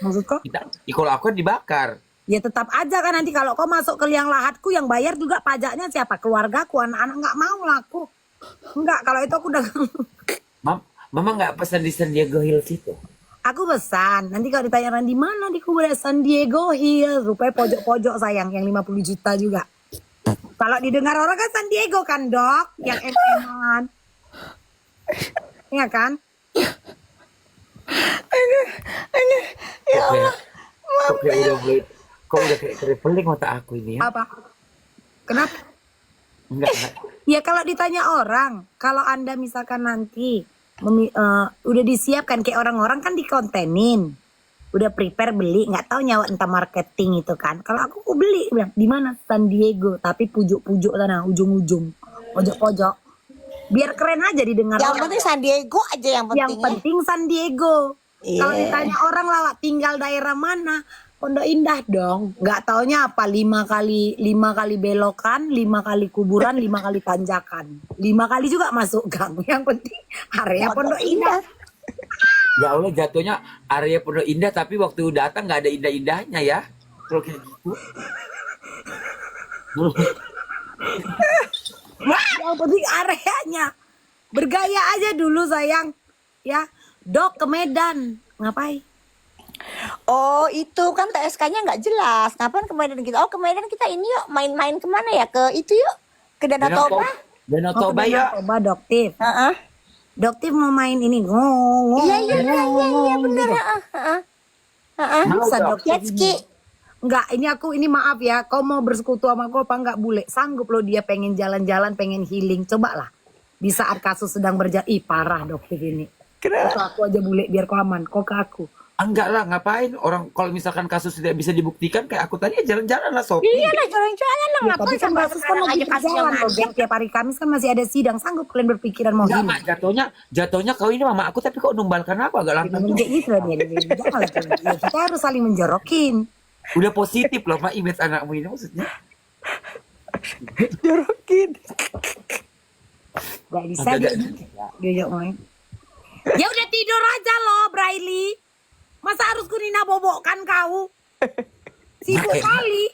Maksud kau? Kalau aku kan dibakar. Ya tetap aja kan nanti kalau kau masuk ke liang lahatku yang bayar juga pajaknya siapa? Keluargaku, anak-anak nggak mau lah aku. Enggak, kalau itu aku udah Mama nggak pesan di San Diego Hills itu? Aku pesan. Nanti kalau ditanya di mana di kuburan San Diego Hill, rupanya pojok-pojok sayang yang 50 juta juga. Kalau didengar orang kan San Diego kan, Dok, yang eman. Iya kan? Ya Allah. Kok udah kayak traveling mata aku ini ya? Apa? Kenapa? Enggak. Ya kalau ditanya orang, kalau Anda misalkan nanti udah disiapkan kayak orang-orang kan dikontenin, udah prepare beli, nggak tahu nyawa entah marketing itu kan. Kalau aku beli, bilang di mana San Diego, tapi pujuk-pujuk sana, ujung-ujung, pojok-pojok, biar keren aja didengar Yang orang. penting San Diego aja yang penting. Yang penting San Diego. Iya. Kalau ditanya orang lawak tinggal daerah mana, Pondok Indah dong. Nggak taunya apa 5 kali belokan, 5 kali kuburan, 5 kali tanjakan, 5 kali juga masuk gang. Yang penting area Pondok Indah. Ya Allah, jatuhnya area Pondok Indah tapi waktu datang nggak ada indah-indahnya ya. Kalau kayak gitu. Yang penting areanya. Bergaya aja dulu sayang. Ya, Dok ke Medan. Ngapain? Oh itu kan TSK-nya nggak jelas. Ngapain ke Medan gitu? Oh ke Medan kita ini yuk main-main kemana ya? Ke itu yuk ke Danau Toba. Danau Mau ke Toba ya. Danau Toba, Doktif. Heeh. Doktif mau main ini. Ngong, Iya bener. gitu. Heeh. Bisa Mau, Doktif Jet ski. ini. Enggak, ini maaf ya. Kau mau bersekutu sama aku apa enggak bule? Sanggup loh dia pengen jalan-jalan, pengen healing. Coba lah. Di saat kasus sedang berjalan. Ih parah Doktif ini. Kau ke aku aja bule biar kau aman. Kau ke aku. Enggak lah, ngapain orang kalau misalkan kasus tidak bisa dibuktikan kayak aku tadi ya jalan-jalan lah Sophie. Iya lah jalan-jalan lah. Ya, Ngapain tapi kan sampai kasus kan sekarang lagi aja kasus yang berjalan loh. ada. Geng. Tiap hari Kamis kan masih ada sidang. Sanggup kalian berpikiran mau Enggak, healing? Mak, jatuhnya kau ini mama aku tapi kok numbalkan aku agak lantang Kayak juga. gitu loh dia. Jangan lah, tuh. Ya, kita harus saling menjorokin. Udah positif loh Mak image anakmu ini maksudnya. Jorokin. Gak bisa Agak- dia main. Ya udah tidur aja loh, Braili. Masa harus kunina bobokkan kau? Sibuk Nah, kali.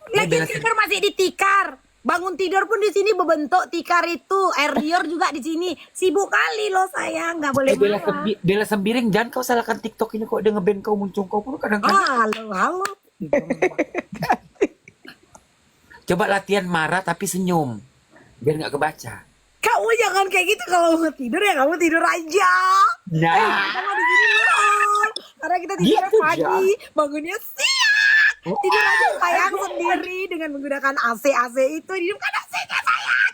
Lagi bela- tidur masih ditikar. Bangun tidur pun di sini berbentuk tikar itu. Air liur juga di sini. Sibuk kali loh sayang, nggak boleh Bella, marah. Bella Sembiring, jangan kau salahkan TikTok ini kok dia ngeband kau muncul kau pun kadang-kadang. Halo. Coba latihan marah tapi senyum biar nggak kebaca. Kamu jangan kayak gitu kalau mau tidur ya kamu tidur aja. Nah, Kamu di sini loh. Karena kita tidur Gitu, pagi, bangunnya siang. Tidur aja sayang sendiri dengan menggunakan AC itu. Hidupkan AC-nya sayang.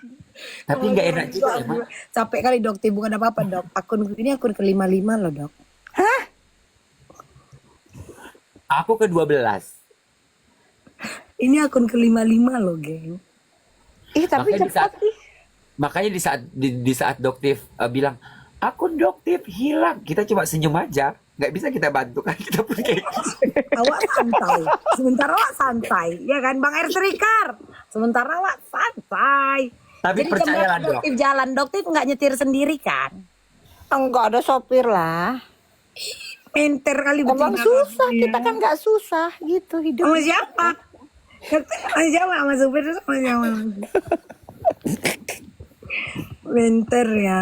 tapi nggak enak juga ya Mak. Capek kali dok, bukan apa-apa dok. Akun ini akun ke-55 loh dok. Aku ke-12. Ini akun ke-55 loh geng. Ih tapi Makanya di saat- cepat ih. Makanya di saat Doktif bilang akun Doktif hilang, kita cuma senyum aja, nggak bisa kita bantu kan kita pun kayak gitu. Awak santai. Sementara awak santai. Ya kan Bang Air Serikar. Sementara awak santai. Tapi Jadi percayalah, jam Doktif jalan. Doktif nggak nyetir sendiri kan? Enggak ada sopir lah. Enter kali Emang betina susah, kamu ya. kita kan nggak susah gitu hidup. Sama siapa? Sama siapa? Sama supir itu sama siapa? Winter ya.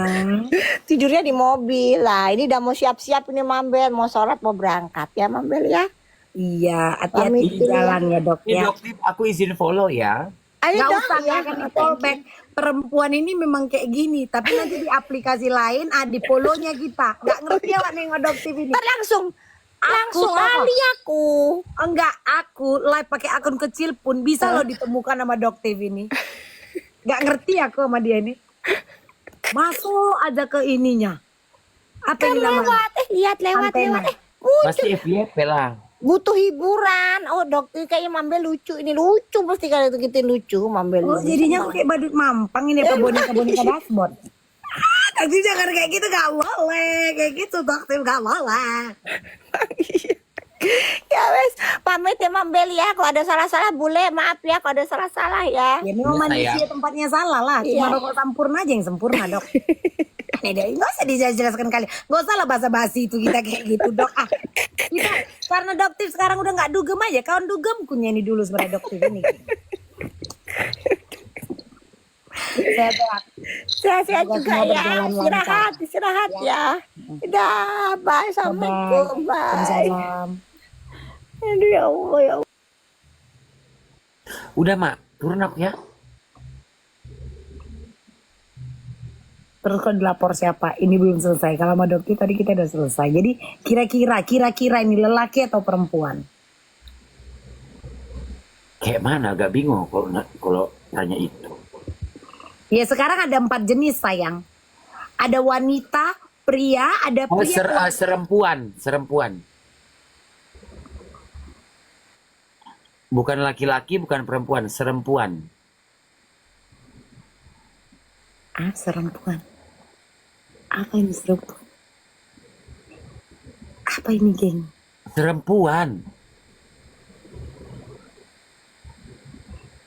Tidurnya di mobil lah. Ini udah mau siap-siap ini Mambel, mau sholat mau berangkat ya Mambel ya. Iya, hati-hati di Pamit. jalan ya dok Ini ya. Doktif aku izin follow ya. Ayo Gak dong, usah ya. akan di fallback. Perempuan ini memang kayak gini, tapi nanti di aplikasi lain di follow-nya kita. Gak ngerti ya nengok Doktif ini. Ntar langsung Aku kali aku. Enggak, aku live pakai akun kecil pun bisa loh ditemukan sama Doktif ini. Gak ngerti aku sama dia ini. Masuk aja ke ininya. Apa Kan yang namanya? lewat, lihat lewat Antena. lewat. Muncul. Pasti FYP lah. Butuh hiburan. Oh dokter kayaknya Mambel lucu. Ini lucu pasti kalau itu kita lucu Mambel. Oh, ini. jadinya aku kayak badut mampang ini apa boneka-boneka dashboard. Tapi jangan kayak gitu, gak boleh. Kayak gitu, Doktif gak boleh. Ya wes, pamit ya Mambel ya. Kalau ada salah-salah boleh, maaf ya kalau ada salah-salah ya. Ya memang Iya, manusia sayang. tempatnya salah lah. Cuma Iya. rokok sampurna aja yang sempurna, Dok. Nih, Dok, nggak usah dijelaskan kali. Nggak usah lah basa-basi itu kita kayak gitu, Dok. Kita karena Doktif sekarang udah nggak dugem aja. Kawan dugem kunya ini dulu sebenarnya Doktif ini. Sehat. Sehat-sehat Semoga juga semua ya. berjalan Istirahat, lancar. istirahat Ya, ya. Dah, bye. bye-bye. Assalamualaikum. Bye. Waalaikumsalam. Aduh ya Allah ya Allah. Udah mak, turun aku ya. Terus kok dilapor siapa? Ini belum selesai. Kalau sama dokter tadi kita udah selesai. Jadi kira-kira ini lelaki atau perempuan? Kayak mana? Agak bingung kalau tanya itu. Ya sekarang ada 4 jenis sayang. Ada wanita, pria, ada Oh, pria. serempuan. Bukan laki-laki, bukan perempuan, serempuan. Ah, serempuan. Apa ini serempuan? Apa ini, geng? Serempuan.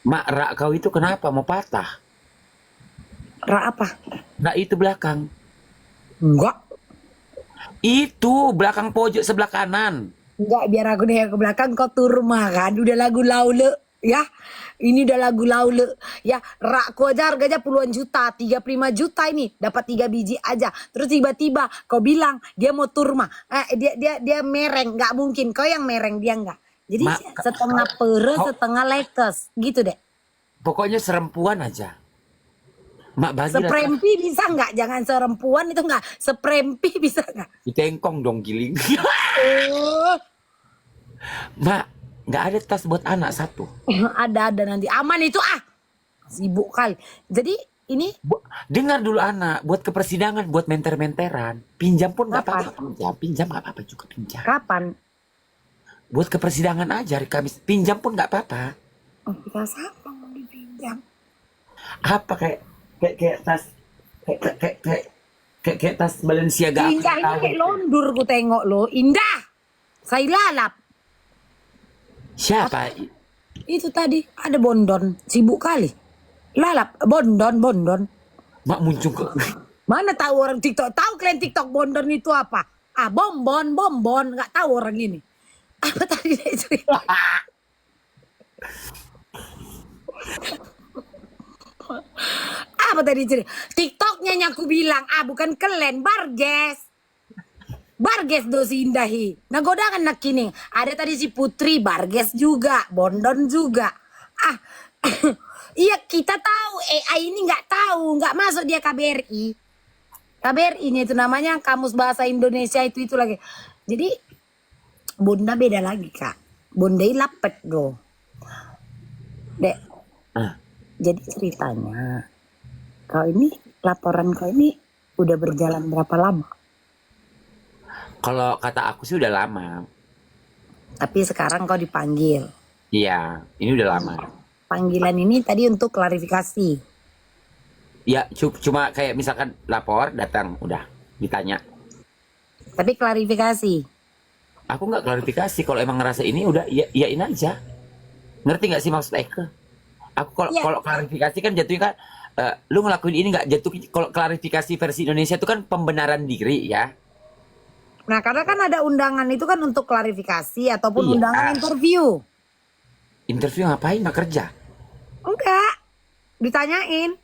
Mak, rak kau itu kenapa mau patah? Ra apa? Nah itu belakang. Enggak. Itu belakang pojok sebelah kanan. Enggak, biar aku nengok ke belakang kau turma kan. Udah lagu laule. Ya, ini udah lagu laule. Ya, rakku aja harganya puluhan juta, 35 juta ini dapat 3 biji aja. Terus tiba-tiba kau bilang dia mau turma. Dia mereng, nggak mungkin. Kau yang mereng, dia nggak. Jadi Mak, setengah pere, kau- setengah lekes, gitu deh. Pokoknya serempuan aja. Mak bagi Seprempi bisa nggak? Jangan serempuan itu nggak. Seprempi bisa nggak? ditengkong dong giling. Oh, Mak, nggak ada tas buat anak satu. ada nanti aman itu sibuk kali. Jadi ini Dengar dulu anak, buat ke persidangan, buat menter-menteran. Pinjam pun nggak Kapan? apa-apa. Pinjam nggak apa-apa juga pinjam. kapan? Buat ke persidangan aja hari Kamis. Pinjam pun nggak apa-apa. Oh, kita siapa mau dipinjam? Apa kayak tas kayak tas Balenciaga. Indah ini kayak londur ku tengok lo. Indah. Saya lalap. Siapa? Itu tadi ada Bondon. Sibuk kali. Lalap. Bondon. Mak muncul ke Mana tahu orang TikTok? Tahu kalian TikTok Bondon itu apa? Bonbon. Nggak tahu orang ini. Apa tadi dia cerita? Apa tadi cerita? TikToknya yang aku bilang, bukan kalian, Barges dosi indahi. Nah godangan nak kini. Ada tadi si Putri, Barges juga, Bondon juga. Iya kita tahu, AI ini nggak tahu, nggak masuk dia KBRI. KBRI-nya itu namanya Kamus Bahasa Indonesia itu lagi. Jadi Bunda beda lagi kak. Bunda lapet go. Dek. Ah. Jadi ceritanya, laporan kau ini udah berjalan berapa lama? Kalau kata aku sih udah lama. Tapi sekarang kau dipanggil. Iya, ini udah lama. Panggilan ini tadi untuk klarifikasi. Ya, cuma kayak misalkan lapor, datang, udah ditanya. Tapi klarifikasi. Aku nggak klarifikasi. Kalau emang ngerasa ini udah iyain aja. Ngerti nggak sih maksud Eke? Aku kalau klarifikasi kan jatuhnya kan lu ngelakuin ini nggak jatuh. Kalau klarifikasi versi Indonesia itu kan pembenaran diri ya. Nah karena kan ada undangan itu kan untuk klarifikasi ataupun Iya. undangan interview. Interview ngapain? Nggak kerja? Enggak. Ditanyain.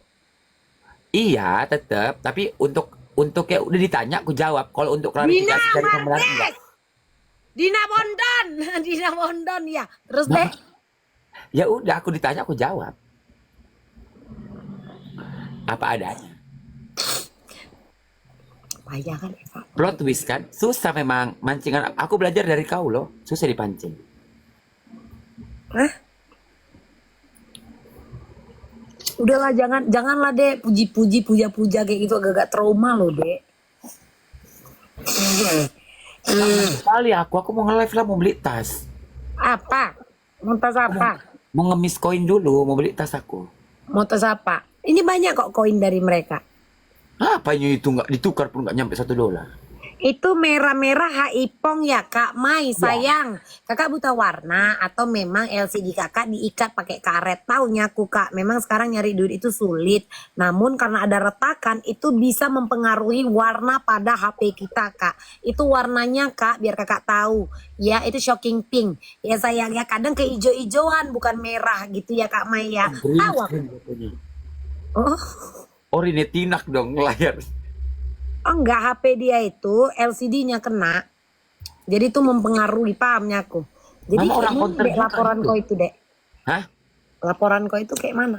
Iya, tetap. Tapi untuk ya udah ditanya, aku jawab. Kalau untuk klarifikasi dari pembenaran enggak. Dina Bondon ya. Terus Nah, deh. ya udah, aku ditanya, aku jawab. Apa adanya. Payah kan Eva. Plot twist kan? Susah memang mancingan. Aku belajar dari kau loh. Susah dipancing. Hah? Udahlah janganlah deh puji-puji puja-puja kayak gitu agak-agak trauma loh dek. Kali aku mau nge-live lah, mau beli tas. Apa? Mau tas apa? Mau ngemis koin dulu, mau beli tas aku. Mau tas apa? Ini banyak kok koin dari mereka. Apanya itu nggak ditukar pun nggak nyampe $1. Itu merah-merah Haipong ya Kak Mai sayang. Kakak buta warna atau memang LCD kakak diikat pakai karet? Taunya aku Kak, memang sekarang nyari duit itu sulit. Namun karena ada retakan itu bisa mempengaruhi warna pada HP kita Kak. Itu warnanya Kak, biar Kakak tahu. Ya itu shocking pink. Ya sayang ya kadang keijo-ijoan bukan merah gitu ya Kak Mai ya. Tahu aku. Oh. Oh ini tinak dong layar. Oh enggak, HP dia itu LCD-nya kena. Jadi itu mempengaruhi pahamnya aku. Jadi Mama orang kayak konter dek juga laporan gitu. kau itu dek. Hah? Laporan kau itu kayak mana?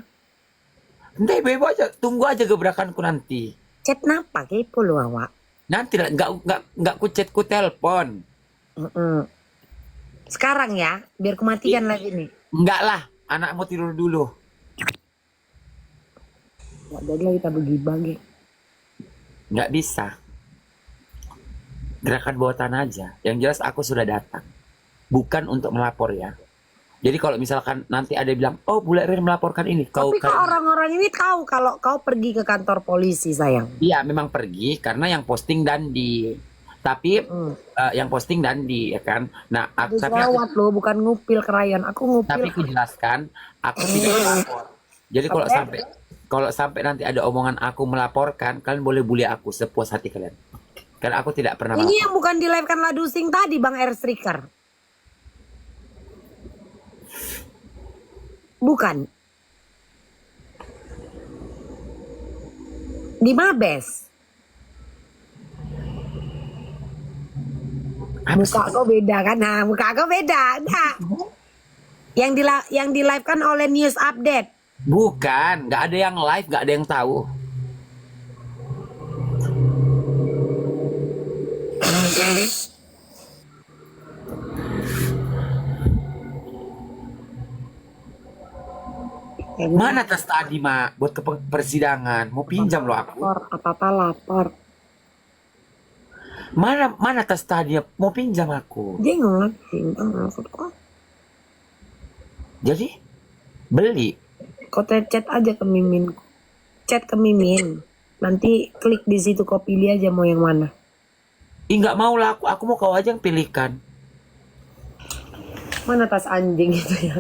Nanti bebas aja, tunggu aja gebrakanku nanti. Chat napa kepo lu awak? Nanti lah, nggak ku chat ku telepon. Mm-mm. Sekarang ya, biar kematian lagi nih. Enggak lah, anak mau tidur dulu. Nggak jadi lah kita bagi-bagi. Nggak bisa. Gerakan bawah tanah aja. Yang jelas aku sudah datang. Bukan untuk melapor ya. Jadi kalau misalkan nanti ada yang bilang, oh Bule Rin melaporkan ini. Kau Tapi kok orang-orang ini tahu kalau kau pergi ke kantor polisi sayang. iya memang pergi karena yang posting Dandi. Tapi yang posting Dandi ya kan. Nah, Itu tapi aku, selawat loh, bukan ngupil kerayan. Aku ngupil. tapi aku jelaskan, aku tidak melapor. Jadi kalau sampai nanti ada omongan aku melaporkan, kalian boleh bully aku sepuas hati kalian. Karena aku tidak pernah Ini melapor. yang bukan di live kan Ladusing tadi Bang Air Striker. Bukan. Di Mabes. Muka kau beda kan? Nah, muka kau beda. Nah. Yang di live kan oleh News Update. Bukan, nggak ada yang live, nggak ada yang tahu. Mana tas tadi, Mak? Buat ke persidangan. Mau pinjam loh aku. Lapor, apa-apa lapor. Mana tas tadi? Mau pinjam aku. Dia nggak maksud kok. Jadi, beli. Kau chat aja ke Mimin. Chat ke Mimin. Nanti klik di situ kau pilih aja mau yang mana. Ih, nggak mau lah aku. Aku mau kau aja yang pilihkan. Mana tas anjing itu ya?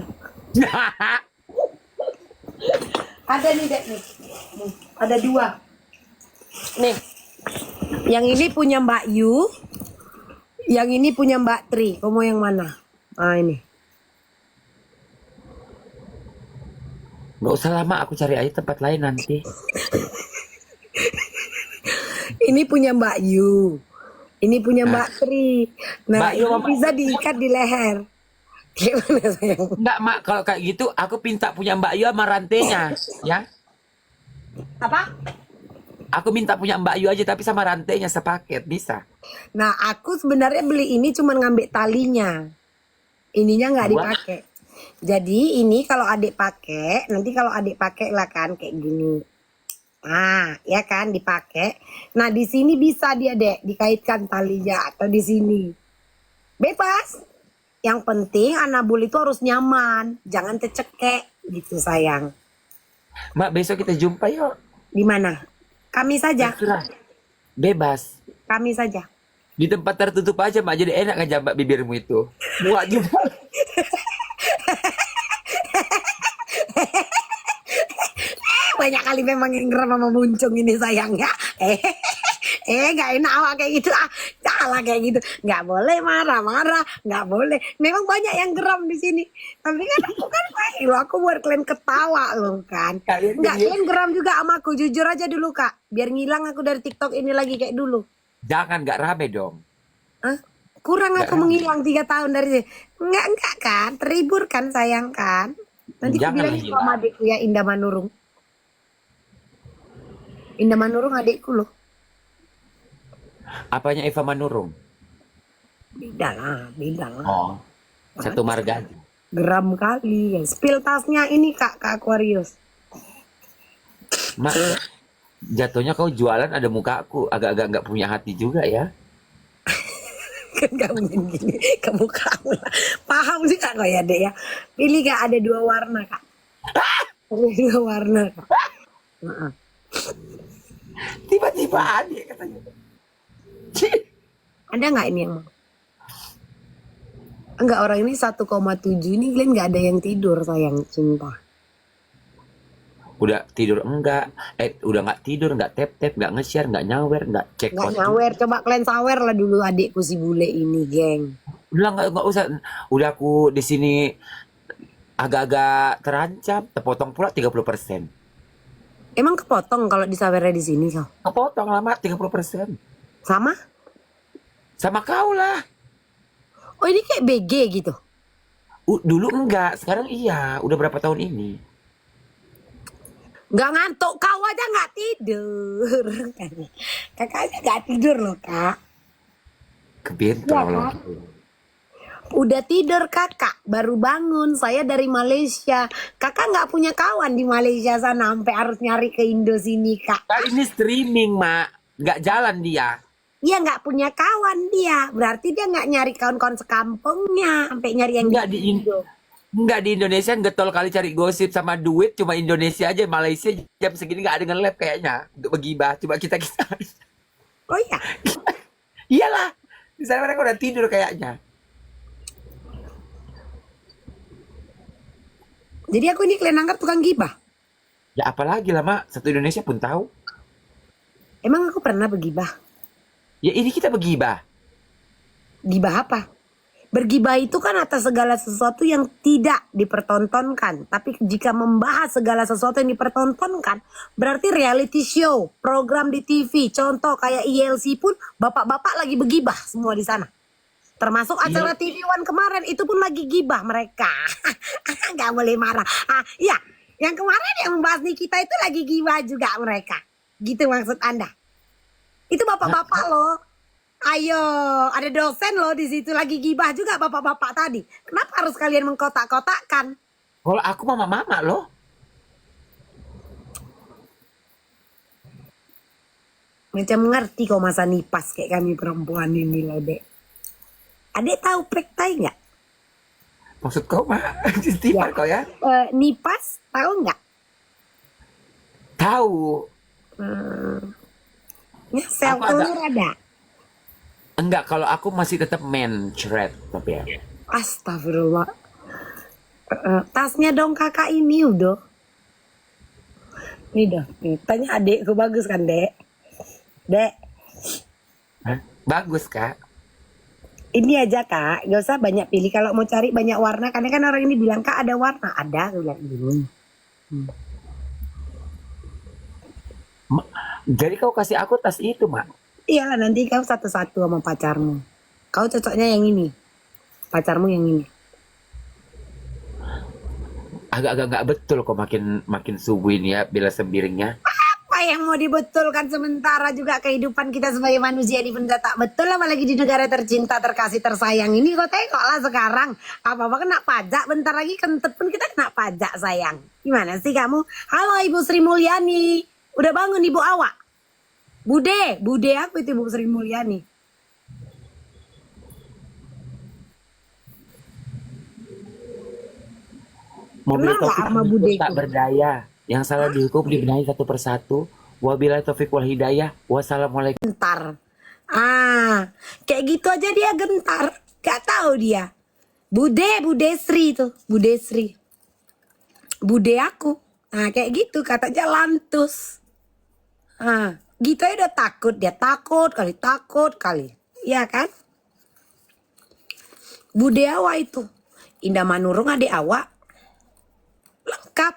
Ada nih dek nih. Nih, ada dua. Nih. Yang ini punya Mbak Yu. Yang ini punya Mbak Tri. Kau mau yang mana? Ah ini. Nggak usah lama, aku cari aja tempat lain nanti. Ini punya Mbak Yu. Ini punya Mbak Tri. Nah, Mbak Yu ini sama- bisa diikat di leher. Gimana sayang? Nggak, Mak. Kalau kayak gitu, aku minta punya Mbak Yu sama rantainya. Ya. Apa? Aku minta punya Mbak Yu aja, tapi sama rantainya sepaket. Bisa. Nah, aku sebenarnya beli ini cuma ngambil talinya. Ininya nggak Wah. dipakai. Jadi ini kalau adik pakai, nanti kalau adik pakai lah kan kayak gini. Ah, ya kan dipakai. Nah, di sini bisa dia dek dikaitkan talinya atau di sini. Bebas. Yang penting anabul itu harus nyaman, jangan tercekek gitu sayang. Mak, besok kita jumpa yuk. Di mana? Kami saja, Terserah. Bebas. kami saja. Di tempat tertutup aja, Mak. Jadi enak ngejambak bibirmu itu. Muak juga. Banyak kali memang yang geram sama muncung ini sayangnya. Gak enak awak kayak gitu ah. Salah kayak gitu. Gak boleh marah-marah. Gak boleh. Memang banyak yang geram di sini. Tapi kan aku kan baik loh. Aku buat kalian ketawa loh kan. Kalian geram juga sama aku. Jujur aja dulu kak. Biar ngilang aku dari TikTok ini lagi kayak dulu. Jangan, nggak rame dong. Hah? Kurang aku menghilang 3 tahun dari sini. Enggak kan. Terhibur kan sayang kan. Nanti aku Janganlah bilang hilang. sama adikku ya Indah Manurung. Indah Manurung adikku loh. Apanya Eva Manurung? Beda lah. Oh, satu marga. Geram kali ya. Spill tasnya ini kak Aquarius. Mak, jatuhnya kau jualan ada muka aku. Agak-agak nggak punya hati juga ya. Kan gak mungkin gini. Kamu kamu lah. Paham juga kok ya dek ya. Pilih kak ada 2 warna kak. Ada 2 warna kak. Heeh. Tiba-tiba ada katanya. Ada nggak ini yang mau? Enggak, orang ini 1,7 ini kalian nggak ada yang tidur sayang cinta. Udah tidur enggak? Udah nggak tidur, nggak tap-tap, nggak nge-share, nggak nyawer, nggak cek Nggak konten. nyawer, coba kalian sawer lah dulu adikku si bule ini geng. Udah nggak usah. Udah aku di sini agak-agak terancam, terpotong pula 30%. Emang kepotong kalau disawernya di sini kau? Kepotong lah mak 30%. Sama? Sama kau lah. Oh ini kayak BG gitu. Dulu enggak, sekarang iya. Udah berapa tahun ini? Nggak ngantuk, kau aja nggak tidur. Kakaknya nggak tidur loh kak. Kebentol. Iya, Kak. Udah tidur kakak, baru bangun. Saya dari Malaysia. Kakak nggak punya kawan di Malaysia sana sampai harus nyari ke Indo sini kak. Kan ini streaming mak, nggak jalan dia. Iya nggak punya kawan dia. Berarti dia nggak nyari kawan-kawan sekampungnya sampai nyari yang Nggak di di Indo. Nggak di Indonesia getol kali cari gosip sama duit, cuma Indonesia aja. Malaysia jam segini nggak ada nge-lab kayaknya untuk begibah. Coba kita. Oh iya. Iyalah, di sana mereka udah tidur kayaknya. Jadi aku ini kalian anggap tukang gibah. Ya apalagi lah mak, satu Indonesia pun tahu. Emang aku pernah bergibah? Ya ini kita begibah. Gibah apa? Bergibah itu kan atas segala sesuatu yang tidak dipertontonkan. Tapi jika membahas segala sesuatu yang dipertontonkan, berarti reality show, program di TV, contoh kayak ILC pun bapak-bapak lagi bergibah semua di sana. Termasuk acara TV One kemarin itu pun lagi gibah mereka. Nggak boleh marah. Iya, yang kemarin yang membahas Nikita itu lagi gibah juga mereka. Gitu maksud Anda? Itu bapak-bapak loh. Ayo, ada dosen loh di situ lagi gibah juga bapak-bapak tadi. Kenapa harus kalian mengkotak-kotakkan? Kalau aku mama-mama loh. Macam ngerti kok masa nipas kayak kami perempuan ini loh, Dek. Adek tahu pektai nggak? Maksud kau mak, istighfar kau ya? Nipas tahu nggak? Tahu. Ya, sel Aku telur ada. Enggak, kalau aku masih tetap mencret tapi ya. Astagfirullah. Tasnya dong kakak ini udah. Ini dah. Nih, tanya adekku bagus kan dek? Dek, Hah? Bagus kak. ini aja kak. Gak usah banyak pilih. Kalau mau cari banyak warna. Karena kan orang ini bilang kak ada warna. Ada. Aku bilang belum. Jadi kau kasih aku tas itu mak. Iyalah nanti kau satu-satu sama pacarmu. Kau cocoknya yang ini. Pacarmu yang ini. Agak-agak nggak betul kok makin subuhin ya bela sembiringnya. Apa yang mau dibetulkan sementara juga kehidupan kita sebagai manusia di benda tak betul, apalagi di negara tercinta, terkasih, tersayang ini. Kau tengoklah sekarang apa-apa kena pajak, bentar lagi kentut pun kita kena pajak sayang. Gimana sih kamu? Halo Ibu Sri Mulyani, udah bangun Ibu awak? Bude aku itu Ibu Sri Mulyani. Mobil Kenal nggak Taufik sama Mahfud budeku? tak berdaya. Yang salah dihukum dibenahi satu persatu. Wabillahi taufiq wal hidayah. Wassalamualaikum. Gentar. Kayak gitu aja dia gentar. Gak tahu dia. Bude Sri tuh, Bude Sri. Bude aku. Kayak gitu katanya lantus. Gitu aja udah takut. Dia takut kali. Iya kan? Bude awak itu. Indah Manurung adik awak. Lengkap.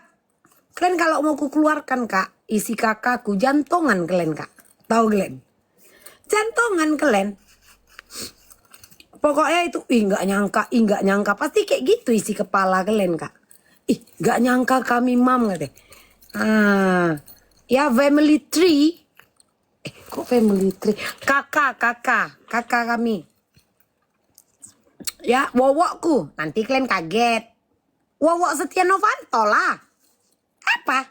Kalian kalau mau ku keluarkan kak, isi kakakku jantongan kalian kak. Tahu kalian? Jantongan kalian. Pokoknya itu, nggak nyangka. Pasti kayak gitu isi kepala kalian kak. Nggak nyangka kami mam katanya. Ya family tree. Kok family tree? Kakak kami. Ya wowokku, nanti kalian kaget. Wowok Setia Novanto lah. Apa?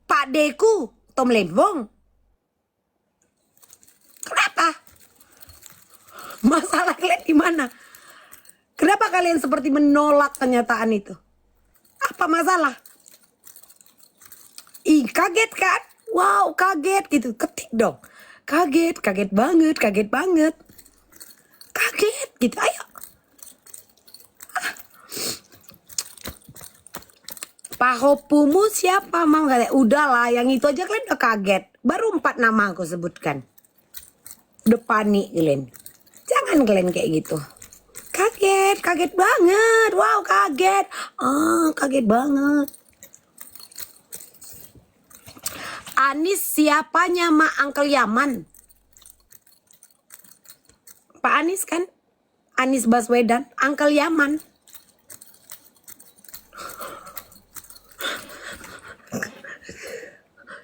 Pak Deku, Tom Lembong. Kenapa? Masalah kalian di mana? Kenapa kalian seperti menolak kenyataan itu? Apa masalah? Kaget kan? Wow, kaget gitu. Ketik dong. Kaget banget. Kaget gitu. Ayo. Pahopumu siapa mau kalian? Udahlah, yang itu aja kalian udah kaget. Baru 4 nama aku sebutkan. Udah panik kalian. Jangan kalian kayak gitu. Kaget banget. Wow, kaget. Kaget banget. Anies siapanya Mak Uncle Yaman? Pak Anies kan? Anies Baswedan, Uncle Yaman.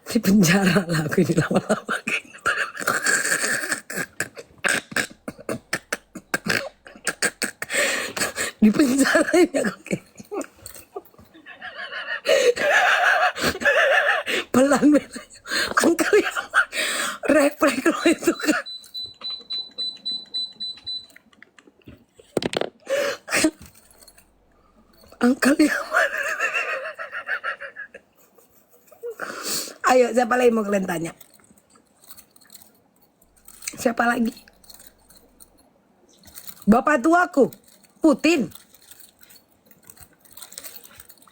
Di penjara lah aku ini lama-lama. Di penjara ini aku kayak. Pelan bedanya. Uncle Yaman. Refleks lo itu kan. Uncle Yaman. Ayo, siapa lagi mau kalian tanya? Siapa lagi? Bapak tuaku, Putin.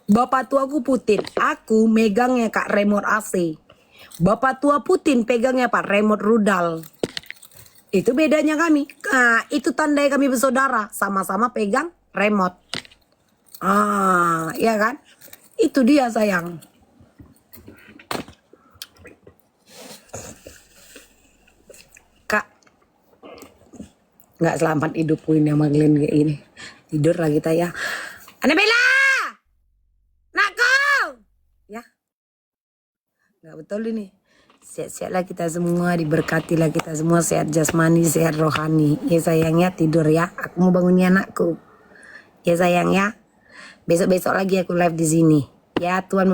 Bapak tuaku Putin. Aku megangnya Kak remote AC. Bapak tua Putin pegangnya Pak remote rudal. Itu bedanya kami. Nah, itu tandanya kami bersaudara. Sama-sama pegang remote. Ah, iya kan? Itu dia sayang. Kak, nggak selamat hidupku ini sama Glenn kayak gini. Tidur lah kita ya. Annabella! Nakku! Ya. Nggak betul ini. Sehat-sehatlah kita semua, diberkatilah kita semua, sehat jasmani, sehat rohani. Ya sayangnya tidur ya. Aku mau bangunin anakku. Ya sayang ya. Besok-besok lagi aku live di sini. Ya Tuhan